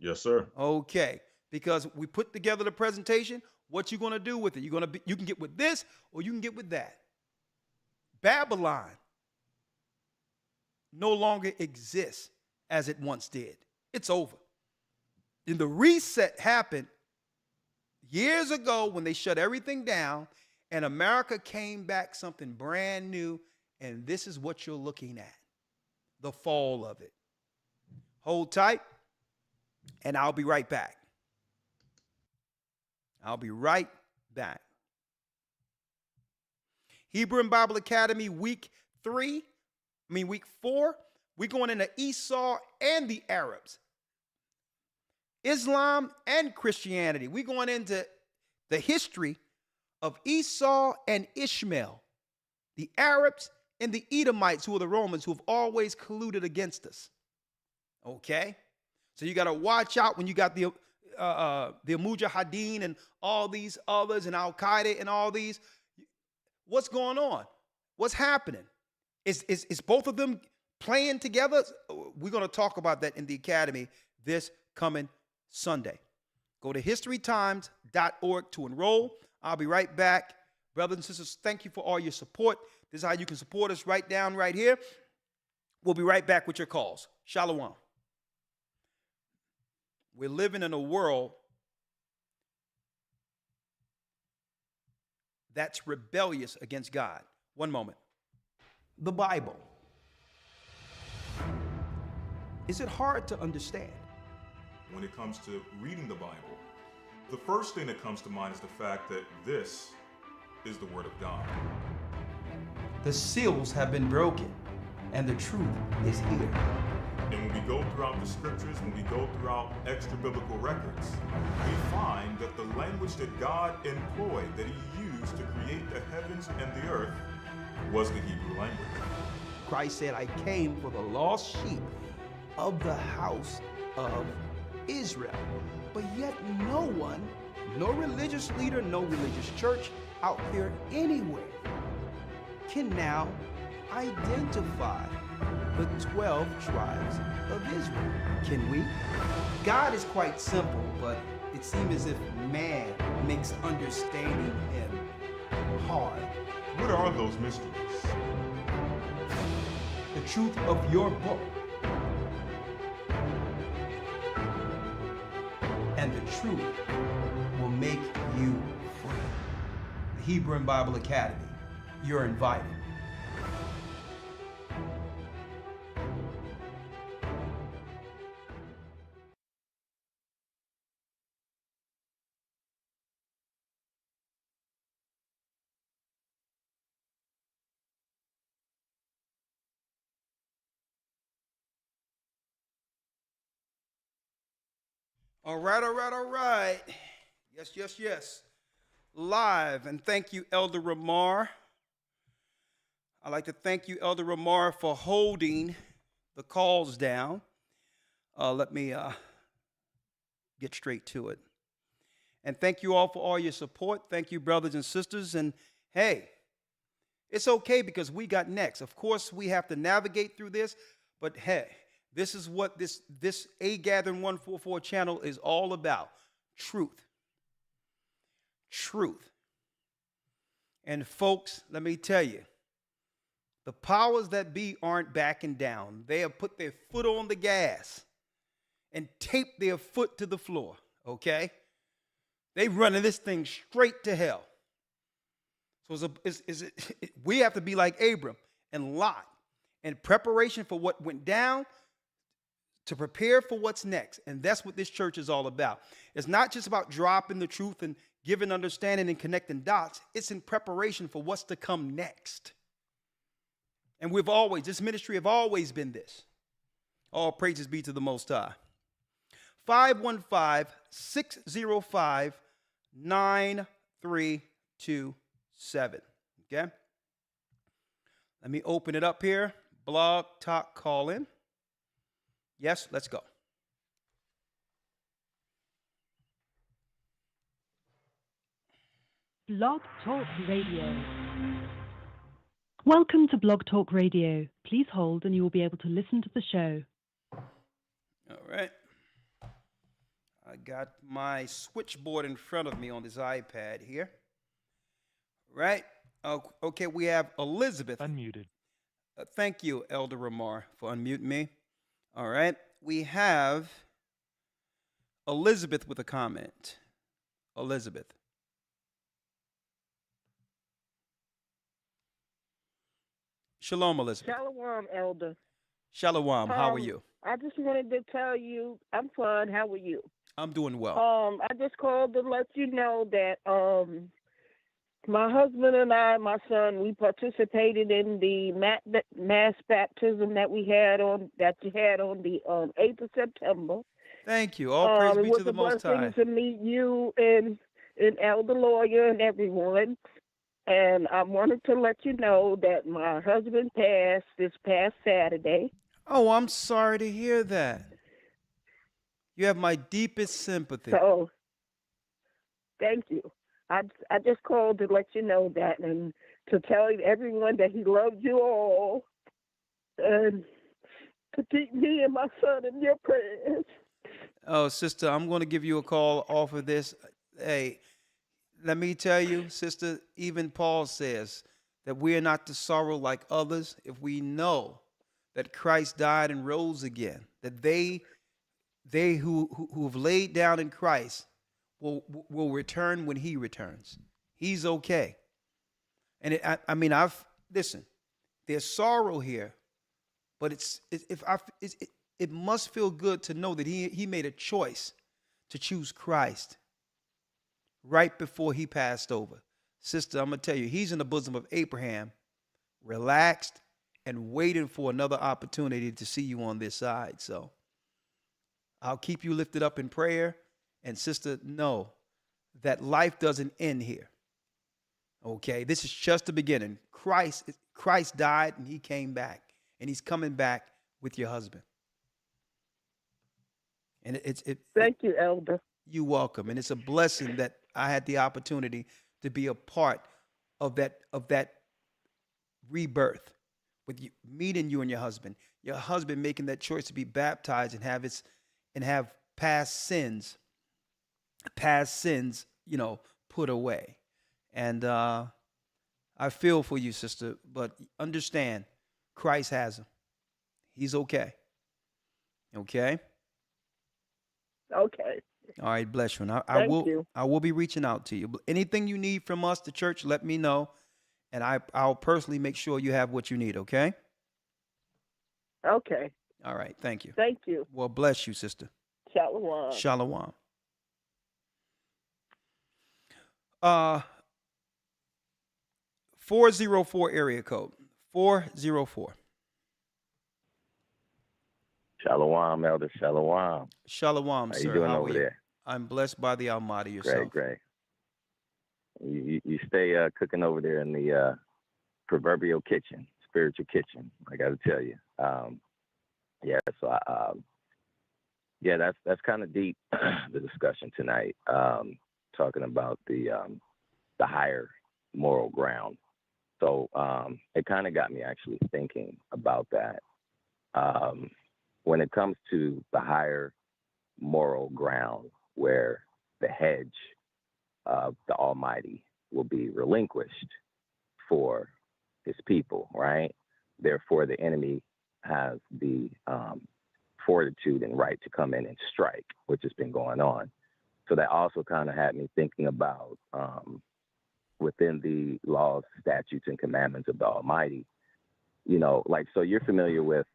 Yes, sir. Okay. Because we put together the presentation, what you going to do with it? You can get with this or you can get with that. Babylon no longer exists as it once did. It's over. And the reset happened years ago when they shut everything down and America came back something brand new, and this is what you're looking at, the fall of it. Hold tight, and I'll be right back. I'll be right back. Hebrew and Bible Academy week 4, we're going into Esau and the Arabs, Islam and Christianity. We're going into the history of Esau and Ishmael, the Arabs and the Edomites, who are the Romans, who have always colluded against us. Okay? So you got to watch out when you got the Mujahideen and all these others and Al-Qaeda and all these. What's going on? What's happening? Is both of them playing together? We're going to talk about that in the Academy this coming Sunday. Go to historytimes.org to enroll. I'll be right back. Brothers and sisters, thank you for all your support. This is how you can support us right down right here. We'll be right back with your calls. Shalom. We're living in a world that's rebellious against God. One moment. The Bible. Is it hard to understand? When it comes to reading the Bible, the first thing that comes to mind is the fact that this is the Word of God. The seals have been broken, and the truth is here. And when we go throughout the scriptures, when we go throughout extra biblical records, we find that the language that God employed, that He used to create the heavens and the earth, was the Hebrew language. Christ said, I came for the lost sheep of the house of Israel. But yet no one, no religious leader, no religious church out there anywhere can now identify the 12 tribes of Israel. Can we? God is quite simple, but it seems as if man makes understanding Him hard. What are those mysteries? The truth of your book and the truth will make you free. The Hebrew and Bible Academy, you're invited. All right. Yes. Live, and thank you, Elder Ramar. I'd like to thank you, Elder Ramar, for holding the calls down. Let me get straight to it. And thank you all for all your support. Thank you, brothers and sisters. And hey, it's okay because we got next. Of course, we have to navigate through this, but hey, this is what this A Gathering 144 channel is all about. Truth. And folks, let me tell you, the powers that be aren't backing down. They have put their foot on the gas and taped their foot to the floor, okay? They running this thing straight to hell. So we have to be like Abram and Lot in preparation for what went down, to prepare for what's next. And that's what this church is all about. It's not just about dropping the truth and giving understanding and connecting dots. It's in preparation for what's to come next. And this ministry have always been this. All praises be to the Most High. 515-605-9327. Okay? Let me open it up here. Blog Talk call in. Yes, let's go. Blog Talk Radio. Welcome to Blog Talk Radio. Please hold and you will be able to listen to the show. All right. I got my switchboard in front of me on this iPad here. Right. Okay, we have Elizabeth. Unmuted. Thank you, Elder Ramar, for unmuting me. All right. We have Elizabeth with a comment. Elizabeth. Shalom, Elizabeth. Shalom, Elder. Shalom. How are you? I just wanted to tell you, I'm fine. How are you? I'm doing well. I just called to let you know that my husband and I, my son, we participated in the mass baptism that you had on the 8th of September. Thank you. All praise be to the Most High. It was a blessing to meet you and Elder Lawyer and everyone. And I wanted to let you know that my husband passed this past Saturday. Oh, I'm sorry to hear that. You have my deepest sympathy. So, thank you. I just called to let you know that and to tell everyone that he loves you all and to keep me and my son in your prayers. Oh, sister, I'm going to give you a call off of this. Hey, let me tell you, sister, even Paul says that we are not to sorrow like others if we know that Christ died and rose again, that they who have laid down in Christ will return when he returns. He's okay. And listen, there's sorrow here, but it must feel good to know that he made a choice to choose Christ right before he passed over. Sister, I'm going to tell you, he's in the bosom of Abraham, relaxed and waiting for another opportunity to see you on this side. So I'll keep you lifted up in prayer. And sister, know that life doesn't end here. Okay, this is just the beginning. Christ died and he came back, and he's coming back with your husband. And Thank you, Elder. You're welcome. And it's a blessing that I had the opportunity to be a part of that rebirth, with you, meeting you and your husband making that choice to be baptized and have past sins, put away. And I feel for you, sister, but understand, Christ has him. He's okay. Okay? Okay. All right, bless you. And Thank you. I will be reaching out to you. Anything you need from us, the church, let me know. And I'll personally make sure you have what you need, okay? Okay. All right, thank you. Thank you. Well, bless you, sister. Shalom. Shalom. 404 area code. 404. Shalom, Elder. Shalom. Shalom, sir. How you doing over there? I'm blessed by the Almighty. Yourself. Great. You stay cooking over there in the proverbial kitchen, spiritual kitchen. I got to tell you. That's kind of deep. The discussion tonight, talking about the higher moral ground. So it kind of got me actually thinking about that. When it comes to the higher moral ground, where the hedge of the Almighty will be relinquished for his people, right? Therefore, the enemy has the fortitude and right to come in and strike, which has been going on. So that also kind of had me thinking about within the laws, statutes, and commandments of the Almighty, so you're familiar with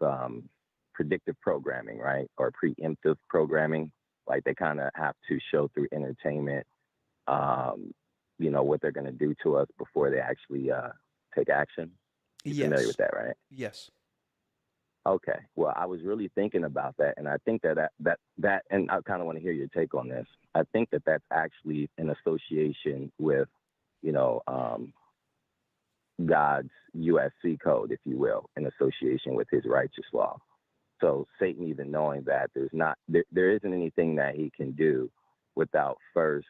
predictive programming, right? Or preemptive programming. Like they kind of have to show through entertainment, what they're going to do to us before they actually take action. You're familiar with that, right? Yes. Okay. Well, I was really thinking about that, and I think that, and I kind of want to hear your take on this. I think that that's actually an association with, God's USC code, if you will, in association with his righteous law. So Satan, even knowing that there isn't anything that he can do without first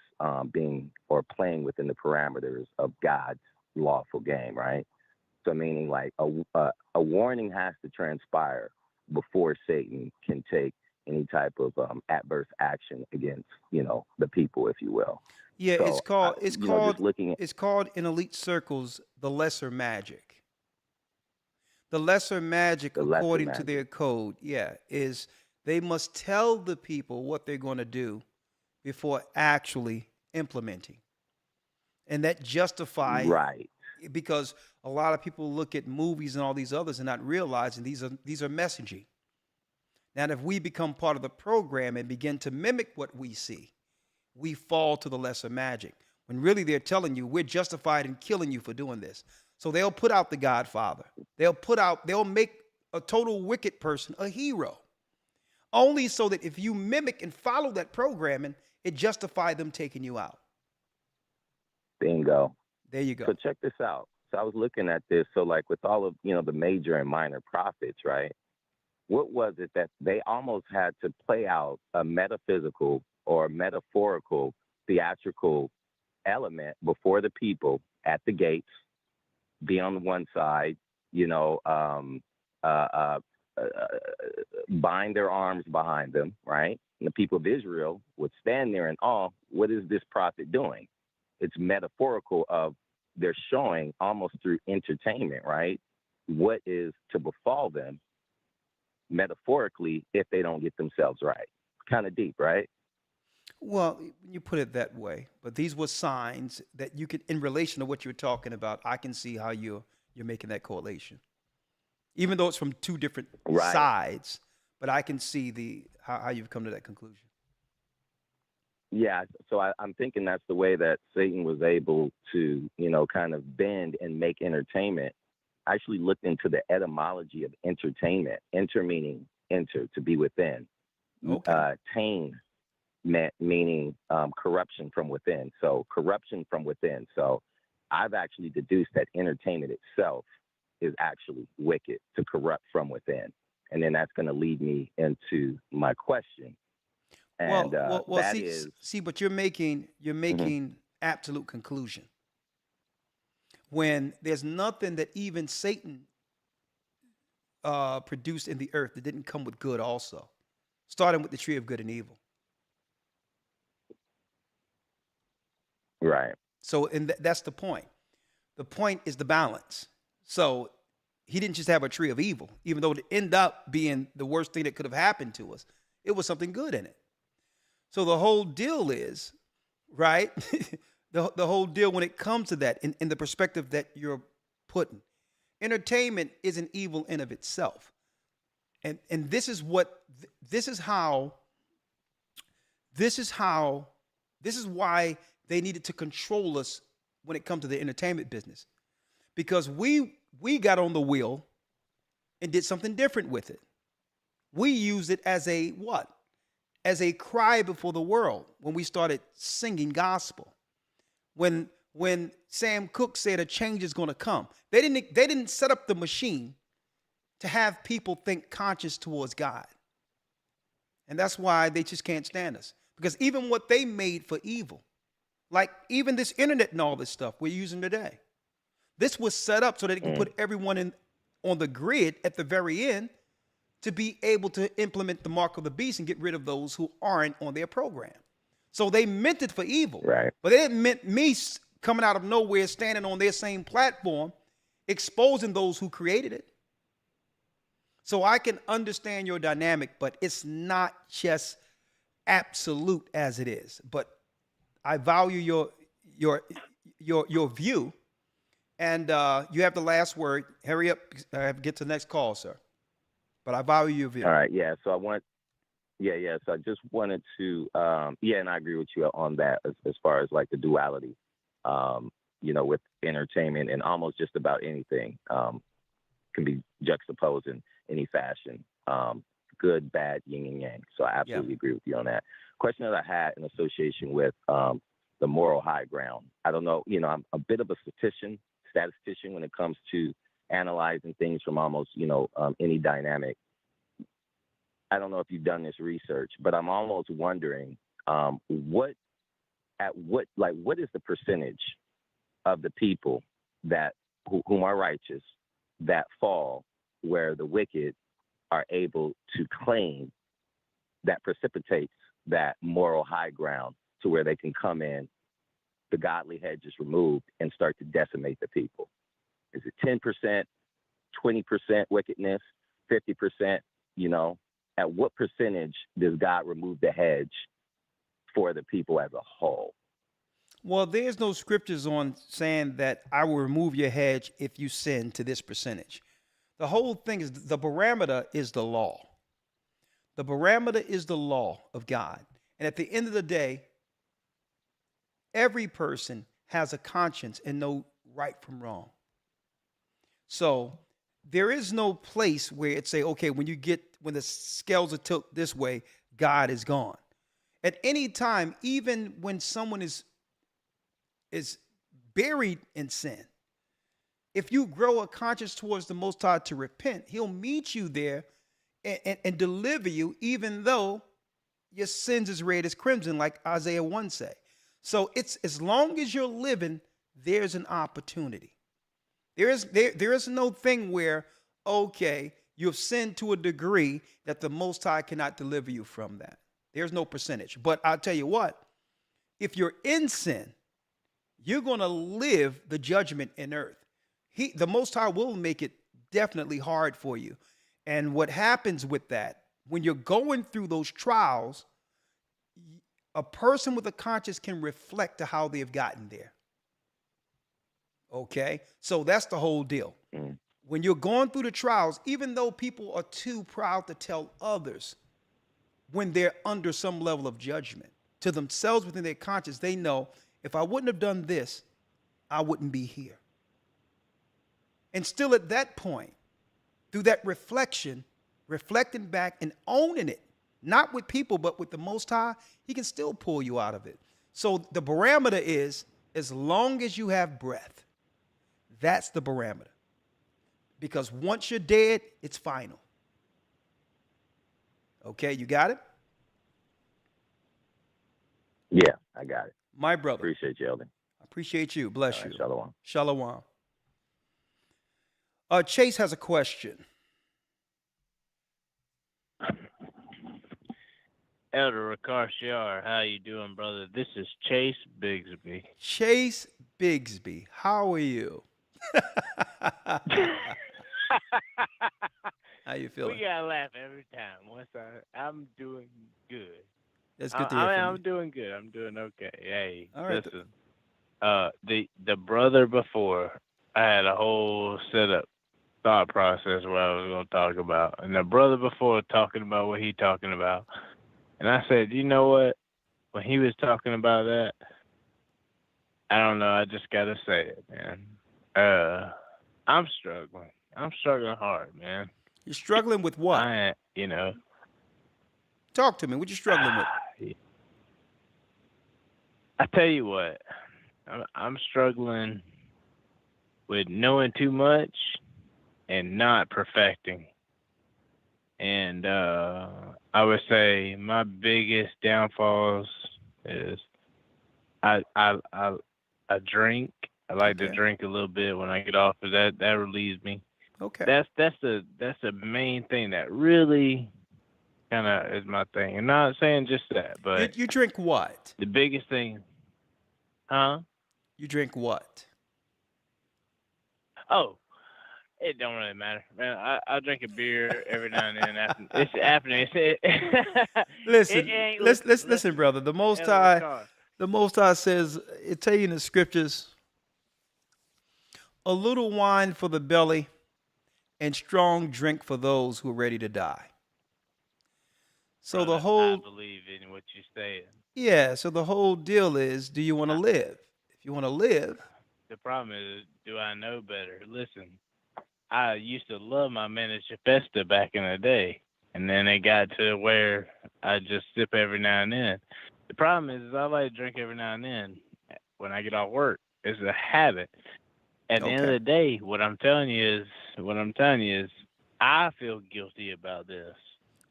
being or playing within the parameters of God's lawful game, right? So meaning like a warning has to transpire before Satan can take any type of adverse action against, the people, if you will. Yeah, so, it's called in elite circles the lesser magic. The lesser magic, according to their code, is they must tell the people what they're going to do before actually implementing. And that justifies, right? Because a lot of people look at movies and all these others and not realizing these are messaging. Now, if we become part of the program and begin to mimic what we see, we fall to the lesser magic. When really they're telling you we're justified in killing you for doing this. So they'll put out the Godfather. They'll make a total wicked person a hero. Only so that if you mimic and follow that programming, it justifies them taking you out. Bingo. There you go. So check this out. So I was looking at this. So like with all of, the major and minor prophets, right? What was it that they almost had to play out a metaphysical or metaphorical theatrical element before the people at the gates, be on one side, bind their arms behind them, right? And the people of Israel would stand there in awe. What is this prophet doing? It's metaphorical of they're showing almost through entertainment, right? What is to befall them metaphorically if they don't get themselves right. Kind of deep, right? Well, you put it that way, but these were signs that you could, in relation to what you're talking about, I can see how you're making that correlation. Even though it's from two different sides, but I can see how you've come to that conclusion. Yeah, so I'm thinking that's the way that Satan was able to, kind of bend and make entertainment. I actually looked into the etymology of entertainment. Enter meaning enter, to be within. Okay. Tain meaning corruption from within. So corruption from within. So I've actually deduced that entertainment itself is actually wicked, to corrupt from within. And then that's going to lead me into my question. And but you're making absolute conclusion when there's nothing that even Satan produced in the earth that didn't come with good also, starting with the tree of good and evil. Right. So, and that's the point. The point is the balance. So he didn't just have a tree of evil, even though it ended up being the worst thing that could have happened to us. It was something good in it. So the whole deal is, right? the whole deal when it comes to that, in the perspective that you're putting, entertainment isn't evil in of itself. And this is why they needed to control us when it comes to the entertainment business, because we got on the wheel and did something different with it. We used it as a what? As a cry before the world when we started singing gospel. When Sam Cooke said a change is going to come, they didn't set up the machine to have people think conscious towards God. And that's why they just can't stand us. Because even what they made for evil, like even this internet and all this stuff we're using today, this was set up so that it can put everyone on the grid at the very end to be able to implement the mark of the beast and get rid of those who aren't on their program. So they meant it for evil, right? But it meant me coming out of nowhere, standing on their same platform, exposing those who created it. So I can understand your dynamic, but it's not just absolute as it is. But I value your view, and you have the last word. Hurry up, get to the next call, sir. But I value your view. All right, yeah. So So I just wanted to, and I agree with you on that as far as like the duality, with entertainment and almost just about anything can be juxtaposed in any fashion, good, bad, yin and yang. So I absolutely agree with you on that. Question that I had in association with the moral high ground. I don't know, I'm a bit of a statistician when it comes to analyzing things from almost, any dynamic. I don't know if you've done this research, but I'm almost wondering what is the percentage of the people that whom are righteous that fall where the wicked are able to claim that precipitates that moral high ground to where they can come in, the godly hedge is removed, and start to decimate the people? Is it 10%, 20% wickedness, 50%? At what percentage does God remove the hedge for the people as a whole? Well, there's no scriptures on saying that I will remove your hedge if you sin to this percentage. The whole thing is the parameter is the law. The parameter is the law of God. And at the end of the day, every person has a conscience and know right from wrong. So there is no place where it say, okay, when the scales are tilted this way, God is gone. At any time, even when someone is buried in sin, if you grow a conscience towards the Most High to repent, he'll meet you there and deliver you, even though your sins is red as crimson, like Isaiah 1 say. So it's as long as you're living, there's an opportunity. There is no thing where, okay, you've sinned to a degree that the Most High cannot deliver you from that. There's no percentage. But I'll tell you what, if you're in sin, you're going to live the judgment in earth. The Most High will make it definitely hard for you. And what happens with that, when you're going through those trials, a person with a conscience can reflect to how they've gotten there. Okay? So that's the whole deal. When you're going through the trials, even though people are too proud to tell others when they're under some level of judgment, to themselves within their conscience, they know, if I wouldn't have done this, I wouldn't be here. And still at that point, through that reflection, reflecting back and owning it, not with people, but with the Most High, he can still pull you out of it. So the barometer is, as long as you have breath, that's the barometer. Because once you're dead, it's final. Okay, you got it? Yeah, I got it. My brother. Appreciate you, Elder. I appreciate you. Bless you. Shalom. Shalom. Chase has a question. Elder Ricard Shiar, how you doing, brother? This is Chase Bigsby. Chase Bigsby, how are you? How you feeling? We gotta laugh every time. I'm doing good. That's good to hear from you. I'm doing good. I'm doing okay. Hey, all right, listen. The brother before, I had a whole setup thought process what I was gonna talk about, and the brother before talking about what he talking about, and I said, you know what? When he was talking about that, I don't know. I just gotta say it, man. I'm struggling. I'm struggling hard, man. You're struggling with what? Talk to me. What you struggling with? I tell you what, I'm struggling with knowing too much and not perfecting. And I would say my biggest downfalls is I drink. I like to drink a little bit when I get off of that. That relieves me. Okay. That's the main thing that really kind of is my thing. I'm not saying just that, but you drink what? The biggest thing, huh? You drink what? Oh, it don't really matter, man. I drink a beer every now and then. It's happening. Listen, brother. The Most High says, it tell you in the scriptures, a little wine for the belly and strong drink for those who are ready to die. So brother, the whole, I believe in what you're saying. Yeah, so the whole deal is, do you want to live? If you want to live. The problem is, do I know better? Listen, I used to love my miniature Festa back in the day, and then it got to where I just sip every now and then. The problem is I like to drink every now and then when I get off work. It's a habit. At the end of the day, what I'm telling you is, I feel guilty about this.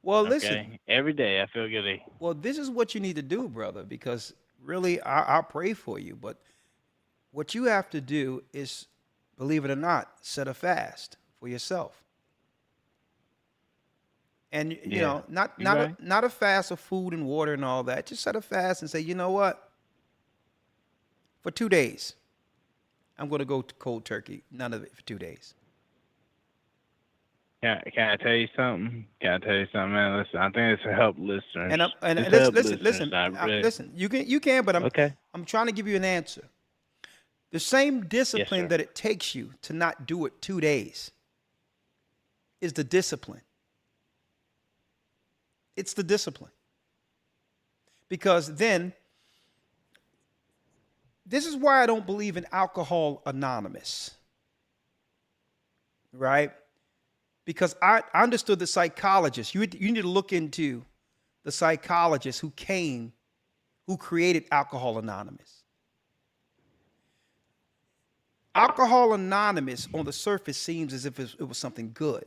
Well, listen. Every day I feel guilty. Well, this is what you need to do, brother, because really, I'll pray for you. But what you have to do is, believe it or not, set a fast for yourself. And, you know, not a fast of food and water and all that. Just set a fast and say, you know what? For 2 days, I'm going to go to cold turkey. None of it for 2 days. Can I tell you something? Man? Listen, I think it's to help listeners. Listen. You can, but I'm trying to give you an answer. The same discipline that it takes you to not do it 2 days is the discipline. It's the discipline. Because then, this is why I don't believe in Alcohol Anonymous. Right? Because I understood the psychologist. You need to look into the psychologist who created Alcohol Anonymous. Alcohol Anonymous on the surface seems as if it was something good.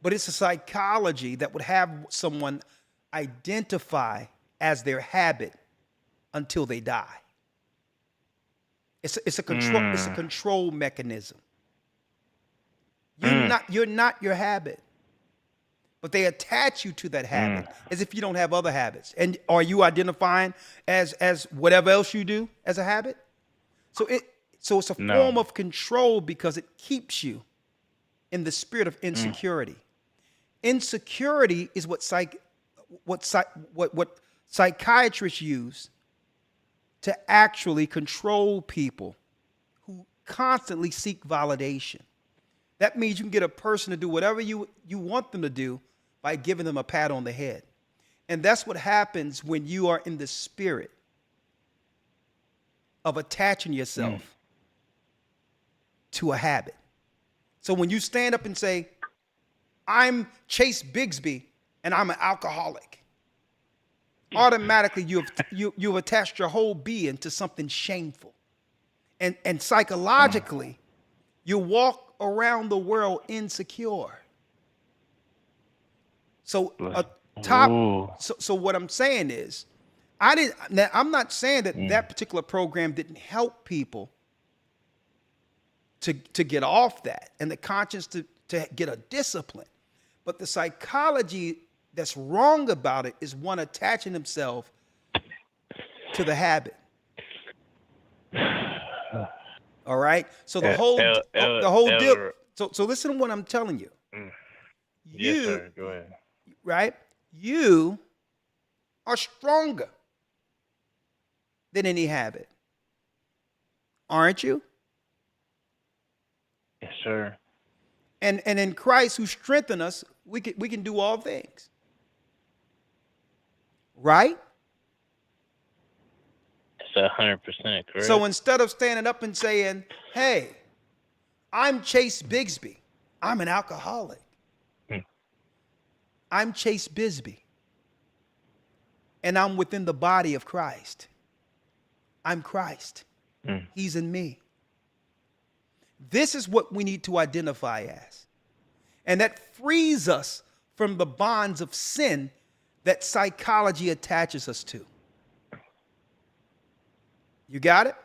But it's a psychology that would have someone identify as their habit until they die. It's a control mechanism. You're not your habit. But they attach you to that habit as if you don't have other habits. And are you identifying as whatever else you do as a habit? So it's a form of control because it keeps you in the spirit of insecurity. Insecurity is what psychiatrists use to actually control people who constantly seek validation. That means you can get a person to do whatever you want them to do by giving them a pat on the head. And that's what happens when you are in the spirit of attaching yourself to a habit. So when you stand up and say, I'm Chase Bigsby and I'm an alcoholic, automatically you've attached your whole being to something shameful. And psychologically, you walk around the world insecure. So so what I'm saying is, I'm not saying that that particular program didn't help people to get off that and the conscience to get a discipline. But the psychology that's wrong about it is one attaching himself to the habit. All right. So the whole deal. So listen to what I'm telling you. Yes, sir. Go ahead. Right? You are stronger than any habit. Aren't you? Yes, sir. And in Christ who strengthened us, we can do all things. Right? That's 100% correct. So instead of standing up and saying, hey, I'm Chase Bigsby, I'm an alcoholic. I'm Chase Bisbee, and I'm within the body of Christ. I'm Christ. He's in me. This is what we need to identify as. And that frees us from the bonds of sin that psychology attaches us to. You got it?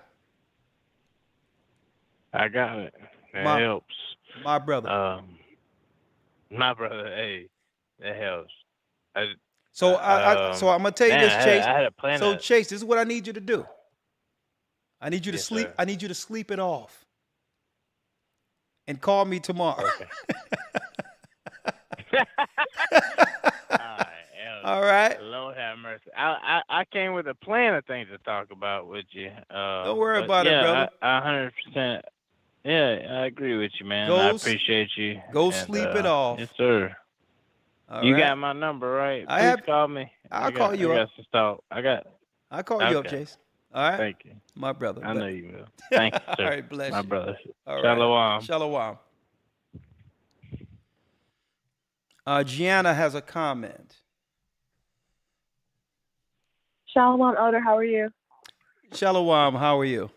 I got it. That helps. My brother. My brother, hey. That helps. So I'm gonna tell you this, Chase. I had a plan. So Chase, this is what I need you to do. I need you to sleep. Sir. I need you to sleep it off, and call me tomorrow. Okay. All right. Lord have mercy. I came with a plan of things to talk about with you. Don't worry about it, brother. I 100%. Yeah, I agree with you, man. I appreciate you. Go sleep it off. Yes, sir. All you right. got my number, right? I Please have. call me. I'll call you up. I'll call you up, Chase. All right. Thank you. My brother. I know you will. Thank you, sir. All right, bless my you. brother. All Shalom. Right. Shalom. Gianna has a comment. Shalom, Elder. How are you? Shalom. How are you?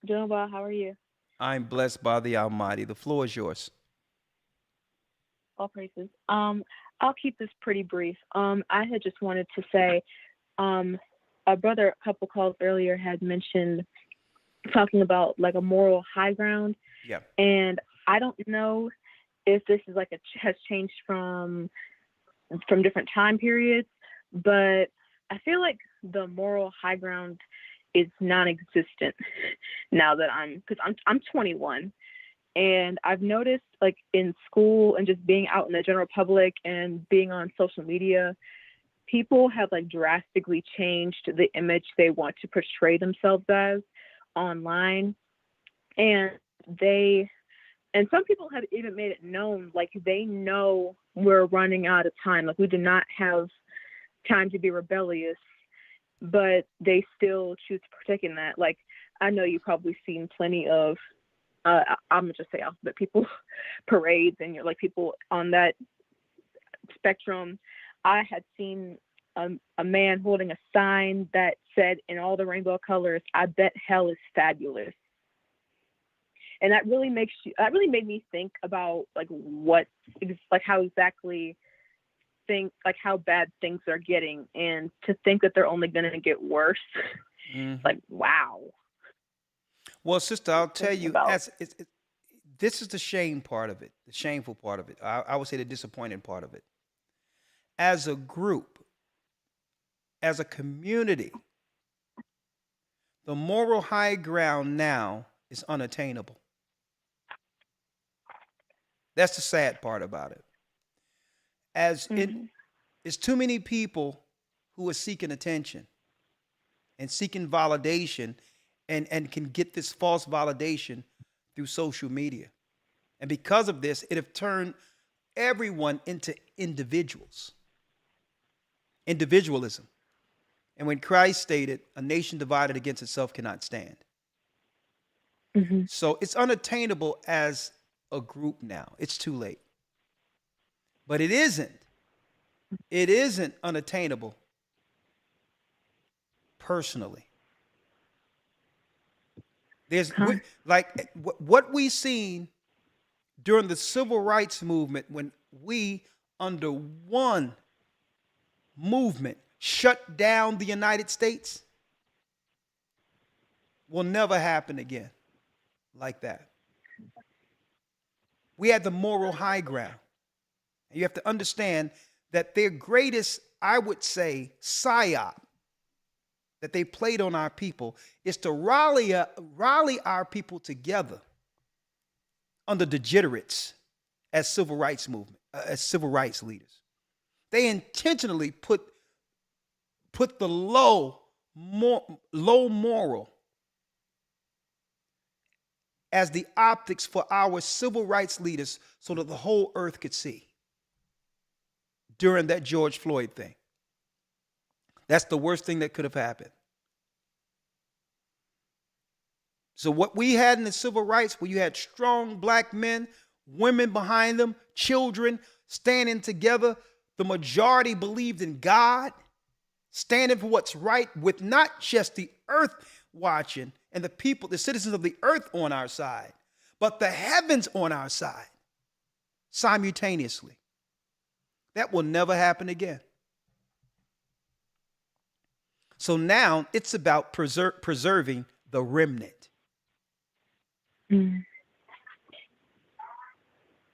Doing well. How are you? I'm blessed by the Almighty. The floor is yours. All praises. I'll keep this pretty brief. I had just wanted to say, a brother a couple calls earlier had mentioned talking about like a moral high ground. Yeah. And I don't know if this is like has changed from different time periods, but I feel like the moral high ground is non-existent now that I'm 21. And I've noticed, like, in school and just being out in the general public and being on social media, people have, like, drastically changed the image they want to portray themselves as online. And some people have even made it known, like, they know we're running out of time. Like, we do not have time to be rebellious, but they still choose to partake in that. Like, I know you've probably seen plenty of I'm gonna just say alphabet people parades, and you're like people on that spectrum. I had seen a man holding a sign that said in all the rainbow colors, "I bet hell is fabulous," and that really made me think about like how exactly how bad things are getting, and to think that they're only going to get worse. Like, wow. Well, sister, I'll tell you, this is the shame part of it, the shameful part of it. I would say the disappointing part of it. As a group, as a community, the moral high ground now is unattainable. That's the sad part about it. It's too many people who are seeking attention and seeking validation and can get this false validation through social media. And because of this, it have turned everyone into individuals. individualism. And when Christ stated, a nation divided against itself cannot stand. So it's unattainable as a group now. It's too late. But it isn't. It isn't unattainable personally. There's like what we seen during the civil rights movement, when we under one movement shut down the United States, will never happen again like that. We had the moral high ground. And you have to understand that their greatest, I would say, psyop that they played on our people is to rally our people together under degenerates as civil rights movement, as civil rights leaders. They intentionally put the low moral as the optics for our civil rights leaders so that the whole earth could see during that George Floyd thing. That's the worst thing that could have happened. So what we had in the civil rights, where you had strong black men, women behind them, children standing together, the majority believed in God, standing for what's right, with not just the earth watching and the people, the citizens of the earth on our side, but the heavens on our side simultaneously. That will never happen again. So now it's about preserving the remnant.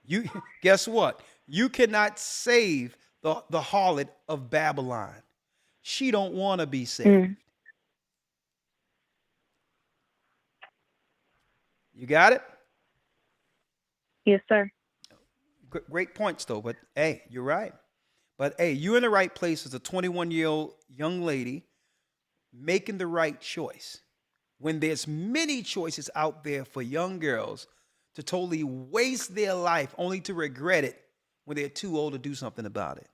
You guess what? You cannot save the harlot of Babylon. She don't want to be saved. You got it? Yes, sir. Great points, though. But hey, you're right. But hey, you're in the right place as a 21-year-old young lady making the right choice. When there's many choices out there for young girls to totally waste their life only to regret it when they're too old to do something about it.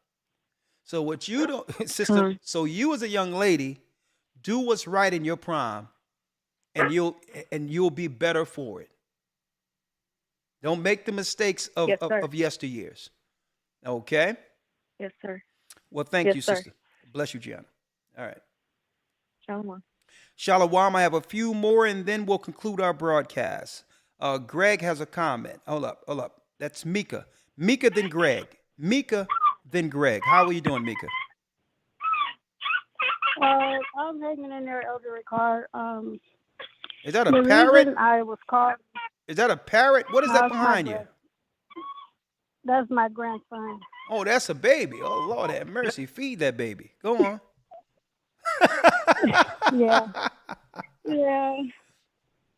So what you don't, sister, so you as a young lady, do what's right in your prime, and you'll be better for it. Don't make the mistakes of yesteryears. Okay? Yes, sir. Well, thank you, sister. Bless you, Gianna. All right. Shalom. Shalom. I have a few more, and then we'll conclude our broadcast. Greg has a comment. Hold up. That's Mika. Mika, then Greg. Mika, then Greg. How are you doing, Mika? I'm hanging in there, Elder Ricard. Is that a parrot? I was called. Is that a parrot? What is that behind you? That's my grandson. Oh, that's a baby. Oh, Lord have mercy. Feed that baby. Go on. Yeah.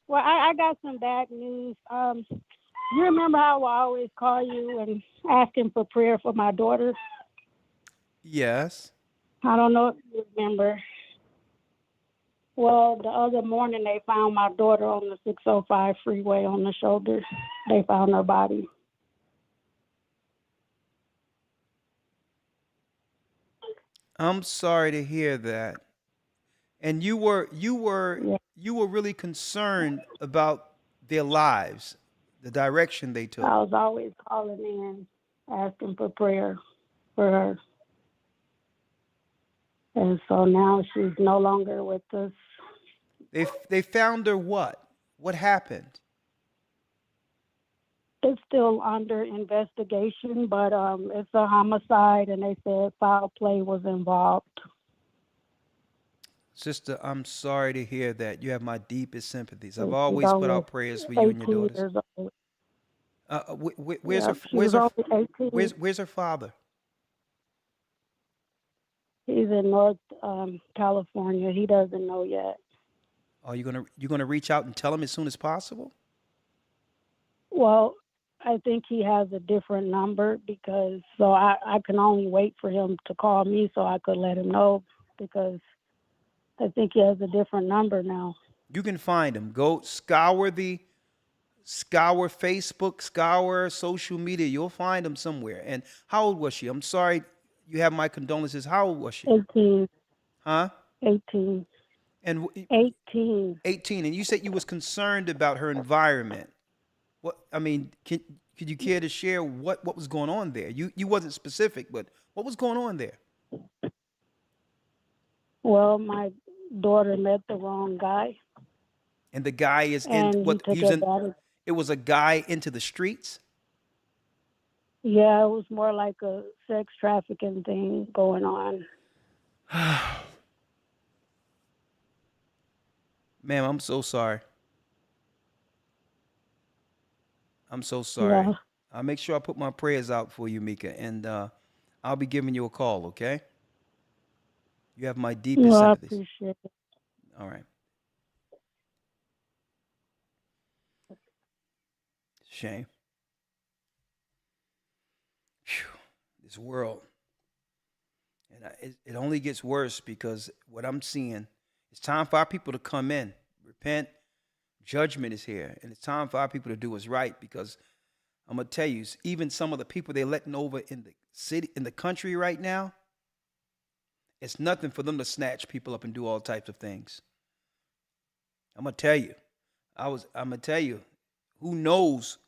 Well, I got some bad news. You remember how I always call you and asking for prayer for my daughter? Yes. I don't know if you remember. Well, the other morning they found my daughter on the 605 freeway on the shoulder. They found her body. I'm sorry to hear that. And you were really concerned about their lives, the direction they took. I was always calling in, asking for prayer for her. And so now she's no longer with us. They found her what? What happened? It's still under investigation, but it's a homicide, and they said foul play was involved. Sister, I'm sorry to hear that. You have my deepest sympathies. I've always put out prayers for you and your daughters. Where's her father? He's in North California. He doesn't know yet. Are you gonna reach out and tell him as soon as possible? Well, I think he has a different number because I can only wait for him to call me so I could let him know, because I think he has a different number now. You can find him. Go scour Facebook, scour social media. You'll find him somewhere. And how old was she? I'm sorry, you have my condolences. How old was she? 18. Huh? 18. And 18. 18. And you said you was concerned about her environment. What I mean, could you care to share what was going on there? You wasn't specific, but what was going on there? Well, my daughter met the wrong guy. And the guy is And in he what took using advantage. it was a guy into the streets? Yeah, it was more like a sex trafficking thing going on. Ma'am, I'm so sorry. I'm so sorry. Yeah. I'll make sure I put my prayers out for you, Mika, and I'll be giving you a call, okay? You have my deepest Well, I sympathies. appreciate it. All right. Shame. Phew. This world. And it only gets worse because what I'm seeing, it's time for our people to come in, repent. Judgment is here. And it's time for our people to do what's right, because I'm going to tell you, even some of the people they're letting over in the city, in the country right now, it's nothing for them to snatch people up and do all types of things. I'm going to tell you. I'm going to tell you, who knows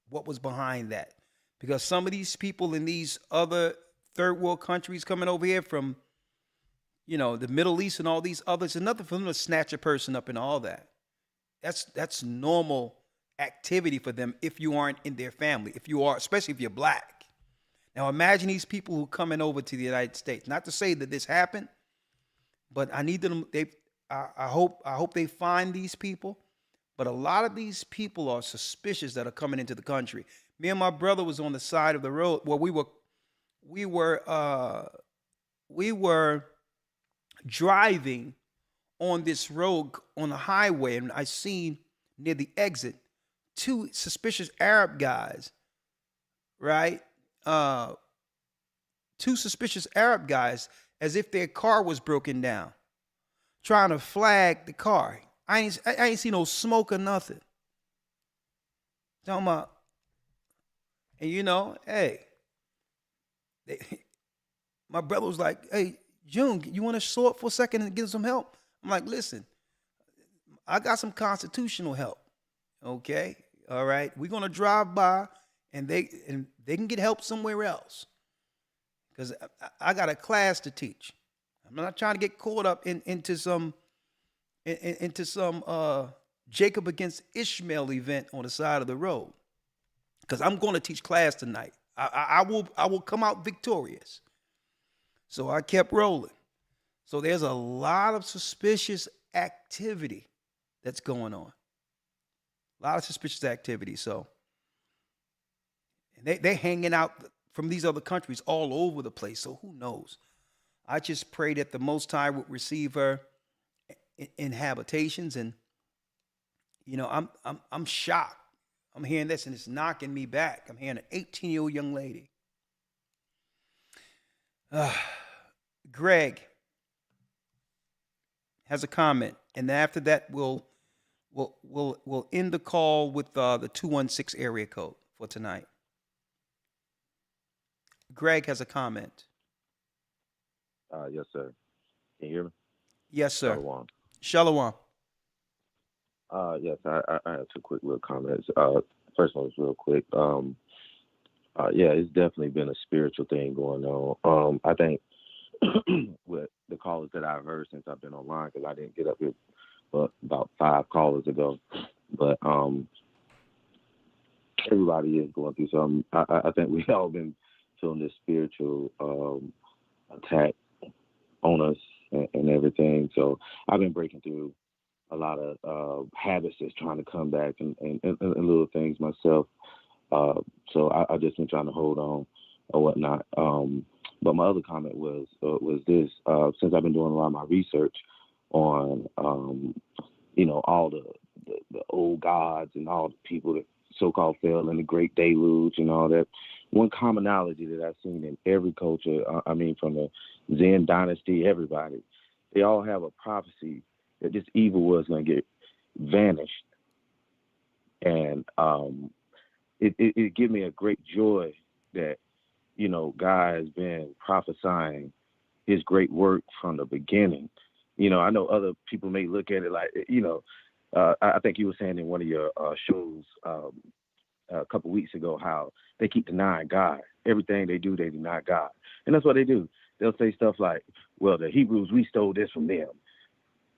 what was behind that? Because some of these people in these other third world countries coming over here from, the Middle East and all these others, it's nothing for them to snatch a person up and all that. That's normal activity for them if you aren't in their family, if you are, especially if you're black. Now imagine these people who are coming over to the United States. Not to say that this happened, but I need them. I hope they find these people. But a lot of these people are suspicious that are coming into the country. Me and my brother was on the side of the road. Well, we were driving on this road on the highway, and I seen near the exit 2 suspicious Arab guys, right? 2 suspicious Arab guys, as if their car was broken down, trying to flag the car. I ain't see no smoke or nothing. Talking about, and hey, my brother was like, "Hey, June, you want to show up for a second and get some help?" I'm like, "Listen, I got some constitutional help. Okay, all right. We're gonna drive by, and they can get help somewhere else, because I got a class to teach. I'm not trying to get caught up into some Jacob against Ishmael event on the side of the road, because I'm going to teach class tonight. I will come out victorious." So I kept rolling. So there's a lot of suspicious activity that's going on. A lot of suspicious activity. So they're hanging out from these other countries all over the place. So who knows? I just pray that the Most High would receive her in habitations. And I'm shocked. I'm hearing this and it's knocking me back. I'm hearing an 18-year-old young lady. Greg has a comment, and after that we'll end the call with the 216 area code for tonight. Greg has a comment. Yes, sir. Can you hear me? Yes, sir. Shalom. Shalom. Yes, I have 2 quick little comments. First one is real quick. Yeah, it's definitely been a spiritual thing going on. I think with the callers that I've heard since I've been online, because I didn't get up here about 5 callers ago, but everybody is going through something. I think we've all been feeling this spiritual attack on us and everything. So I've been breaking through a lot of habits that's trying to come back and little things myself. So I just been trying to hold on or whatnot. But my other comment was this: since I've been doing a lot of my research on, all the old gods and all the people that so-called fell in the Great Deluge and all that, one commonality that I've seen in every culture, from the Zen dynasty, everybody, they all have a prophecy that this evil was going to get vanished. And it gave me a great joy that, God has been prophesying his great work from the beginning. I know other people may look at it like, I think you were saying in one of your shows a couple weeks ago how they keep denying God. Everything they do, they deny God. And that's what they do. They'll say stuff like, well, the Hebrews, we stole this from them.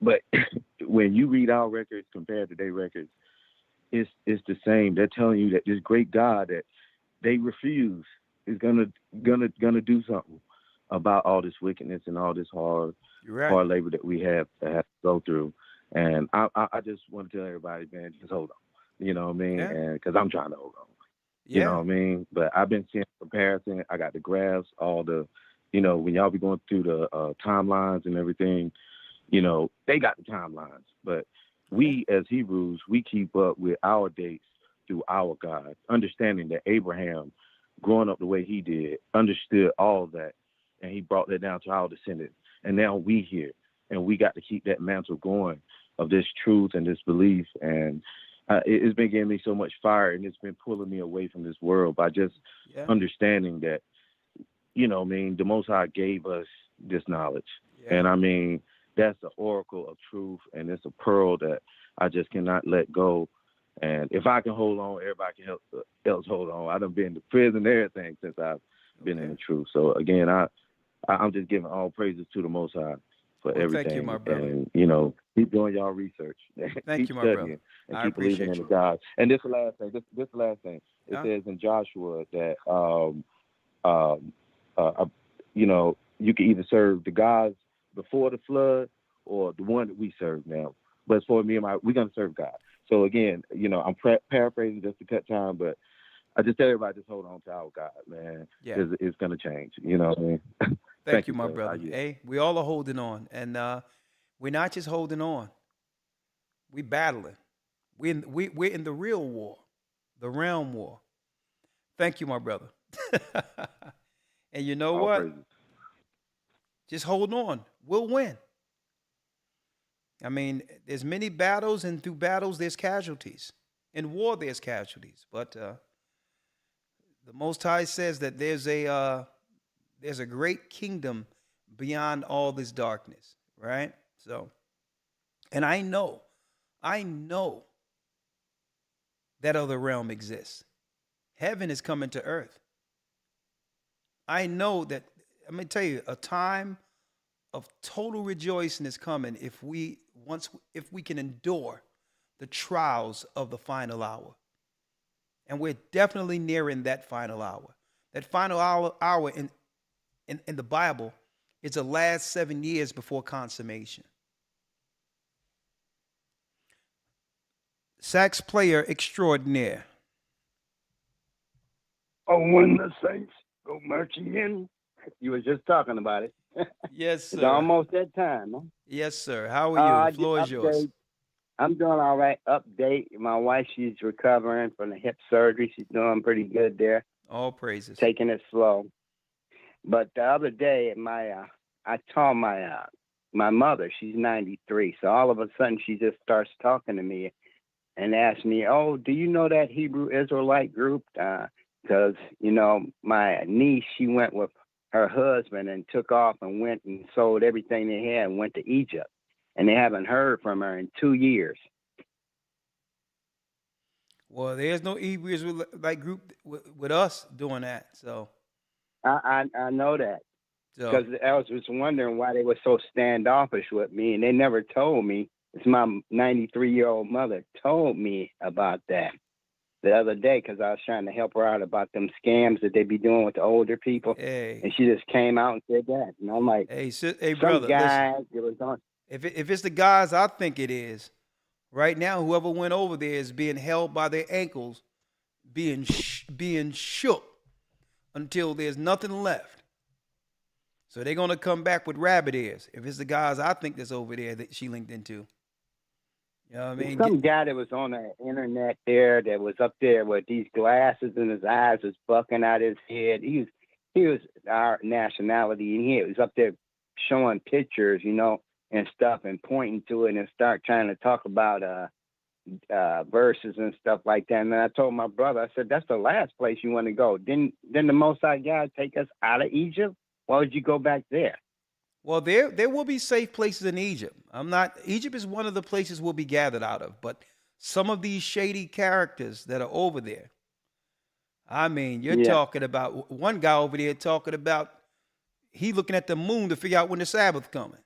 But when you read our records compared to their records, it's the same. They're telling you that this great God that they refuse is gonna do something about all this wickedness and all this hard labor that we have to go through. And I just want to tell everybody, man, just hold on. You know what I mean? Yeah. And because I'm trying to hold on. You know what I mean? But I've been seeing comparison. I got the graphs, all the, when y'all be going through the timelines and everything, they got the timelines. But we as Hebrews, we keep up with our dates through our God, understanding that Abraham, growing up the way he did, understood all of that, and he brought that down to our descendants. And now we here, and we got to keep that mantle going of this truth and this belief. And it's been giving me so much fire, and it's been pulling me away from this world by just understanding that, the Most High gave us this knowledge. And I mean, that's the oracle of truth, and it's a pearl that I just cannot let go. And if I can hold on, everybody can else hold on. I done been to prison and everything since I've been in the truth. So again, I'm just giving all praises to the Most High for everything. Thank you, my brother. And keep doing y'all research. Thank you, my brother. And I keep believing in the God. And this is the last thing. This is the last thing. It says in Joshua that you can either serve the gods before the flood or the one that we serve now. But for me and we're gonna serve God. So again, I'm paraphrasing just to cut time, but I just tell everybody just hold on to our God, man. Yeah. It's gonna change. You know what I mean? Thank you, my brother. Hey, we all are holding on, and we're not just holding on. We're battling. We're in the real war, the realm war. Thank you, my brother. And you know what? Praises. Just hold on. We'll win. I mean, there's many battles, and through battles, there's casualties. In war, there's casualties. But the Most High says that there's a great kingdom beyond all this darkness, right? So, and I know that other realm exists. Heaven is coming to earth. I know that, I'm going to tell you, a time of total rejoicing is coming if we can endure the trials of the final hour. And we're definitely nearing that final hour. That final hour in the Bible is the last 7 years before consummation. Sax player extraordinaire. Oh, when the saints go marching in. You were just talking about it. Yes, sir. It's almost that time, huh? Yes, sir. How are you? The floor is yours. I'm doing all right. Update. My wife, she's recovering from the hip surgery. She's doing pretty good there. All praises. Taking it slow. But the other day, I told my mother, she's 93. So all of a sudden, she just starts talking to me and asked me, "Oh, do you know that Hebrew Israelite group?" Because, my niece, she went with her husband and took off and went and sold everything they had and went to Egypt. And they haven't heard from her in 2 years. Well, there's no Hebrew Israelite group with us doing that. So I know that. Because so, I was just wondering why they were so standoffish with me. And they never told me. It's my 93-year-old mother told me about that the other day because I was trying to help her out about them scams that they be doing with the older people. Hey. And she just came out and said that. And I'm like, hey, some brother, guy, listen, it was on. if it's the guys I think it is, right now, whoever went over there is being held by their ankles, being shook until there's nothing left. So they're going to come back with rabbit ears. If it's the guys I think that's over there that she linked into. You know what I mean? Some guy that was on the internet there that was up there with these glasses and his eyes was bucking out his head. He was our nationality, and he was up there showing pictures, and stuff, and pointing to it and start trying to talk about verses and stuff like that. And then I told my brother, I said, that's the last place you want to go. Didn't the Most High God take us out of Egypt? Why would you go back there? Well, there will be safe places in Egypt. Egypt is one of the places we'll be gathered out of, but some of these shady characters that are over there, I mean, you're talking about one guy over there talking about he looking at the moon to figure out when the Sabbath coming.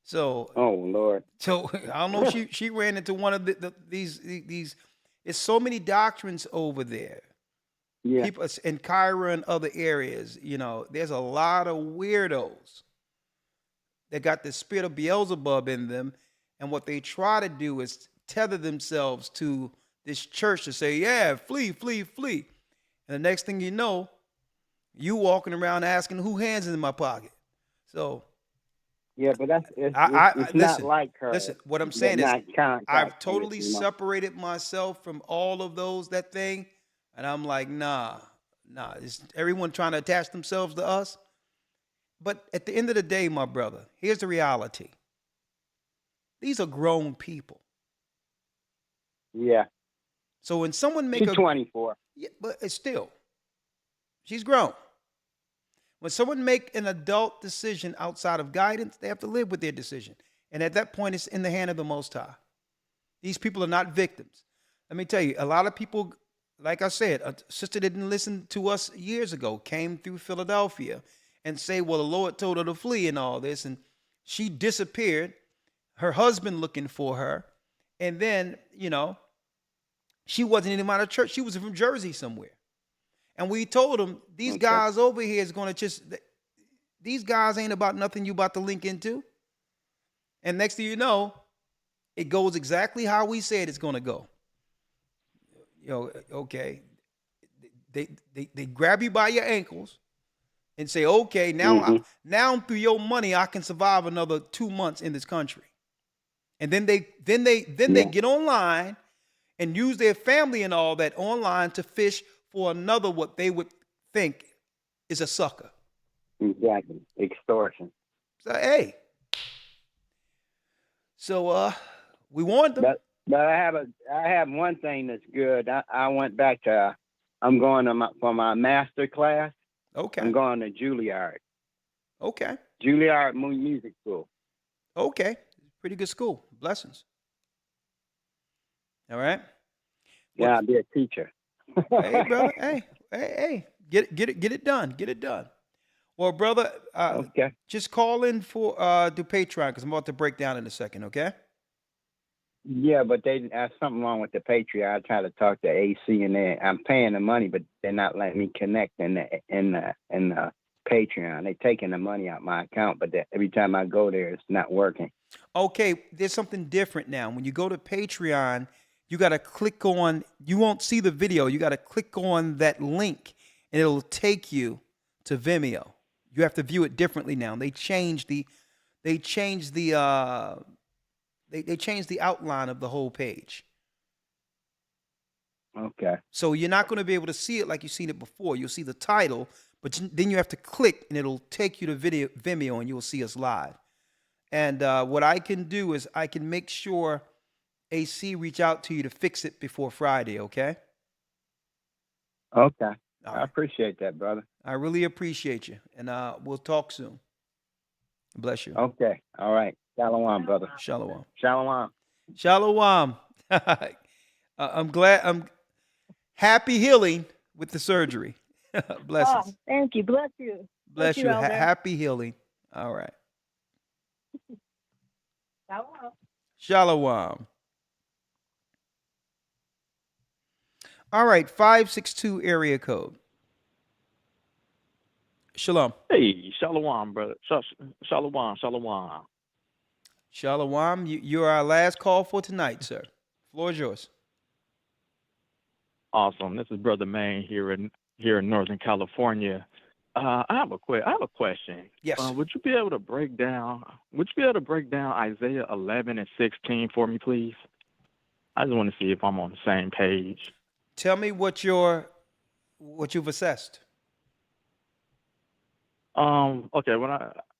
So, oh Lord. So I don't know. She ran into one of these. It's so many doctrines over there. Yeah. People in Cairo and other areas. You know, there's a lot of weirdos that got the spirit of Beelzebub in them, and what they try to do is tether themselves to this church to say, "Yeah, flee, flee, flee," and the next thing you know, you walking around asking, "Who hands in my pocket?" So. Yeah, but it's listen, not like her. Listen, what I'm saying is I've totally separated myself from all of that thing, and I'm like, nah. It's everyone trying to attach themselves to us. But at the end of the day, my brother, here's the reality. These are grown people. Yeah. So when someone she's 24. Yeah, but it's still, she's grown. When someone make an adult decision outside of guidance, they have to live with their decision. And at that point, it's in the hand of the Most High. These people are not victims. Let me tell you, a lot of people, like I said, a sister that didn't listen to us years ago came through Philadelphia and say, well, the Lord told her to flee and all this. And she disappeared, her husband looking for her. And then, you know, she wasn't even out of church. She was from Jersey somewhere. And we told them, these guys over here is going to these guys ain't about nothing you about to link into. And next thing you know, it goes exactly how we said it's going to go. You know, okay. They grab you by your ankles and say, okay, now through your money, I can survive another 2 months in this country. And then they get online and use their family and all that online to fish for another what they would think is a sucker. Exactly. Extortion. So hey. So we warned them. But I have one thing that's good. I went back to I'm going for my master class. Okay. I'm going to Juilliard. Okay. Juilliard Music School. Okay. Pretty good school. Blessings. All right. Yeah, I'll be a teacher. Hey, brother. Hey. Get it done. Get it done. Well, brother, okay. Just call in for the Patreon because I'm about to break down in a second, okay? Yeah, but there's something wrong with the Patreon. I try to talk to AC and I'm paying the money, but they're not letting me connect in the Patreon. They're taking the money out my account, but every time I go there, it's not working. Okay, there's something different now. When you go to Patreon, you got to click on, you won't see the video. You got to click on that link and it'll take you to Vimeo. You have to view it differently now. They changed the outline of the whole page. Okay. So you're not going to be able to see it like you've seen it before. You'll see the title, but then you have to click and it'll take you to Vimeo and you'll see us live. And what I can do is I can make sure AC reach out to you to fix it before Friday, okay? Okay. I appreciate that, brother. I really appreciate you. And we'll talk soon. Bless you. Okay. All right. Shalom, brother. Shalom. Shalom. Shalom. I'm glad. I'm happy healing with the surgery. Blessings. Oh, thank you. Bless you. Bless you. Happy healing. All right. Shalom. Shalom. All right. 562 area code. Shalom. Hey, shalom, brother. Shalom. Shalom. You're our last call for tonight, sir. Floor is yours. Awesome. This is Brother Maine here in Northern California. I have a question. Yes. Would you be able to break down Isaiah 11 and 16 for me, please? I just want to see if I'm on the same page. Tell me what you've assessed. Okay.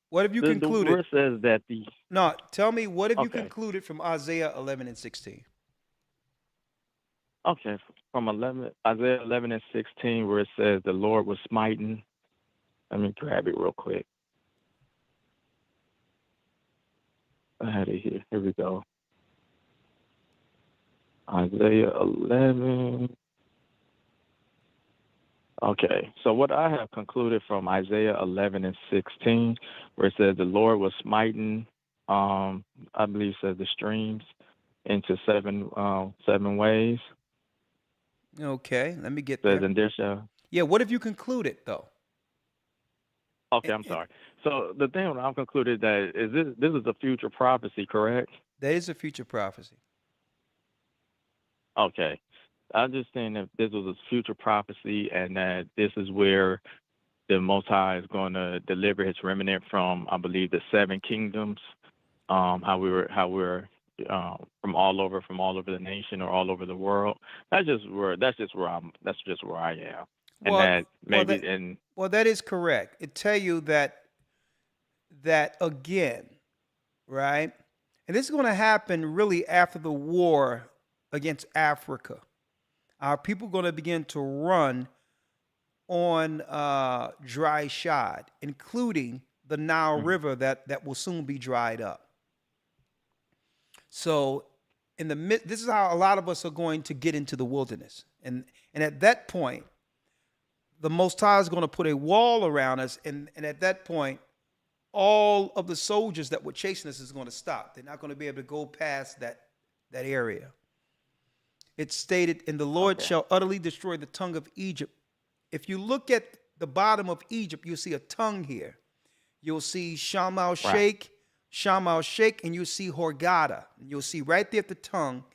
What have you concluded? The word says that No, tell me what have you concluded from Isaiah 11 and 16? Okay, from Isaiah 11 and 16, where it says the Lord was smiting. Let me grab it real quick. I had it here. Here we go. Isaiah 11. Okay, so what I have concluded from Isaiah 11 and 16, where it says the Lord was smiting, I believe it says the streams into seven ways. Okay, let me get Says, there. and there shall. Yeah, what have you concluded though? Okay, I'm sorry. So the thing that I've concluded that is this is a future prophecy, correct? That is a future prophecy. Okay. I'm just saying that this was a future prophecy and that this is where the Most High is going to deliver his remnant from, I believe, the seven kingdoms, how we're from all over the nation or all over the world. That's just where I am. And Well, that maybe that is correct. It tell you that again, right? And this is going to happen really after the war against Africa. Our people are going to begin to run on dry shod, including the Nile River that will soon be dried up. So this is how a lot of us are going to get into the wilderness. And at that point, the Most High is going to put a wall around us. And at that point, all of the soldiers that were chasing us is going to stop. They're not going to be able to go past that area. It's stated, and the Lord shall utterly destroy the tongue of Egypt. If you look at the bottom of Egypt, you'll see a tongue here. You'll see Shamal Sheikh, and you'll see Hurghada. And you'll see right there at the tongue,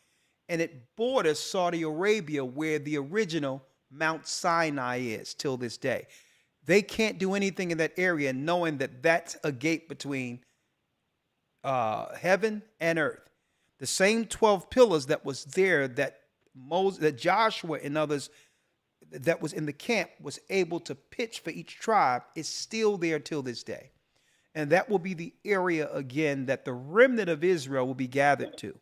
and it borders Saudi Arabia, where the original Mount Sinai is till this day. They can't do anything in that area knowing that that's a gate between heaven and earth. The same 12 pillars that was there that Joshua and others that was in the camp was able to pitch for each tribe is still there till this day. And that will be the area again that the remnant of Israel will be gathered to.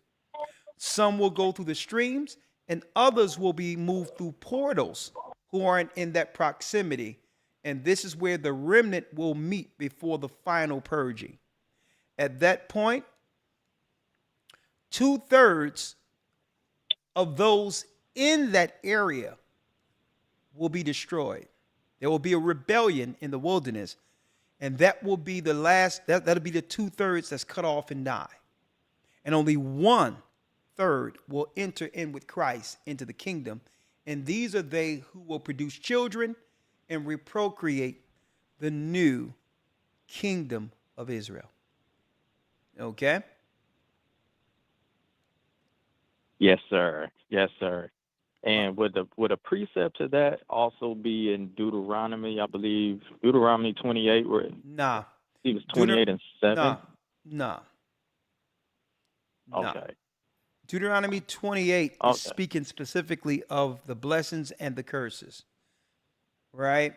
Some will go through the streams and others will be moved through portals who aren't in that proximity. And this is where the remnant will meet before the final purging. At that point, 2/3 of those in that area will be destroyed. There will be a rebellion in the wilderness, and that will be the last, that'll be the 2/3 that's cut off and die. And only 1/3 will enter in with Christ into the kingdom. And these are they who will produce children and reprocreate the new kingdom of Israel. Okay? Yes, sir. Yes, sir. And would a precept to that also be in Deuteronomy? I believe Deuteronomy 28, where nah, he was 28 and 7. Nah. Okay. Deuteronomy 28 is speaking specifically of the blessings and the curses. Right?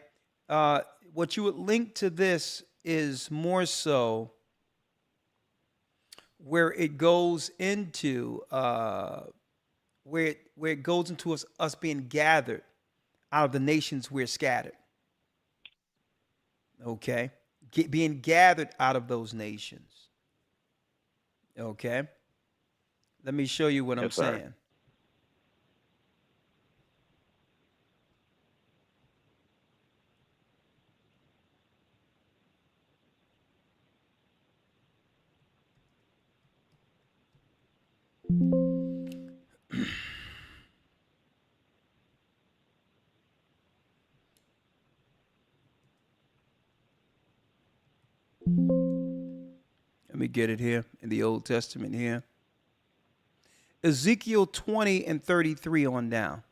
What you would link to this is more so where it goes into where it goes into us being gathered out of the nations we're scattered. Okay? Being gathered out of those nations. Okay? Let me show you what I'm saying. Let me get it here in the Old Testament here. Ezekiel 20 and 33 on down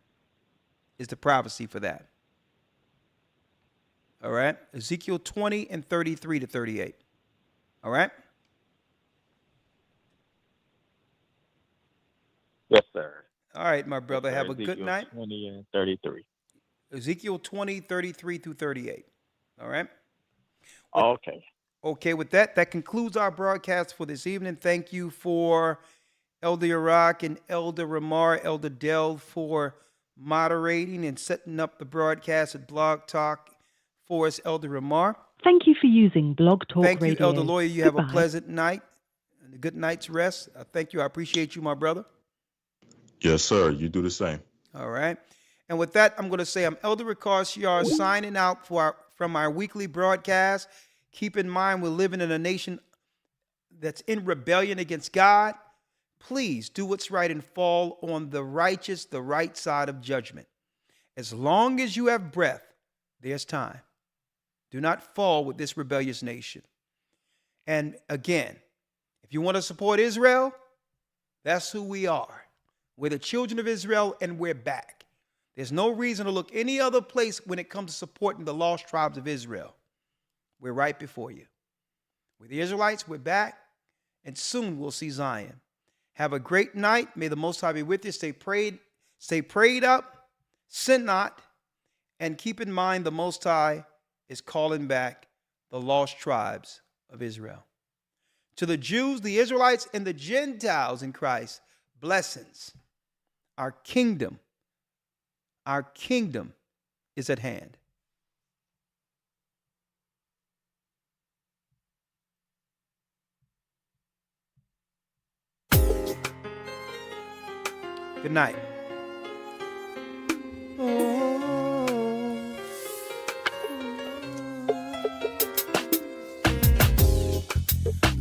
is the prophecy for that. All right? Ezekiel 20 and 33 to 38. All right? Yes, sir. All right, my brother. Have a Ezekiel good night. 20 and 33. Ezekiel 20, 33 through 38. All right? Okay. Okay, with that concludes our broadcast for this evening. Thank you for Elder Iraq and Elder Ramar, Elder Dell for moderating and setting up the broadcast at Blog Talk for us, Elder Ramar. Thank you for using Blog Talk Radio. Thank you, Elder Lawyer. You have a pleasant night and a good night's rest. Thank you. I appreciate you, my brother. Yes, sir. You do the same. All right. And with that, I'm going to say I'm Elder Ricard Shiar signing out from our weekly broadcast. Keep in mind, we're living in a nation that's in rebellion against God. Please do what's right and fall on the righteous, the right side of judgment. As long as you have breath, there's time. Do not fall with this rebellious nation. And again, if you want to support Israel, that's who we are. We're the children of Israel, and we're back. There's no reason to look any other place when it comes to supporting the lost tribes of Israel. We're right before you. We're the Israelites, we're back, and soon we'll see Zion. Have a great night. May the Most High be with you. Stay prayed up, sin not, and keep in mind the Most High is calling back the lost tribes of Israel. To the Jews, the Israelites, and the Gentiles in Christ, blessings. Our kingdom is at hand. Good night.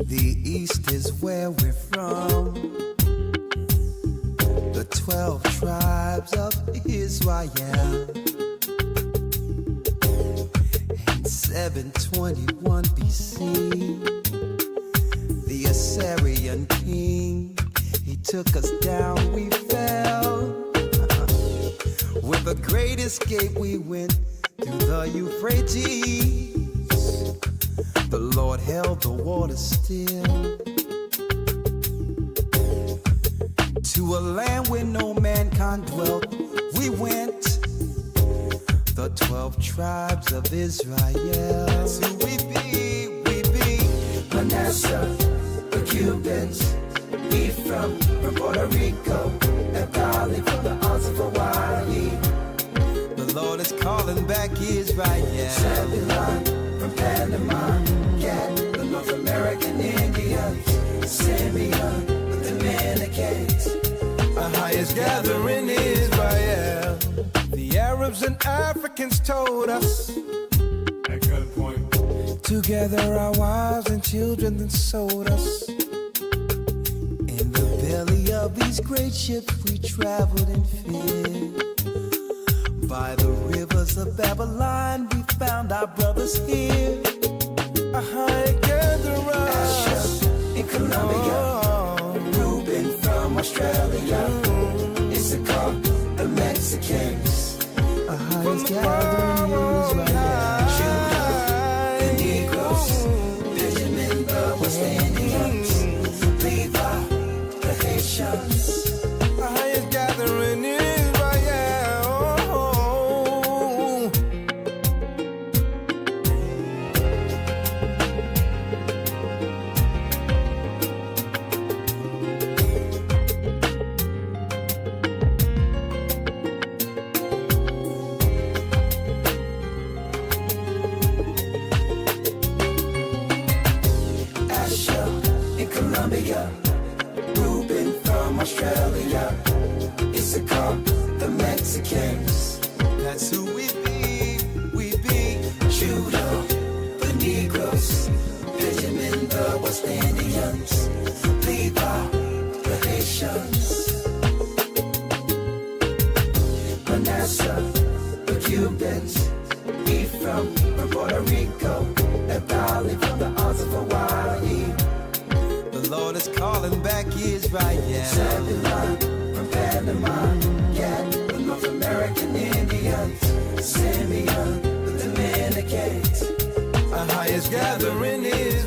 The East is where we're from. The 12 tribes of Israel. In 721 BC, the Assyrian king, he took us down, we fell. With a great escape, we went through the Euphrates. The Lord held the water still. To a land where no mankind dwelt, we went. The 12 tribes of Israel. That's who we be. Manasseh, the Cubans, Ephraim from Puerto Rico, Naphtali from the Isles of Hawaii. The Lord is calling back Israel. Zebulun from Panama, Gad, the North American Indians, Simeon, the Dominicans. Our highest gathering Israel. The Arabs and Africans told us. At gunpoint. Together our wives and children then sold us. In the belly of these great ships we traveled in fear. By the rivers of Babylon we found our brothers here. A high gatherer. Asher in Colombia. Reuben from Australia. Issachar, the Mexicans. A highest gathering Israel. Judah, the Negroes. Benjamin, the West Indians. Levi, the Haitians. A highest gathering Israel. Reuben from Australia, Issachar, the Mexicans. That's who we be. Judah, the Negroes, Benjamin, the West Indians, Levi, the Haitians, Manasseh, the Cubans, Ephraim from Puerto Rico, Naphtali from the Isles of Hawaii. The Lord is calling back Israel. Zebulun from Panama, Gad, the North American Indians, Simeon, the Dominicans. Our highest gathering is